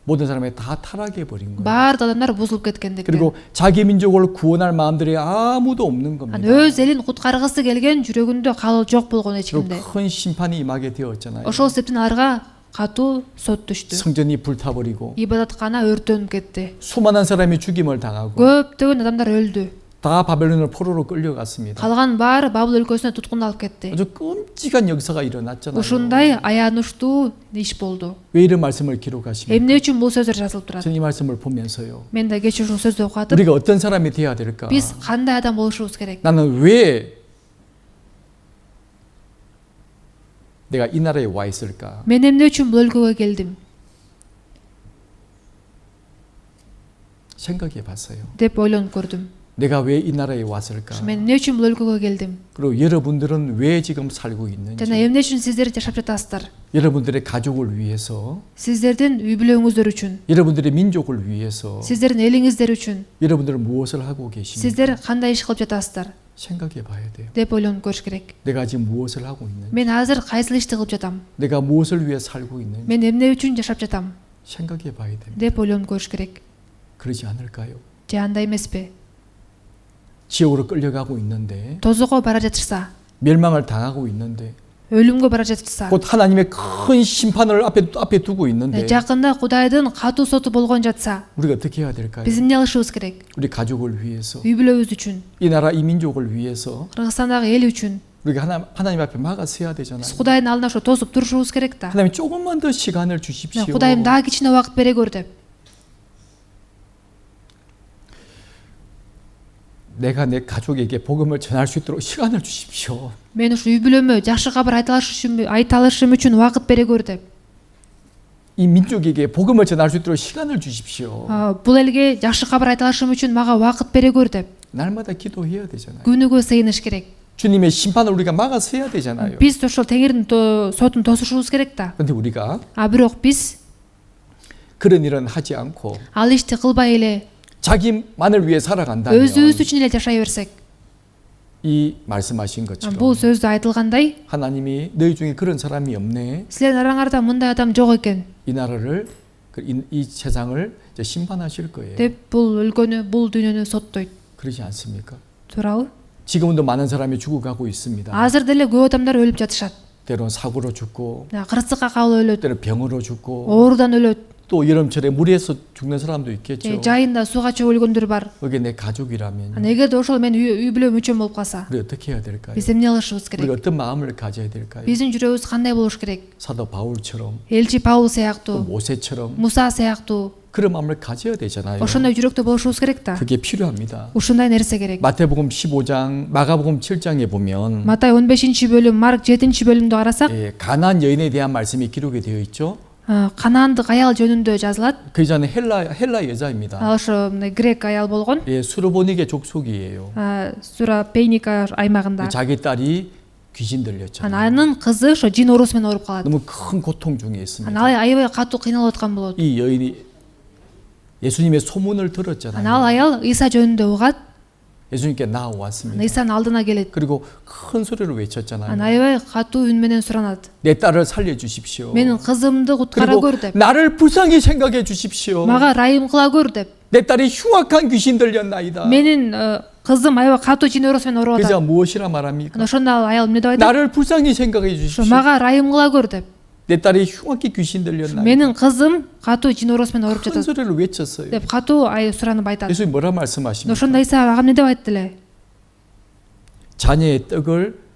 모든 사람이 다 타락해 버린 거예요. Баардык адамдар бузулуп кеткендиктен. 그리고 자기 민족을 구원할 마음들이 아무도 없는 겁니다. Өз элин куткаргысы келген жүрөгүндө калуу жок болгон эч 그리고 кимде. 큰 심판이 임하게 되었잖아요. Ошол себептен аларга катуу сот түштү. 성전이 불타버리고 Ибадаткана өртөнүп кетти. 수많은 사람이 죽임을 당하고 Көптөгөн адамдар өлдү. 다 바벨론을 포로로 끌려갔습니다. Калган баары Бабыл өлкөсүнө туткунда алып кетти. 아주 끔찍한 역사가 일어났잖아요. Ушундай аянычтуу иш болду. 왜 이런 말씀을 기록하십니까? Эмне үчүн бул сөздөр жазылып турат? 저는 이 말씀을 보면서요. Мен да кечээ ушул сөздү окуп атып, 우리가 어떤 사람이 돼야 될까? биз кандай адам болушубуз керек? 나는 왜 내가 이 나라에 와 있을까? Мен эмне үчүн бул өлкөгө келдим? 생각해 봤어요. деп ойлонуп көрдүм. 내가 왜 이 나라에 왔을까? Мен эмне үчүн бул өлкөгө келдим? 그리고 여러분들은 왜 지금 살고 있는지, Жана эмне үчүн сиздер жашап жатасыздар? 여러분들의 가족을 위해서, Сиздердин үй бүлөңүздөр үчүн, 여러분들의 민족을 위해서, сиздердин элиңиздер үчүн, 여러분들은 무엇을 하고 계십니까? сиздер кандай иш кылып жатасыздар? 생각해 봐야 돼요. деп ойлонуп көрүш керек. 내가 지금 무엇을 하고 있는지, Мен азыр кайсыл ишти кылып жатам? 내가 무엇을 위해 살고 있는지 Мен эмне үчүн жашап жатам? 생각해 봐야 됩니다. деп ойлонуп көрүш керек. 그러지 않을까요? Же андай эмеспи? 지옥으로 끌려가고 있는데, Тозого бара жатырса, 멸망을 당하고 있는데, өлүмгө бара жатырса, 곧 하나님의 큰 심판을 앞에 두고 있는데, жакында Кудайдын катуу соту болгон жатса, 우리가 어떻게 해야 될까요? биз эмне кылышыбыз керек? 우리 가족을 위해서, үй бүлөбүз үчүн, 이 나라 이 민족을 위해서 Кыргызстандагы эл үчүн 우리가 하나님 앞에 막아서야 되잖아요. биз Кудайдын алдына ошо тосуп турушубуз керек да. 하나님 조금만 더 시간을 주십시오. Кудайым дагы кичине убакыт бере көр деп. 내가 내 가족에게 복음을 전할 수 있도록 시간을 주십시오. Мен ушу үй бүлөмө жакшы кабар айта алышым үчүн убакыт бере көр деп. 이 민족에게 복음을 전할 수 있도록 시간을 주십시오. Бул элге жакшы кабар айта алышым үчүн мага убакыт бере көр деп. 날마다 기도해야 되잖아요. Күнүгө сыйыныш керек. 주님의 심판을 우리가 막아서야 되잖아요. Биз ошол Теңирдин сотун тосушубуз керек да. 그런데 우리가 Бирок биз 그런 일은 하지 않고 ал ишти кылбай эле 자기만을 위해 살아간다면 өзүбүз үчүн эле жашай берсек, 이 말씀하신 것처럼 бул сөздө айтылгандай, 하나님이 너희 중에 그런 사람이 없네. силердин араңарда мындай адам жок экен 이 나라를 이 세상을 이제 심판하실 거예요. деп бул өлкөнү, бул дүйнөнү соттойт. 그러지 않습니까? Туурабы? 지금도 많은 사람이 죽어가고 있습니다. Азыр деле көп адамдар өлүп жатышат. 때론 사고로 죽고, Кырсыкка кабыл өлөт, 때론 병으로 죽고, оорудан өлөт, 또 여름철에 물에서 죽는 사람도 있겠죠. жайында сууга чөп өлгөндөр бар. 그게 내 가족이라면 Эгерде ошол мен үй бүлө мүчөм болуп калса, 우리 어떻게 해야 될까요? биз эмне кылышыбыз 우리가 керек? 어떤 마음을 가져야 될까요? Биздин жүрөгүбүз кандай болуш керек? 사도 바울처럼, Элчи Паул 또 сыяктуу, 모세처럼 Муса сыяктуу 그런 마음을 가져야 되잖아요. ошондой жүрөктө болушубуз керек да. 그게 필요합니다. Ушундай нерсе керек. 마태복음 15장, 마가복음 7장에 보면 Матай 15-бөлүм, Марк 7-бөлүмдү карасак, 가나안 여인에 대한 말씀이 기록이 되어 있죠. Канаандык аял жөнүндө жазылат. 그 전에 헬라 여자입니다. Ал ошо грек аял болгон. 수르보닉의 족속이에요. Суропейника аймагында. 자기 딸이 귀신 들렸잖아요. Анын кызы ошо жин оорусу менен ооруп калат. 너무 큰 고통 중에 있습니다. Ал аябай катуу кыйналып аткан болот. 이 여인이 예수님의 소문을 Ал 들었잖아요. аял Иса жөнүндө угат, 예수님께 나와왔습니다. Исанын алдына келет. 그리고 큰 소리로 외쳤잖아요. Аябай катуу үн менен суранат. 내 딸을 살려주십시오. Менин кызымды куткара 그리고 көр деп. 나를 불쌍히 생각해 주십시오. Мага райым кыла көр деп. 내 딸이 흉악한 귀신 들렸나이다. Менин кызым аябай катуу жин оорусу менен ооруп 그자 атат. 무엇이라 말합니까? Ошондо ал аял эмне деп айтат? 나를 불쌍히 생각해 Ошо 주십시오. мага райым кыла көр деп. 내 딸이 흉악히 귀신 들렸나이다. Менин кызым катуу жин оорусу менен ооруп 큰 жатат 소리를 외쳤어요. деп катуу суранып айтат. 예수님 뭐라 말씀하십니까? Ошондо Иса ага эмне деп айтты эле? 자녀의 떡을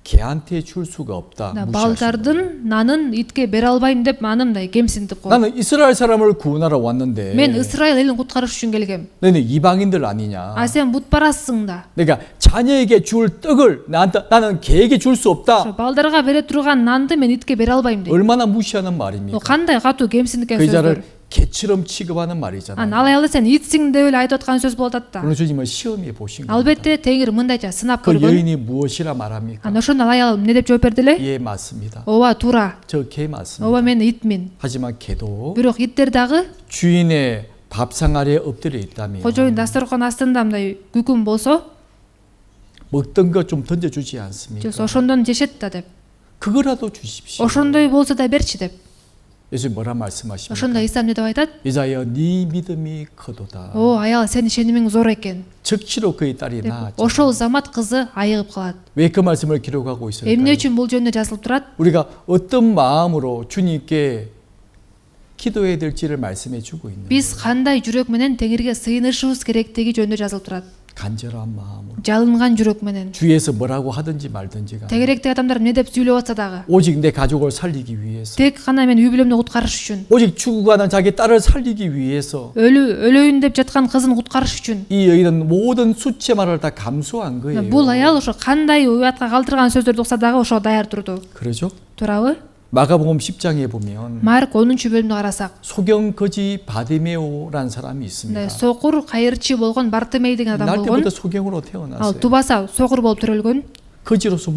개한테 줄 수가 없다. 무시하시고. Балдардын нанын итке бере албайм деп аны мындай кемсинтип коет. 나는 이스라엘 사람을 구원하러 왔는데 Мен Исраил элин куткарыш үчүн келгем. 너는 이방인들 아니냐? Сен бутпарасың да. 내가 자녀에게 줄 떡을 나는 개에게 줄 수 없다. Балдарга бере турган нанды мен итке бере албайм дейт. 얼마나 무시하는 Бул 말입니까? кандай катуу кемсиндик 그 여자를 сөздөр. 개처럼 취급하는 말이잖아요. алай сен итсиң деп эле айтып аткан сөз болуп атат да. 오늘 주님은 시험해 보신 겁니다. Албетте Теңир мындайча сынап 그 көргөн. 여인이 무엇이라 말합니까? ошондо аял эмне деп жооп берди эле? 예, 맞습니다. ооба туура. 저 개 맞습니다. ооба мен итмин. 하지만 개도 Бирок иттер дагы 주인의 밥상 아래에 엎드려 있다면 кожоюн дасторкон астында мындай күкүм болсо, 먹던 것 좀 던져주지 않습니까? ошондон жешет да деп. 그거라도 주십시오. ошондой болсо да берчи деп. 예수님 뭐라 말씀하십니까? ошондо 이са эмне деп айтат? 이자야 네 믿음이 크도다. О аял сенин ишенимиң зор экен. 즉시로 그의 딸이 나았죠. ошол замат кызы айыгып калат. 왜 그 말씀을 기록하고 있을까요? эмне үчүн бул жөнүндө жазылып турат? 우리가 어떤 마음으로 주님께 기도해야 될지를 말씀해 주고 있는 Биз кандай жүрөк менен Теңирге сыйынышыбыз керектиги жөнүндө жазылып турат. 간절한 마음으로 Жалынган жүрөк менен. 주위에서 뭐라고 하든지 말든지가 Тегеректеги адамдар эмне деп сүйлөп атса дагы, 오직 내 가족을 살리기 위해서 тек гана мен үй бүлөмдү куткарыш үчүн, 오직 죽어가는 자기 딸을 살리기 위해서 өлөйүн деп жаткан кызын куткарыш үчүн. 이 여인은 모든 수치말을 다 감수한 거예요. Бул аял ошо кандай уятка калтырган сөздөрдү укса дагы ошо даяр турду. 그러죠? туурабы? 마가복음 10장에 보면 Марк 10-бөлүмдү карасак, 소경 거지 바디메오라는 사람이 있습니다. сокур кайырчы болгон Бартемей деген адам 날 болгон. 때부터 소경으로 Ал 태어났어요. тубаса сокур болуп төрөлгөн. 거지로서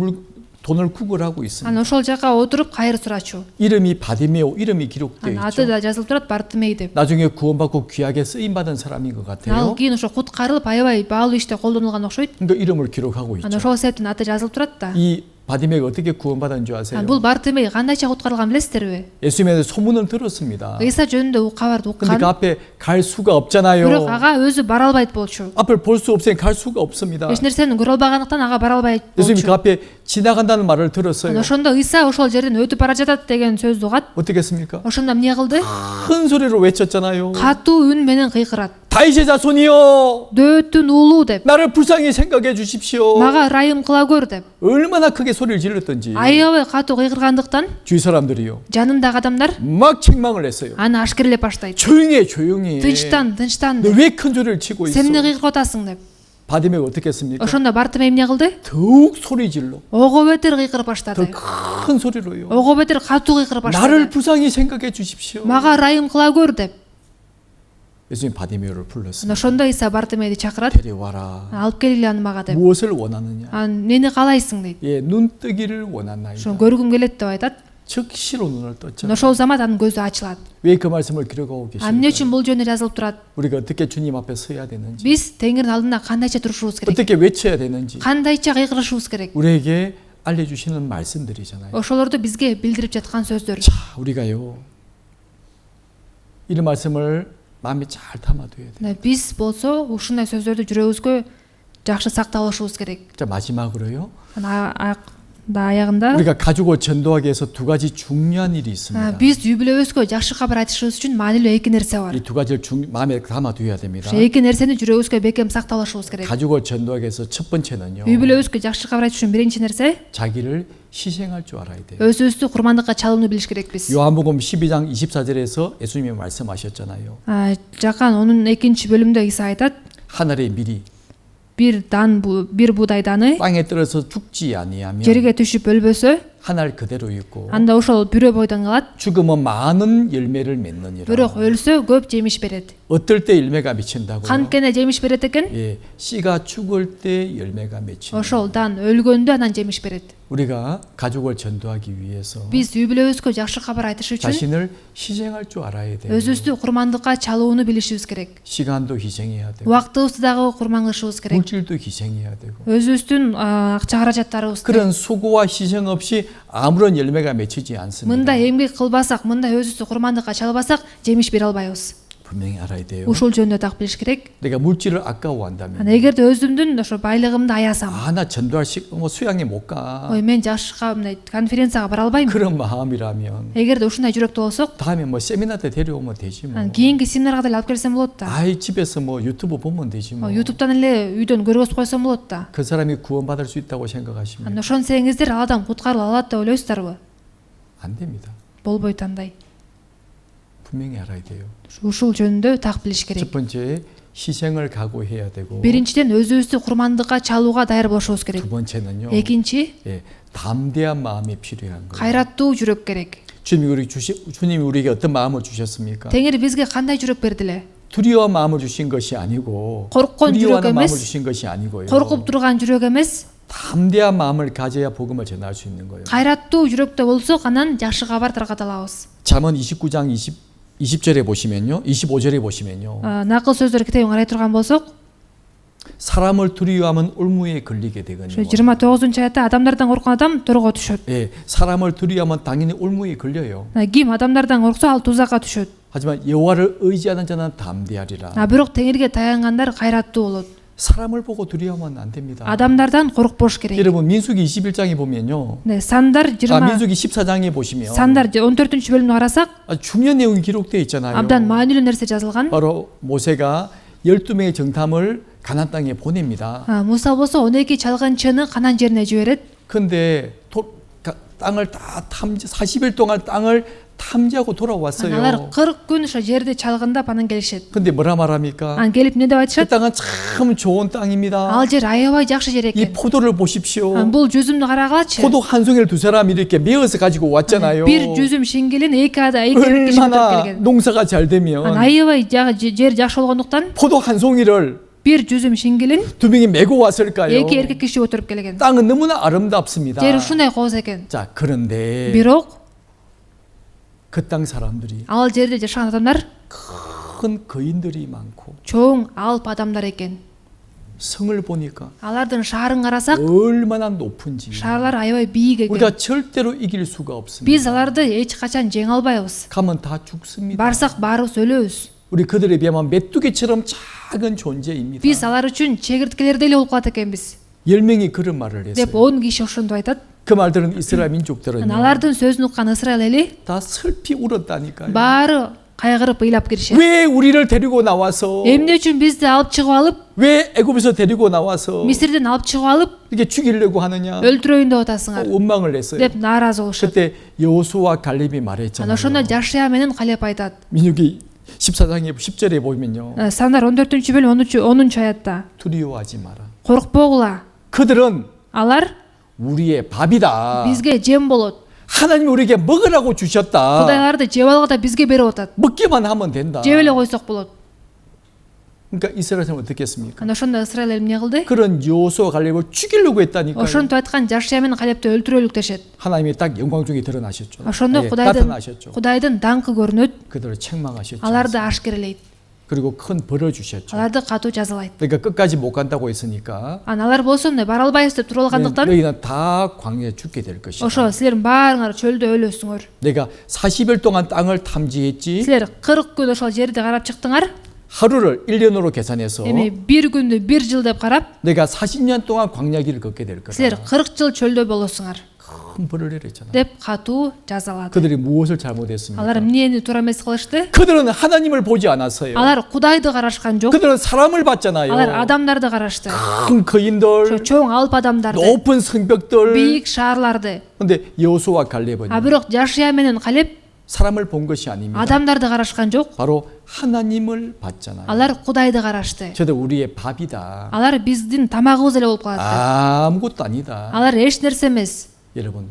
돈을 구걸하고 있습니다. Анан ошол жака отуруп кайыр сурачу. 이름이 바디메오 이름이 기록되어 аты 있죠. да жазылып турат Бартемей деп. 나중에 구원받고 귀하게 쓰임 받은 사람인 것 Ал 같아요. кийин ошо куткарылып аябай баалуу иште колдонулган окшойт. 그러니까 이름을 기록하고 Анан 있죠. ошол себептен аты жазылып турат да. 이 바디메오가 어떻게 구원받은 줄 아세요? Бул Бартемей кандайча куткарылган билесиздерби? 예수님의 소문을 들었습니다. ыйса жөнүндө кабарды 근데 그 уккан. 앞에 갈 수가 없잖아요. Бирок ага өзү бара албайт болчу. 앞을 볼 수 없으니 갈 수가 없습니다. Эч нерсени көрө албагандыктан ага бара албайт 예수님이 그 болчу. 앞에 지나간다는 말을 들었어요. Ошондо ыйса ошол жерден өтүп бара жатат деген сөздү угат. 어떻게 했습니까? Ошондо эмне кылды? 큰 소리로 외쳤잖아요. Катуу үн менен кыйкырат. 다윗의 자손이여, Дөөттүн уулу деп. 나를 불쌍히 생각해 주십시오. Мага ырайым кыла көр деп. 얼마나 크게 소리를 질렀던지 Аябай катуу кыйкыргандыктан 주위 사람들이요 жанындагы адамдар 막 책망을 했어요. аны ашкерлеп баштайт. 조용히 해, 조용히 해. Тынчтан, тынчтан 너 деп. 왜 큰 소리를 치고 있어? Сен эмне кыйкырып атасың деп. 바디메가 어떻게 했습니까? Ошондо Бартемей эмне кылды? 더욱 소리 질러 Ого бетер кыйкырып баштады. 더 큰 소리로요. Ого бетер катуу кыйкырып 나를 баштады. 불쌍히 생각해 주십시오. Мага ырайым кыла көр деп. 예수님 바디메를 불렀습니다. Ошондо ыйса Бартемейди чакырат. 데려와라. Алып келгиле аны мага деп. 무엇을 원하느냐? Мени каалайсың дейт. 예, 눈뜨기를 원하나이다. Ошону көргүм келет деп айтат. 즉시로 눈을 떴죠. Ошол замат анын көзү ачылат. 왜 그 말씀을 기록하고 Эмне 계십니까? үчүн бул жөнүндө жазылып турат? 우리가 어떻게 주님 앞에 서야 되는지, Биз Теңирдин алдында кандайча турушубуз керек? 어떻게 외쳐야 되는지 Кандайча кыйкырышыбыз керек? 우리에게 알려주시는 말씀들이잖아요. Ошолорду бизге билдирип жаткан сөздөр. 자, 우리가요 이런 말씀을 마음에 잘 담아둬야 돼요. Биз болсо ушундай сөздөрдү жүрөгүбүзгө жакшы сактап алышыбыз керек. 자, 마지막으로요. Аягында 우리가 가지고 전도하기 위해서 두 가지 중요한 일이 있습니다. биз үй бүлөбүзгө жакшы кабар айтышыбыз үчүн маанилүү эки нерсе бар. 이 두 가지를 마음에 담아둬야 됩니다. Ошо эки нерсени жүрөгүбүзгө бекем сактап алышыбыз керек. 가지고 전도하기 위해서 첫 번째는요. үй бүлөбүзгө жакшы кабар айтыш үчүн биринчи нерсе 자기를 희생할 줄 알아야 돼요. өзүбүздү курмандыкка чалууну билиш керекпиз. 요한복음 12장 24절에서 예수님이 말씀하셨잖아요. Жакан 12-бөлүмдө ыйса айтат, 하늘의 밀이 бир буудай даны 땅에 떨어져 죽지 아니하면 жерге түшүп өлбөсө, 하늘 그대로 있고 анда ошол бүрө бойдон калат. 죽으면 많은 열매를 맺느니라. Бирок өлсө көп жемиш берет. 어떨 때 열매가 맺힌다고요? Канткене жемиш берет экен? 예, 씨가 죽을 때 열매가 맺힌다. Ошол дан өлгөндө анан жемиш берет. 우리가 가족을 전도하기 위해서 Биз үй бүлөбүзгө жакшы кабар айтыш үчүн 자신을 희생할 줄 알아야 돼요. өзүбүздү курмандыкка чалууну билишибиз керек. 시간도 희생해야 되고 Убактыбызды дагы курман кылышыбыз керек. 물질도 희생해야 되고 Өзүбүздүн акча каражаттарыбызды. 그런 수고와 희생 없이 아무런 열매가 맺히지 않습니다. Мындай эмгек кылбасак, мындай өзүбүздү курмандыкка чалбасак, жемиш бере албайбыз. 분명히 알아야 돼요. Ушул жөнүндө так билиш керек. 내가 물질을 아까워한다면 Эгерде өзүмдүн ошо байлыгымды аясам, 나 전도할 뭐 수양에 못 가. ой мен жашка мындай конференцияга бара албайм. 그런 마음이라면 Эгерде ушундай жүрөктө болсок, 다음에 뭐 세미나 때 데려오면 되지 뭐. анан кийинки семинарга деле алып келсем болот да. 아이 집에서 뭐 유튜브 보면 되지 뭐. YouTube'дан эле үйдөн көргөзүп койсом болот да. 그 사람이 구원받을 수 있다고 생각하시면 Анан ошонсеңиздер ал адам куткарыла алат деп ойлойсуздарбы? 안 됩니다. Болбойт андай. 분명히 알아야 돼요. Ушул жөнүндө так билиш 첫 керек. 번째 희생을 각오해야 되고 Биринчиден өзүбүздү курмандыкка чалууга даяр болушубуз керек. 두 번째는요. Экинчи, 예, 담대한 마음이 필요한 거예요. кайраттуу жүрөк керек. 주님이 우리에게 어떤 마음을 주셨습니까? Теңир бизге кандай жүрөк берди эле? 두려워 마음을 주신 것이 아니고 거룩한 두려워하는 주력 마음을 에메스. 주신 것이 아니고요. Коркуп турган жүрөк эмес, 담대한 마음을 가져야 복음을 전할 수 있는 거예요. кайраттуу жүрөктө болсок анан жакшы кабар тарката алабыз. 잠언 29장 20절에 보시면요. 25절에 보시면요. Накыл сөздөр китебин карай турган болсок, 사람을 두려워하면 올무에 걸리게 ошо 되거든요. 29 аятта адамдардан корккон адам торго түшөт. 예, 사람을 두려워하면 당연히 올무에 걸려요. Ким адамдардан корксо ал тузакка түшөт. 하지만 여호와를 의지하는 자는 담대하리라. Бирок Теңирге таянгандар кайраттуу болот. 사람을 보고 두려워하면 안 됩니다. Адамдардан коркпош керек. 여러분 민수기 21장에 보면요. Сандар 20 민수기 14장에 보시면 Сандар 14-бөлүмдү карасак, 아주 중요한 내용이 기록되어 있잖아요. абдан маанилүү нерсе жазылган. 바로 모세가 12명의 정탐을 가나안 땅에 보냅니다. Муса болсо 12 чалгынчыны Канан жерине жиберет. 근데 땅을 다 40일 동안 땅을 탐지하고 돌아왔어요. Алар 40 күн ошо жерди чалгындап анан келишет. 근데 뭐라 말합니까? Анан келип эмне деп 그 айтышат? 땅은 참 좋은 땅입니다. Ал жер аябай жакшы жер 이 экен. 포도를 보십시오. Бул жүзүмдү карагылачы. 포도 한 송이를 두 사람이 이렇게 메어서 가지고 왔잖아요. Бир жүзүм шиңгелин эки эркек киши 얼마나 келген. 농사가 잘 되면 Аябай жер жакшы болгондуктан 포도 한 송이를 бир жүзүм шиңгелин 두 명이 메고 왔을까요? эки эркек киши өтүрүп келген. 땅은 너무나 아름답습니다. Жер ушундай кооз экен. 자, 그런데 Бирок 그 땅 사람들이 ал жерде жашаган адамдар 큰 거인들이 많고 чоң алп адамдар экен. 성을 보니까 Алардын шаарын карасак, 얼마나 높은지 шаарлар аябай бийик экен. 우리가 절대로 이길 수가 없습니다. Биз аларды эч качан жеңе албайбыз. 가면 다 죽습니다. Барсак баарыбыз өлөбүз. 우리 그들에 비하면 메뚜기처럼 작은 존재입니다. Биз алар үчүн чегирткелердей эле болуп калат экенбиз. 10명이 그런 말을 деп 했어요. 10 киши ошондо айтат. 그 말들은 이스라엘 민족들은 Алардын сөзүн уккан Исраил эли 다 슬피 울었다니까요. баары кайгырып ыйлап киришет. 왜 우리를 데리고 나와서 Эмне үчүн бизди алып чыгып алып, 왜 애굽에서 데리고 나와서 Мисирден алып чыгып алып, 이렇게 죽이려고 하느냐 өлтүрөйүн деп атасыңар 원망을 했어요. деп нааразы болушат. 그때 여호수아 갈렙이 Ана 말했잖아요. ошондо Жашия менен Калеп айтат. 민수기 14장의 10절에 보면요. Сандар 14-бөлүм 10 аятта. 두려워하지 마라. Коркпогула. 그들은 Алар 우리의 밥이다. бизге жем болот. 하나님이 우리에게 먹으라고 주셨다. Кудайларды жеп алгыда бизге берип атат. 먹기만 하면 된다. жеп эле койсок болот. 그러니까 이스라엘 사람은 어떻게 했습니까? Ана ошондо Исраил эл эмне кылды? 그런 여호수아 갈렙을 죽이려고 했다니까요. Ошентип айткан Жашия менен Калепти өлтүрөлүк дешет. 하나님이 딱 영광 중에 드러나셨죠. Ошондо 예, Кудайдын 나타나셨죠. даңкы көрүнөт. 그들을 책망하셨죠. Аларды ашкерелейт. 그리고 큰 벌을 주셨죠. Аларды катуу жазалайт. 그러니까 끝까지 못 간다고 했으니까 Алар болсо эмне бара албайбыз деп туруп алгандыктан 너희는 다 광야에 죽게 될 것이다. ошо силердин баарыңар чөлдө өлөсүңөр. 내가 40일 동안 땅을 탐지했지. Силер 40 күн ошол жерди карап чыктыңар. 하루를 1년으로 계산해서 Эми бир күндү 1 жыл деп карап, 내가 40년 동안 광야 길을 걷게 될 거다. силер 40 жыл чөлдө болосуңар 큰 벌을 내렸잖아. деп катуу жазалады. 그들이 무엇을 잘못했습니까? Алар эмнени туура эмес кылышты? 그들은 하나님을 보지 않았어요. Алар Кудайды карашкан жок. 그들은 사람을 봤잖아요. Алар адамдарды карашты. 큰 거인들, чоң алп адамдарды, 높은 성벽들. бийик шаарларды. 근데 여호수아 갈렙은 Бирок Жашия менен Калеп 사람을 본 것이 아닙니다. адамдарды карашкан жок. 바로 하나님을 봤잖아요. Алар Кудайды карашты. 저들 우리의 밥이다. Алар биздин тамагыбыз эле болуп калат. 아무것도 아니다. Алар эч нерсе эмес. 여러분,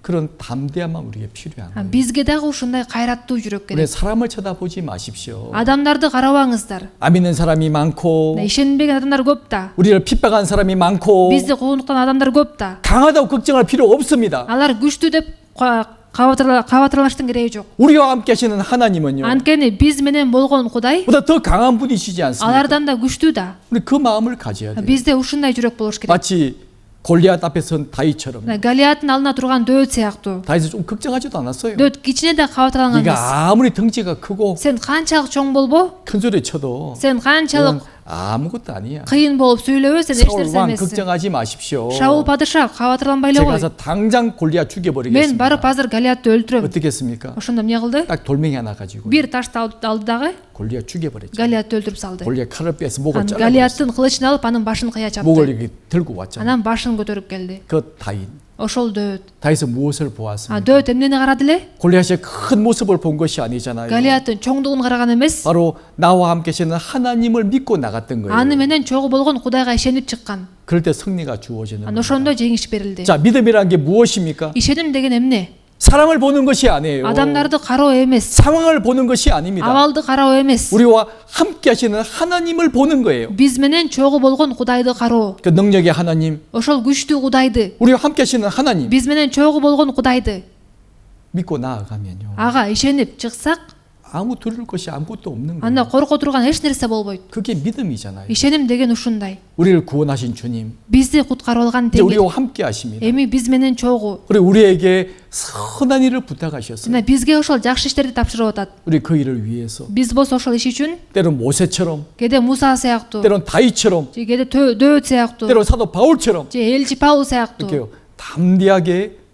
그런 담대함만 우리에게 필요한 거예요. Бизге дагы ушундай кайраттуу жүрөк 우리 керек. 사람을 쳐다보지 마십시오. Адамдарды карабаңыздар. 안 믿는 사람이 많고 ишенбеген адамдар көп да. 우리를 핍박한 사람이 많고 Бизди куугунтукtan адамдар көп да. 강하다고 걱정할 필요 없습니다. Алар күчтүү деп кабатырлаштын кереги жок. 우리와 함께 하시는 하나님은요. Анткени биз менен болгон Кудай 보다 더 강한 분이시지 않습니까? алардан да күчтүү да. 우리 그 마음을 가져야 돼요. Бизде ушундай жүрөк болуш керек. 마치 골리앗 앞에 선 다윗처럼. Галиаттын алдына турган Дөөт сыяктуу. 다윗은 좀 걱정하지도 않았어요. Дөөт кичине да кабатырланган эмес. 네가 아무리 덩치가 크고 Сен канчалык чоң болбо, 큰 소리 쳐도 сен канчалык 그건 아무것도 아니야. кыйын болуп сүйлөбө, сен эч 사울 нерсе 왕 эмессиң. 걱정하지 마십시오. Шаул падыша кабатырланбай эле 제가 кой. 가서 당장 골리앗 Мен 죽여버리겠습니다. барып азыр Галиатты өлтүрөм. 어떻게 했습니까? Ошондо эмне кылды? 딱 돌멩이 하나 가지고 Бир ташты алды дагы 골리앗 죽여버렸죠. Галиатты өлтүрүп салды. 골리앗 칼을 빼서 목을 Анан 잘라버렸어요. Галиаттын кылычын алып, анын башын кыя 목을 чапты. 이렇게 들고 왔잖아요. Анан башын көтөрүп келди. 그 다윗. Ошол Дөөт. 다윗은 무엇을 보았습니까? Дөөт эмнени карады эле? 골리앗의 큰 모습을 본 것이 아니잖아요. Галиаттын чоңдугун караган эмес, 바로 나와 함께 계시는 하나님을 믿고 나갔던 거예요. аны менен чогуу болгон Кудайга ишенип чыккан. 그럴 때 승리가 주어지는 Анан 거예요. ошондо жеңиш берилди. 자, 믿음이란 게 무엇입니까? Ишеним деген эмне? 사람을 보는 것이 아니에요. адамдарды кароо эмес, 상황을 보는 것이 아닙니다. абалды кароо эмес. 우리와 함께 하시는 하나님을 보는 거예요. Биз менен чогуу болгон Кудайды кароо. 그 능력의 하나님, Ошол күчтүү Кудайды, 우리와 함께 하시는 하나님 биз менен чогуу болгон Кудайды 믿고 나아가면요. ага ишенип чыксак, 아무 두려울 것이 아무것도 없는 анда 거예요. корко турган эч нерсе болбойт. 그게 믿음이잖아요. Ишеним деген ушундай. 우리를 구원하신 주님, Бизди куткарып алган 이제 Теңир 우리와 함께 하십니다. эми биз менен чогуу. 그리고 우리에게 선한 일을 부탁하셨어요. Жана бизге ошол жакшы иштерди тапшырып атат. 우리 그 일을 위해서 Биз болсо ошол иш үчүн 때론 모세처럼, кээде Муса сыяктуу, 때론 다윗처럼, же кээде Дөөт сыяктуу, 때론 사도 바울처럼 же элчи Паул сыяктуу 이렇게 담대하게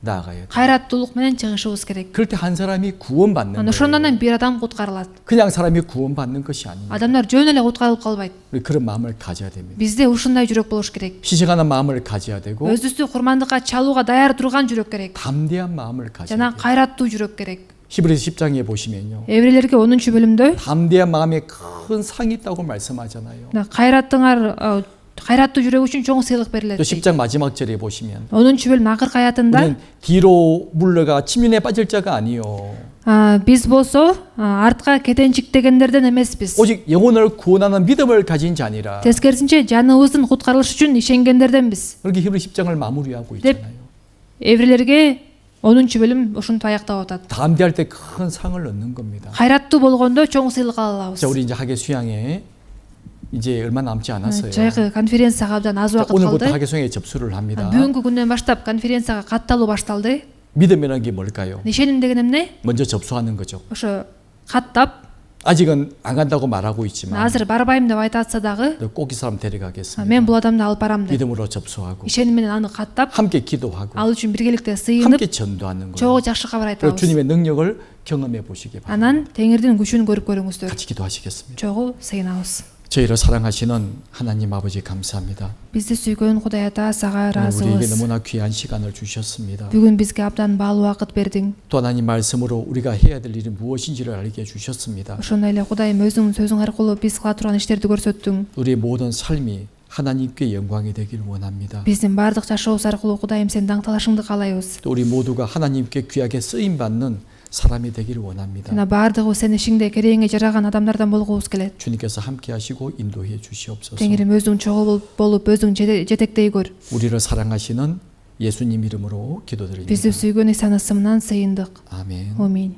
나아가야 돼요. кайраттуулук менен чыгышыбыз керек. 그럴 때 한 사람이 구원받는 Анда ошондон 거예요. бир адам куткарылат. 그냥 사람이 구원받는 것이 아닙니다. Адамдар жөн эле куткарылып калбайт. 우리 그런 마음을 가져야 됩니다. Бизде ушундай жүрөк болуш керек. 희생하는 마음을 가져야 되고 Өзүбүздү курмандыкка чалууга даяр турган жүрөк керек. 담대한 마음을 가져야 жана 돼요. кайраттуу жүрөк керек. 히브리서 10장에 보시면요. Эврейлерге 10-бөлүмдө 담대한 마음에 큰 상이 있다고 말씀하잖아요. кайраттуу жүрөк үчүн чоң сыйлык 또 берилет. 10장 마지막 절에 보시면 10-бөлүм акыркы аятында 우리는 뒤로 물러가 침륜에 빠질 자가 아니요 биз болсо артка кетенчиктегендерден эмеспиз. 오직 영혼을 구원하는 믿음을 가진 자니라. Тескерисинче жаныбыздын куткарылышы үчүн ишенгендерденбиз. 그렇게 히브리 10장을 마무리하고 네. 있잖아요. Эврейлерге 10-бөлүм ушинтип аяктап атат. 담대할 때 큰 상을 얻는 겁니다. Кайраттуу болгондо чоң сыйлык ала алабыз. 자, 우리 이제 학예 수양에 이제 얼마 남지 않았어요. Жайкы конференцияга абдан аз 자, убакыт 오늘부터 калды. 학예 수양에 접수를 합니다. Бүгүнкү күндөн баштап конференцияга катталуу башталды. 믿음이라는 게 뭘까요? Ишеним деген эмне? 먼저 접수하는 거죠. Ошо каттап, 아직은 안 간다고 말하고 있지만 азыр барбайм деп айта атса дагы, 꼭 이 사람 데려가겠습니다. мен бул адамды алып барам деп. 믿음으로 접수하고 Ишеним менен аны каттап, 함께 기도하고 ал үчүн биргеликте сыйынып, 함께 전도하는 거예요. чогуу жакшы кабар 그리고 айтабыз. 주님의 능력을 경험해 보시기 바랍니다. Анан Теңирдин күчүн көрүп көрүңүздөр. 같이 기도하시겠습니다. Чогуу сыйынабыз. 저희를 사랑하시는 하나님 아버지 감사합니다. Бизди сүйгөн Кудай Ата, сага 오늘 우리에게 ыраазыбыз. 너무나 귀한 시간을 주셨습니다. Бүгүн бизге абдан баалуу убакыт бердиң. 또 하나님 말씀으로 우리가 해야 될 일이 무엇인지를 알게 해주셨습니다. Ошондой эле Кудайым өзүңдүн сөзүң аркылуу биз кыла турган иштерди көрсөттүң. 우리의 모든 삶이 하나님께 영광이 되길 원합니다. Биздин баардык жашообуз аркылуу Кудайым сенин даңталашыңды каалайбыз. 또 우리 모두가 하나님께 귀하게 쓰임 받는 사람이 되길 원합니다. жана баардыгыбыз сени ишиңде керегиңе жараган адамдардан болгубуз келет. 주님께서 함께 하시고 인도해 주시옵소서. Теңирим өзүң чогуу болуп өзүң жетектей көр. 우리를 사랑하시는 예수님 이름으로 Бизди 기도드립니다. сүйгөн Исанын ысымынан сыйындык. 아멘. Аминь.